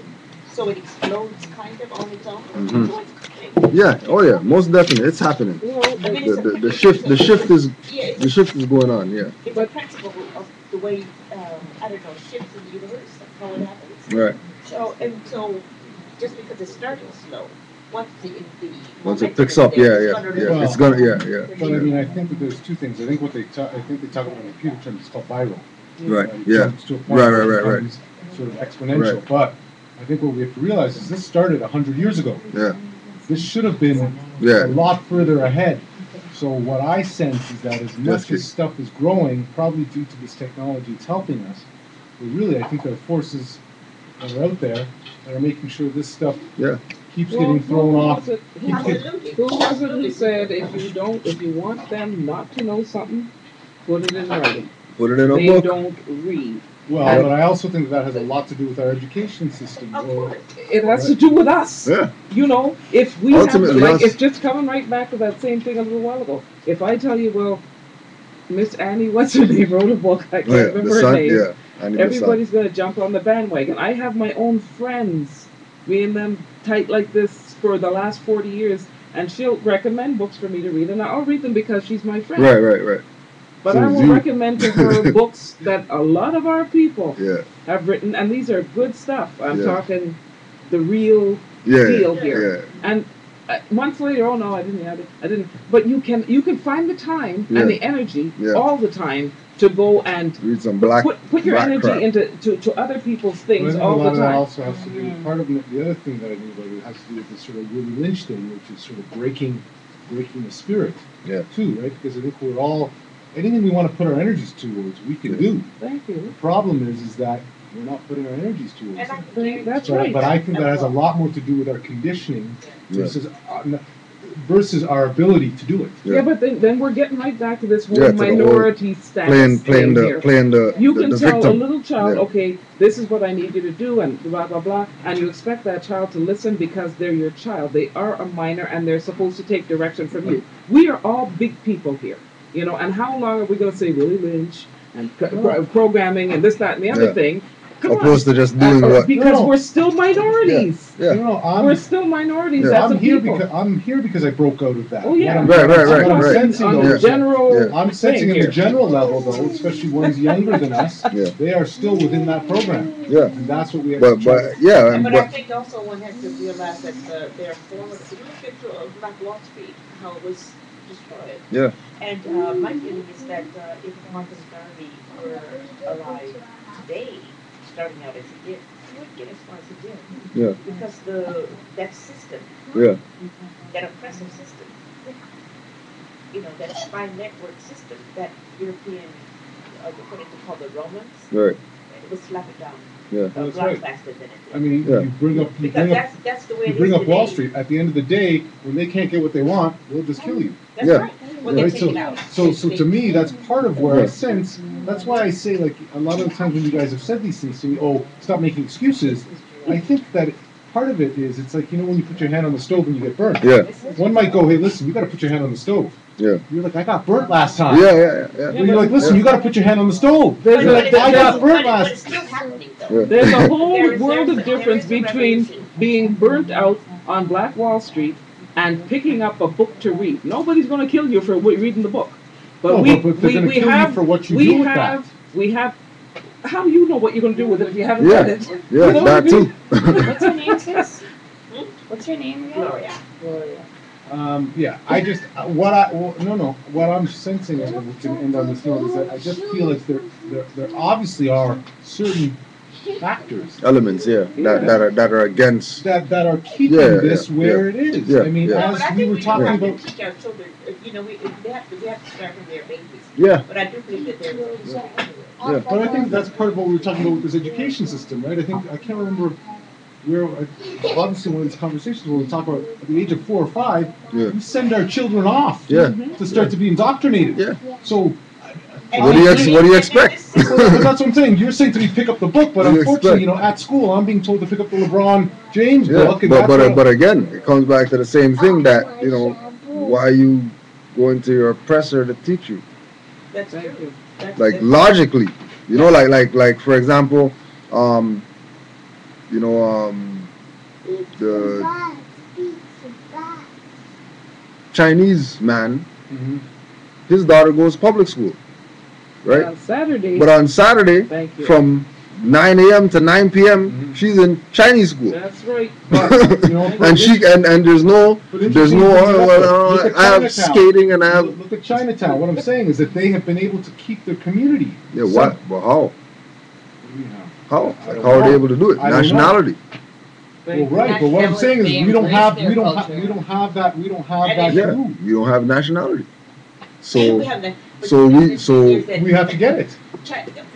S6: So it explodes kind of on its own.
S1: Mhm.
S6: So it's happening.
S1: Yeah. Oh yeah. Most definitely, it's happening.
S6: I mean, it's
S1: The shift is going on. Yeah.
S6: It's a principle of the way I don't know, shifts in the universe, how it happens.
S1: Right.
S6: So just because it started slow, once
S1: Once it picks up, yeah. It's gonna, yeah.
S2: But I mean, I think that there's two things. I think they talk about in computer terms. It's called viral.
S1: Right.
S2: It
S1: Yeah.
S2: jumps to a point where it
S1: Right.
S2: becomes sort of exponential.
S1: Right.
S2: But I think what we have to realize is this started 100 years ago.
S1: Yeah.
S2: This should have been
S1: Yeah.
S2: a lot further ahead. So what I sense is that as much as stuff is growing, probably due to this technology, it's helping us. But really, I think there are forces that are out there that are making sure this stuff keeps getting thrown off.
S3: Who was it who said if you want them not to know something, put it in writing.
S1: Put it in a
S3: They
S1: book.
S3: don't read.
S2: Well, but I also think that has a lot to do with our education system.
S6: Of course.
S3: It has to do with us.
S1: Yeah.
S3: You know, if we have,
S1: Ultimately,
S3: like,
S1: us.
S3: it's just coming right back to that same thing a little while ago. If I tell you, well, Miss Annie, what's her name, wrote a book, I can't remember her name.
S1: Yeah.
S3: Everybody's going to jump on the bandwagon. I have my own friends, me and them tight like this for the last 40 years, and she'll recommend books for me to read, and I'll read them because she's my friend.
S1: Right.
S3: But
S1: So
S3: I will
S1: you-
S3: recommend to her books that a lot of our people
S1: Yeah.
S3: have written, and these are good stuff. I'm
S1: Yeah.
S3: talking the real
S1: Yeah.
S3: deal here.
S1: Yeah.
S3: And months later, oh no, I didn't. But you can find the time
S1: Yeah.
S3: and the energy
S1: Yeah.
S3: all the time to go and
S1: Read some black.
S3: put your
S1: black
S3: energy
S1: crap.
S3: into to other people's
S2: But I
S3: things
S2: think
S3: all
S2: a lot
S3: the
S2: of that
S3: time.
S2: also has to do with part of the other thing that I think about it has to do with this sort of Willie Lynch thing, which is sort of breaking the spirit.
S1: Yeah.
S2: Too, right? Because I think we're all anything we want to put our energies towards, we can do.
S3: Thank you.
S2: The problem is that we're not putting our energies towards
S6: And I
S2: it.
S6: think
S3: That's
S2: But,
S3: right.
S2: but I think that has a lot more to do with our conditioning
S1: Yeah.
S2: versus our ability to do it.
S3: Yeah, but then we're getting right back to this whole
S1: Yeah, to the whole
S3: minority status
S1: playing
S3: thing here.
S1: the
S3: You can tell
S1: victim.
S3: a little child,
S1: Yeah.
S3: okay, this is what I need you to do, and blah, blah, blah, and you expect that child to listen because they're your child. They are a minor, and they're supposed to take direction from you. We are all big people here, you know, and how long are we going to say Willie Lynch and programming and this, that, and the other
S1: Yeah.
S3: thing? Come
S1: Opposed
S3: on.
S1: to just doing what.
S3: Because
S2: No.
S3: we're still minorities.
S1: Yeah.
S2: I'm
S3: We're still minorities
S1: Yeah.
S3: as a people.
S2: I'm here because I broke out of that.
S3: Oh, yeah.
S2: What I'm-
S1: Right.
S2: what I'm
S3: On
S2: sensing
S3: the
S2: though,
S3: general
S1: Yeah.
S2: I'm sensing at
S3: thing
S2: the
S3: here.
S2: general level though, especially ones younger than us,
S1: Yeah.
S2: they are still within that program.
S1: Yeah.
S2: And that's what we have to
S1: But
S2: try.
S1: yeah.
S6: But I
S1: But
S6: think also one has to realize that their former, if you look at Black Wall Street, how it was destroyed.
S1: Yeah.
S6: And my feeling is that if Marcus Garvey were alive today, starting out as he did, he wouldn't get as far as he did.
S1: Yeah.
S6: Because that system,
S1: Yeah.
S6: that oppressive system, that spy network system that European, what they call the Romans,
S1: Right.
S6: it was slap it down.
S2: Yeah,
S6: A
S2: that's
S6: lot
S2: right.
S6: faster than it
S2: I
S6: did.
S2: mean,
S1: Yeah.
S2: you bring up
S6: Because that's the way
S2: you
S6: it
S2: bring
S6: is
S2: up Wall
S6: today.
S2: Street. At the end of the day, when they can't get what they want, they'll just kill you.
S6: That's
S1: Yeah.
S6: right. Well, they
S2: Right?
S6: take it out.
S2: So to me, that's part of where I
S1: Yeah.
S2: sense. That's why I say, like, a lot of the times when you guys have said these things to me, oh, stop making excuses. I think that part of it is, it's like, when you put your hand on the stove and you get burnt.
S1: Yeah.
S2: One might go, hey, listen, you got to put your hand on the stove.
S1: Yeah.
S2: You're like, I got burnt last time.
S1: Yeah.
S2: Well, you're like, listen, you got to put your hand on the stove.
S3: There's
S2: You're
S3: a-
S2: like, I got burnt
S6: But it's
S2: last.
S6: still happening, though.
S1: Yeah.
S3: There's a whole
S6: There is-
S3: world of
S6: there
S3: difference
S6: is a
S3: between
S6: revolution.
S3: being burnt out on Black Wall Street and picking up a book to read. Nobody's going to kill you for reading the book. But
S2: No,
S3: we,
S2: but they're
S3: we,
S2: gonna
S3: we
S2: kill you
S3: have,
S2: for what you
S3: we
S2: do with
S3: have, we have, how do you know what you're going to do with it if you haven't
S1: Yeah.
S3: read it?
S1: Yeah.
S3: You know what I
S1: That
S3: mean?
S1: too.
S5: What's your name, sis? What's your name again?
S6: Gloria.
S2: Yeah, I just what I'm sensing, and we can end on this note, is that I just feel like there obviously are certain factors
S1: Elements, yeah, that are against.
S2: that are keeping
S1: Yeah,
S2: this
S1: yeah,
S2: where it is.
S1: yeah,
S2: I mean,
S1: yeah.
S6: No, but I
S2: as we
S6: think
S2: were
S6: we
S2: talking
S6: have to
S2: about,
S6: teach our children, we have to start from their babies.
S1: Yeah.
S6: But I do believe that there's
S1: Yeah.
S2: but I think that's part of what we were talking about with this education system, right? I can't remember where, obviously one of these conversations where we talk about at the age of 4 or 5,
S1: Yeah.
S2: we send our children off
S1: Yeah.
S2: to start to be indoctrinated.
S1: Yeah.
S2: So.
S1: What do you expect?
S2: But that's what I'm saying. You're saying to me pick up the book, but
S1: What do you
S2: unfortunately,
S1: expect?
S2: at school, I'm being told to pick up the LeBron James
S1: Yeah,
S2: book. And
S1: but
S2: that's what-
S1: but again, it comes back to the same thing that why are you going to your oppressor to teach you?
S6: That's
S3: Thank
S6: true.
S3: you.
S1: Like logically, like for example, the Chinese man,
S2: Mhm.
S1: his daughter goes public school, right?
S3: On Saturday,
S1: But on Saturday,
S3: thank you.
S1: from 9 a.m. to 9 p.m.,
S2: Mhm.
S1: she's in Chinese school.
S3: That's right.
S1: And there's no
S2: But
S1: I
S2: Look at
S1: have
S2: Chinatown.
S1: skating and I have
S2: Look at Chinatown. What I'm saying is that they have been able to keep their community.
S1: yeah what? Well, how? How?
S2: I don't
S1: How are they
S2: know.
S1: able to do it?
S2: I don't know.
S1: Nationality.
S3: Thank
S2: Well, right, but what I'm saying is
S5: They
S2: we don't have
S5: embrace their culture.
S2: that
S6: And
S1: Yeah,
S2: group.
S1: you don't have nationality.
S6: And we
S1: So
S6: have that. But
S1: so
S6: the
S1: we-
S6: other
S1: so
S6: thing is that
S2: We have to get it.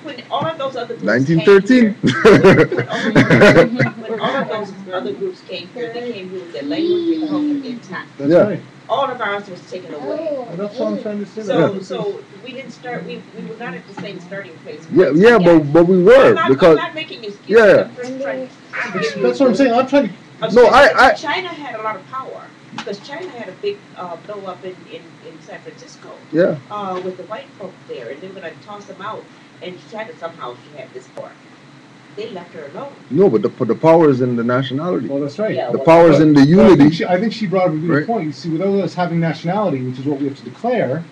S6: When all of those other groups
S1: 1913.
S6: came here, when all of those other groups came here, they came here with their language and culture intact.
S2: That's
S1: Yeah.
S2: right.
S6: All of ours was taken away.
S2: And that's what I'm trying to say.
S6: So we didn't start. We were not at the same starting place.
S1: yeah, but we were
S6: I'm
S1: because
S6: not making excuses.
S1: Yeah.
S6: I'm just trying to give you
S2: That's what I'm saying. I'm trying to.
S1: No, I-
S6: China had a lot of power because China had a big blow up in San Francisco
S1: yeah.
S6: with the white folk there, and they were going to toss them out. And China somehow she had this part. They left her alone.
S1: No, but the power is in the nationality.
S2: Well, that's right.
S6: Yeah.
S1: The power is in the
S2: But
S1: unity.
S2: I think she brought up a good
S1: Right.
S2: point. You see, without us having nationality, which is what we have to declare,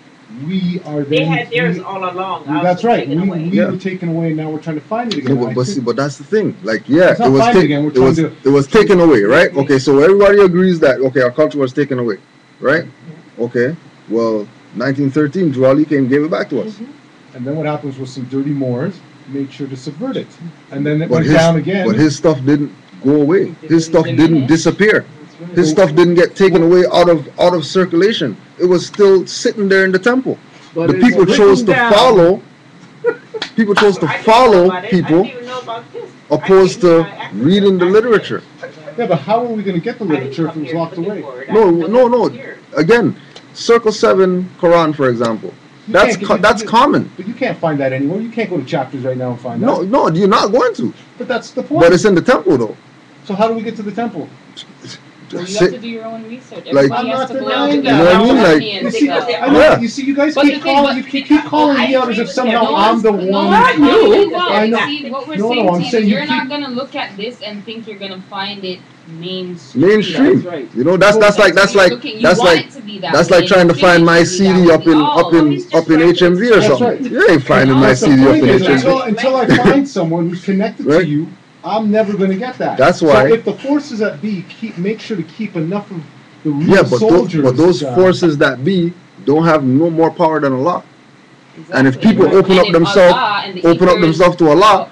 S2: we are
S6: They
S2: then.
S6: had theirs all along. Ours
S2: That's
S6: was
S2: right.
S6: taken away.
S2: We
S1: Yeah.
S2: were taken away, and now we're trying to find it
S1: No,
S2: again.
S1: but
S2: I
S1: see,
S2: think-
S1: but that's the thing. Like, yeah,
S2: It's not
S1: it was
S2: finding again, we're
S1: it was
S2: trying
S1: it was taken away, right? Okay, so everybody agrees that okay, our culture was taken away, right? Okay, well, 1913, Drew Ali came and gave it back to us.
S2: And then what happens was some dirty Moors made sure to subvert it, and then it
S1: But
S2: went
S1: his,
S2: down again.
S1: but his stuff didn't go away. His stuff didn't disappear.
S3: That's right.
S1: His stuff didn't get taken away out of circulation. It was still sitting there in the temple.
S3: But
S1: The
S3: it's
S1: people chose
S3: written
S1: to
S3: down.
S1: follow. People chose to
S6: I didn't know
S1: follow
S6: about it. I
S1: people
S6: didn't even know about this.
S1: opposed
S6: I
S1: to
S6: came here, I
S1: reading the
S6: actually-
S1: literature.
S2: Yeah, but how are we going to get the
S6: I didn't
S2: literature if
S6: come
S2: it was
S6: here
S2: locked
S6: looking
S2: away?
S6: for it. I
S1: No,
S6: didn't know
S1: no,
S6: it was
S1: no.
S6: here.
S1: Again, Circle 7 Quran, for example.
S2: You
S1: That's
S2: can't-
S1: that's common.
S2: But you can't find that anymore. You can't go to chapters right now and find
S1: No,
S2: that.
S1: no, you're not going to.
S2: But that's the point.
S1: But it's in the temple, though.
S2: So how do we get to the temple?
S5: Well, you
S1: Sit-
S5: have to do your own research.
S1: Like-
S5: Everybody
S2: I'm
S5: has
S2: not
S5: to go
S2: denying
S5: out
S2: that.
S1: You know what I mean? Like-
S2: You
S5: and
S2: see,
S5: dig
S6: because
S5: up.
S6: they-
S2: I know,
S1: Yeah.
S2: you see, you guys
S5: But
S2: keep
S5: the thing-
S2: calling,
S5: but-
S2: you keep calling me out as if somehow I'm the one.
S5: Not
S3: you.
S5: you.
S2: I know.
S5: See, what we're
S2: No,
S5: saying
S2: no, I'm
S5: to you
S2: saying
S5: is
S2: you
S5: you're not
S2: keep-
S5: gonna look at this and think you're gonna find it mainstream.
S1: Mainstream.
S3: That's right.
S1: You know, that's
S5: You're
S1: like
S5: looking- you
S1: that's
S5: want
S1: like
S5: it to be that
S1: that's
S5: way,
S1: like trying to
S5: you think
S1: find
S5: it
S1: my
S5: should be
S1: CD
S5: that
S1: up
S5: way.
S1: in
S5: No,
S1: up in
S6: he's just
S1: up in
S6: trying to
S1: HMV or
S2: That's
S1: something.
S2: right.
S1: You ain't finding my
S2: That's the
S1: CD up
S2: point
S1: in
S2: is,
S1: HMV.
S2: until I find someone who's connected
S1: Right.
S2: to you, I'm never going to get that.
S1: That's why-
S2: So if the forces at B make sure to keep enough of the real
S1: Yeah, but
S2: soldiers,
S1: those forces that be don't have no more power than Allah. And if
S5: Exactly.
S1: people open
S5: And
S1: up
S5: if
S1: themselves
S5: Allah and the
S1: open up
S5: Ethers,
S1: themselves to Allah,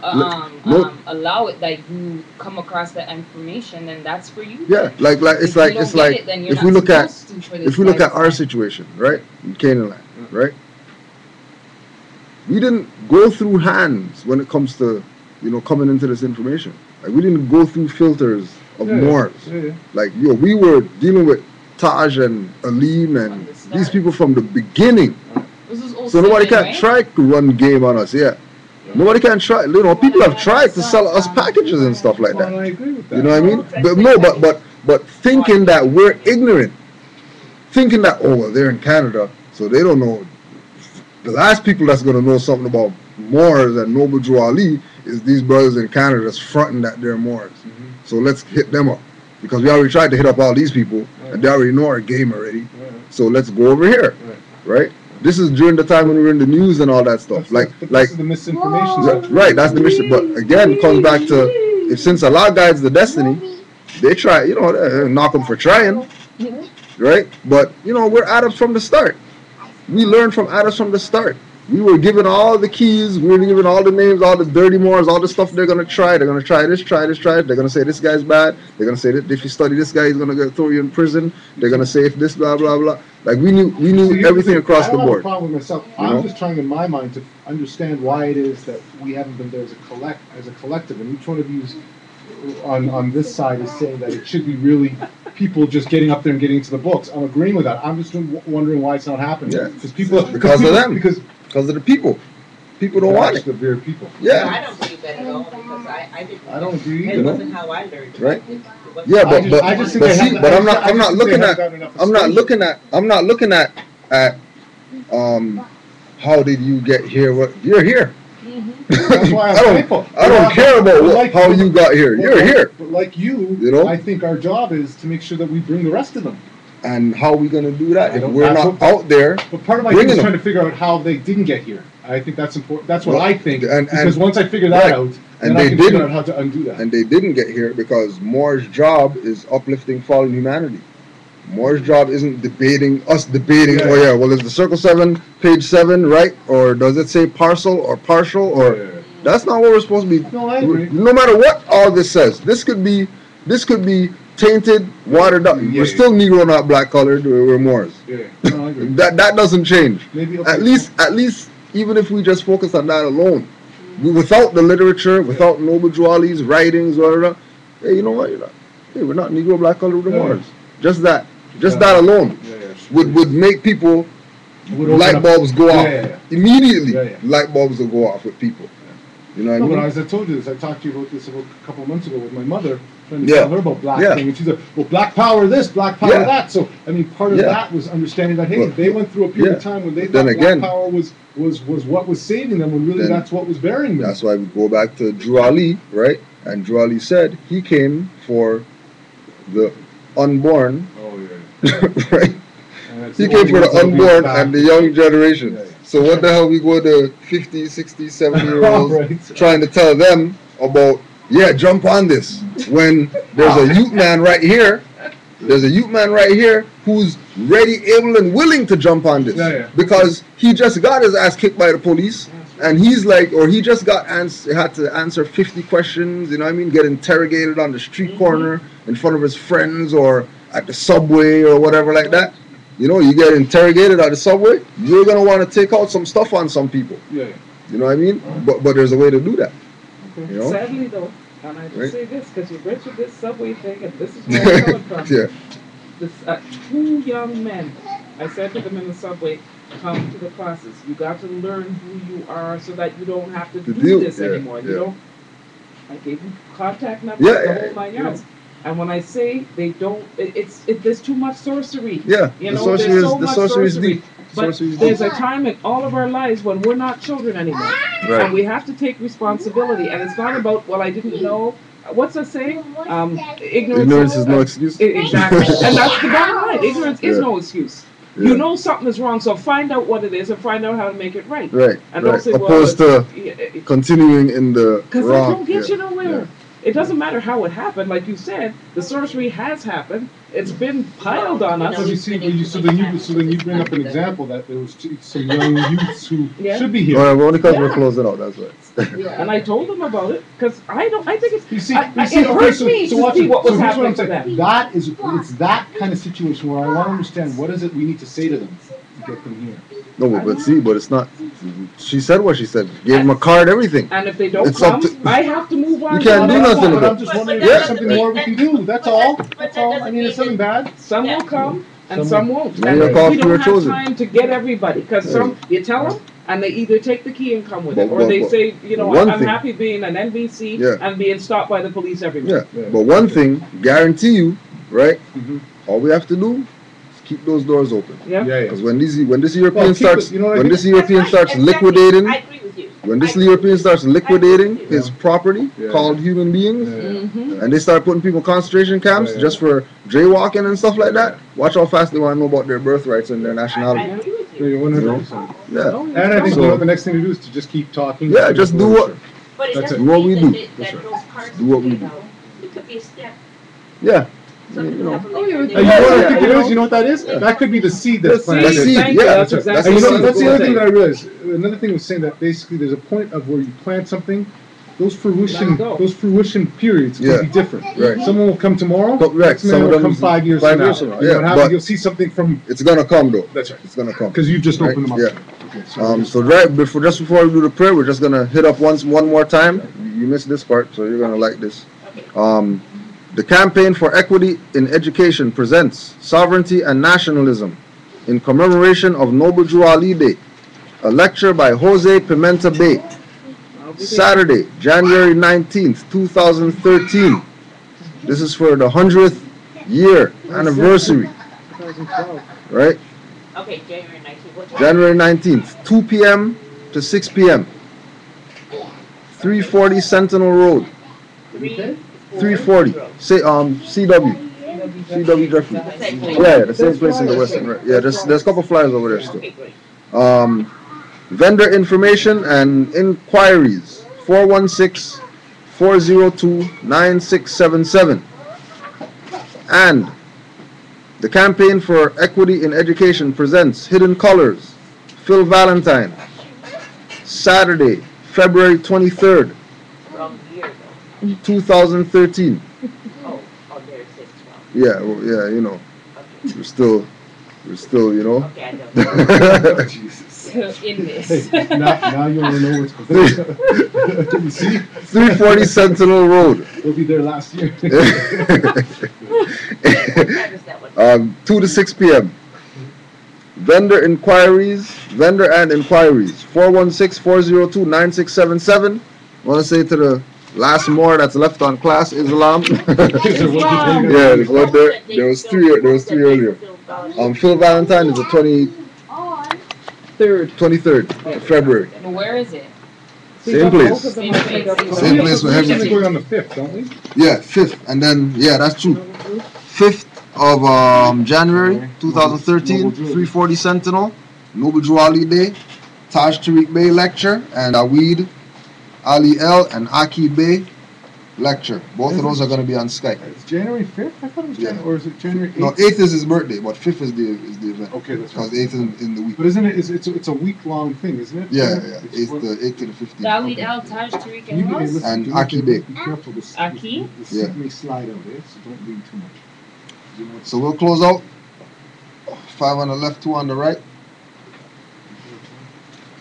S7: allow it, like you come across that information, and that's for you.
S1: Yeah, like it's like if we look at our situation, right, in Canaanland, right, we didn't go through hands when it comes to coming into this information. Like we didn't go through filters of Moors. Like we were dealing with Taj and Alim and these people from the beginning. So nobody can try to run game on us. Yeah. Nobody can try. People have tried to sell us packages and stuff like that.
S2: I agree with that.
S1: You know what I mean? But thinking that we're ignorant, thinking that they're in Canada, so they don't know. The last people that's gonna know something about Moors and Noble Drew Ali is these brothers in Canada that's fronting that they're Moors. So let's hit them up because we already tried to hit up all these people and they already know our game already. So let's go over here, right? This is during the time when we were in the news and all that stuff. This
S2: is the misinformation.
S1: Right, that's the mission. But again, it comes back to since Allah guides the destiny, they try, knock them for trying, right? But we're Arabs from the start. We learned from Arabs from the start. We were given all the keys. We were given all the names, all the dirty Moors, all the stuff they're gonna try. They're gonna try this, try this, try it. They're gonna say this guy's bad. They're gonna say that if you study this guy, he's gonna throw you in prison. They're gonna say if this, blah blah blah. Like we knew everything across the board.
S2: I don't have a problem with myself. I'm just trying in my mind to understand why it is that we haven't been there as a collective, and each one of you on this side is saying that it should be really people just getting up there and getting into the books. I'm agreeing with that. I'm just wondering why it's not happening.
S1: Yeah,
S2: because
S1: of them. Because of the people. People don't want it.
S2: The very people.
S1: Yeah.
S6: I don't believe that at all because I didn't.
S2: I don't agree either.
S6: It wasn't how I learned.
S1: Right. Yeah, I'm not looking at how did you get here? What you're here.
S2: That's why
S1: I don't care about how you got here. You're here.
S2: But like you, I think our job is to make sure that we bring the rest of them.
S1: And how are we going to do that if we're not out there?
S2: But part of my thing is trying to figure out how they didn't get here. I think that's important. That's what I think. Because once I figure that out, then I can figure out how to undo that.
S1: And they didn't get here because Moore's job is uplifting fallen humanity. Moore's job isn't debating. Is the circle 7, page 7, right? Or does it say parcel or partial? Or that's not what we're supposed to be.
S2: No, I agree.
S1: No matter what all this says, this could be tainted, watered up. We're still Negro, not black colored. We're Moors.
S2: Yeah, no, I agree.
S1: that doesn't change.
S2: Maybe
S1: at least even if we just focus on that alone, without the literature, without Noble Drew Ali's writings, whatever. Hey, you know what? We're not Negro, black colored, we're Moors. Just that alone would make people light bulbs go off immediately. Light bulbs will go off with people. You know what I mean?
S2: But as I told you this, I talked to you about this a couple of months ago with my mother, trying to tell her about black thing, and she's like, well, black power this, black power that. So I mean, part of that was understanding that they went through a period of time when they thought black power was what was saving them, when really that's what was burying them.
S1: That's why we go back to Drew Ali, right? And Drew Ali said he came for the unborn, right? He came for the unborn and the young generation. So what the hell we go to 50, 60, 70-year-olds trying to tell them about, jump on this, when there's a youth man right here, who's ready, able, and willing to jump on this. Because he just got his ass kicked by the police, and he's like, or he just had to answer 50 questions, you know what I mean, get interrogated on the street corner in front of his friends or at the subway or whatever like that. You get interrogated at the subway, you're going to want to take out some stuff on some people. You know what I mean? But there's a way to do that.
S3: Okay. Sadly, though, and I just say this because you mentioned this subway thing, and this is where I'm coming from. 2 young men, I said to them in the subway, come to the classes. You got to learn who you are so that you don't have to do this anymore. I gave them contact numbers, the whole 9 yards. And when I say they don't, there's too much sorcery.
S1: Yeah,
S3: there's so much sorcery. But there's a time in all of our lives when we're not children anymore.
S1: Right.
S3: And we have to take responsibility. And it's not about, I didn't know. What's that saying?
S1: Ignorance is no excuse.
S3: Exactly. And that's the bottom line. Ignorance is no excuse. Yeah. You know something is wrong, so find out what it is and find out how to make it right.
S1: Right.
S3: And don't say,
S1: opposed to continuing in the wrong.
S3: Because that don't get you nowhere. it doesn't matter how it happened. Like you said, the sorcery has happened. It's been piled on us.
S2: So you see, so then you bring up an example that there was some young youths who
S3: Yeah.
S2: should be here.
S1: Well, only because we're
S3: Yeah.
S1: closing out, that's right.
S3: Yeah, and I told them about it because I think it's.
S2: You see,
S3: it
S2: okay,
S3: hurts me
S2: so
S3: to
S2: watch
S3: see
S2: it.
S3: what was
S2: So here's what
S3: happening
S2: I'm
S3: to
S2: saying.
S3: them.
S2: It's that kind of situation where I want to understand what is it we need to say to them to get them here.
S1: No, but see, but it's not. She said what she said. Gave him a card, everything.
S3: And if they don't
S1: It's up
S3: come,
S1: to-
S3: I have to move on.
S1: You can't
S3: to
S1: do
S3: the
S1: nothing
S3: next
S1: with
S3: one.
S2: I'm just wondering
S6: But
S2: if
S6: that
S2: there's something
S6: doesn't
S2: more we
S6: mean
S2: can do. That's all.
S6: but
S2: That's
S6: that
S2: all. I
S6: doesn't
S2: mean, it's
S6: mean
S2: nothing bad.
S3: Some will come and
S2: Some
S3: some won't.
S1: Maybe
S3: And
S1: they're called
S3: we
S1: few or
S3: don't have
S1: chosen.
S3: time to get everybody because some you tell them and they either take the key and come with it, or
S1: But-
S3: they
S1: but-
S3: say, you know,
S1: one
S3: I'm
S1: thing-
S3: happy being an NBC
S1: Yeah.
S3: and being stopped by the police everywhere.
S1: Yeah, but one thing, guarantee you, right?
S2: Mhm.
S1: All we have to do is keep those doors open.
S3: Yeah.
S2: Yeah,
S1: Because when this European
S2: Well, keep
S1: starts,
S2: it- you know what I
S1: when
S2: mean?
S1: this European
S6: That's right,
S1: starts
S6: exactly.
S1: liquidating,
S6: I agree with you.
S1: when
S6: I
S1: this
S6: agree
S1: European
S6: with you.
S1: starts liquidating
S6: Yeah.
S1: his property
S2: Yeah.
S1: called human beings,
S2: Yeah.
S3: Mm-hmm.
S1: and they start putting people in concentration camps
S2: Yeah.
S1: just for jaywalking and stuff like that, watch how fast they want to know about their birthrights and their
S6: I
S1: nationality.
S6: agree with
S2: So
S6: you.
S2: you're 100%.
S1: Yeah,
S2: And I think
S1: So-
S2: the next thing to do is to just keep talking.
S1: yeah, just do what,
S6: But it
S2: That's
S6: doesn't
S1: it. What
S6: mean
S1: we
S6: that
S1: do.
S6: that
S2: That's right.
S6: those cards
S1: Do what we
S6: you
S1: do.
S6: know, it could be a step.
S1: yeah.
S6: Something
S1: You know.
S6: happened
S3: Oh,
S6: like
S3: yeah,
S6: that.
S2: And you know what I think it is? You know what that is? That could be the seed that's
S3: The
S2: planted.
S3: seed,
S1: seed,
S3: thank
S1: yeah,
S3: you. That's
S1: that's
S3: exactly
S2: And you know,
S3: what
S2: that's the
S3: I was
S2: other thing
S3: gonna
S2: that I realized. Another thing was saying that basically there's a point of where you plant something, those fruition periods
S1: Yeah.
S2: can be different.
S1: Right.
S2: Someone will come tomorrow.
S1: Right.
S2: Next man
S1: Some of
S2: will
S1: them
S2: come 5 years
S1: five
S2: from
S1: years
S2: now.
S1: from now,
S2: You know
S1: yeah,
S2: what happens?
S1: but-
S2: You'll see something from.
S1: It's gonna come though.
S2: That's right.
S1: It's gonna come.
S2: Because you've just
S1: Right,
S2: opened them up.
S1: yeah.
S2: Okay, so
S1: So just before we do the prayer, we're just gonna hit up one more time. You missed this part, so you're gonna like this. The Campaign for Equity in Education presents Sovereignty and Nationalism in commemoration of Noble Drew Ali Day. A lecture by Jose Pimenta Bay. Saturday, January 19th, 2013. This is for the 100th year anniversary,
S3: 2012.
S1: right?
S6: Okay, January 19th. What time?
S1: January 19th, 2 p.m. to 6 p.m. 340 Sentinel Road. 340. Say CW. CW Jeffrey.
S6: The same place.
S1: Yeah, the same place in the Western. Right? Yeah, there's a couple flyers over there still.
S6: Okay, great.
S1: Vendor information and inquiries 416-402-9677. And the Campaign for Equity in Education presents Hidden Colors, Phil Valentine, Saturday, February 23rd,
S6: Wrong year though.
S1: 2013.
S6: Oh, there it says 12.
S1: Yeah, well, yeah, you know,
S6: Okay.
S1: we're still, you know.
S6: Okay, I know.
S2: Jesus.
S7: In this.
S2: Hey, now you want to know what's going on. You see?
S1: 340 Sentinel Road.
S2: We'll be there last year.
S6: What time is that one?
S1: 2 to 6 p.m. Vendor and inquiries, 416-402-9677. I want to say to the last more that's left on class, Islam. Yeah, there's one there. There was three earlier. Phil Valentine is the 23rd of February.
S7: And where is it?
S1: Same place.
S7: Same place.
S1: Same place for
S2: We're
S1: everything.
S2: going on the 5th, don't we?
S1: Yeah, 5th. And then, yeah, that's true. 5th of January 2013, 340 Sentinel, Noble Drew Ali Day, Taj Tariq Bey lecture, and Aweed Ali El and Aki Bey lecture. Both of those are going to be on Skype.
S2: It's January 5th? I thought it was
S1: Yeah.
S2: January, or is it January 8th?
S1: No, 8th is his birthday, but 5th is the event.
S2: Okay, that's
S1: Because
S2: right.
S1: 8th is in the week.
S2: But isn't it, it's a week-long thing, isn't it?
S1: Yeah,
S2: It's
S1: 8th
S2: what-
S1: to the 15th.
S7: Dawid Al Taj Tariq
S2: Can you
S7: and
S2: hey,
S7: Ross?
S2: listen,
S1: And
S2: you
S1: Aki
S2: need to
S1: Bey.
S2: Be careful. This,
S7: Aki?
S2: This
S1: Yeah.
S2: may slide out, eh? So don't lean too much. You know,
S1: So we'll close out. 5 on the left, 2 on the right.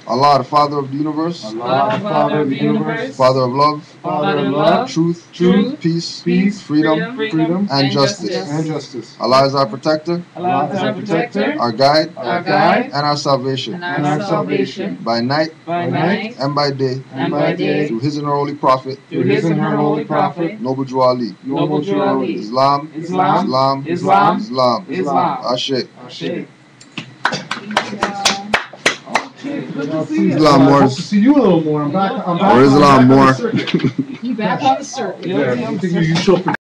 S1: Allah, the Father of the universe,
S2: Allah, the Father of the universe,
S1: Father of love,
S2: Father of love,
S1: truth,
S2: truth,
S1: peace,
S2: peace,
S1: freedom,
S2: freedom,
S1: and justice.
S2: and justice.
S1: Allah is our protector,
S2: Allah is our protector,
S1: our guide,
S2: our guide,
S1: and our salvation.
S7: And our salvation.
S1: By night
S7: By night
S1: and by day,
S7: and by day.
S1: through His and her holy prophet,
S7: Through his and her holy prophet.
S1: Noble Drew Ali.
S7: Noble Drew Ali.
S1: Islam,
S7: Islam,
S1: Islam,
S7: Islam,
S1: Islam,
S7: Islam.
S1: Ashe.
S2: Ashe.
S3: Good to see you.
S1: Islam
S2: I
S1: more.
S2: hope to see you a little more. I'm back.
S1: Or Islam
S2: I'm back on
S1: more.
S2: the circuit.
S7: You back on the circuit.
S2: Yeah, I think you show up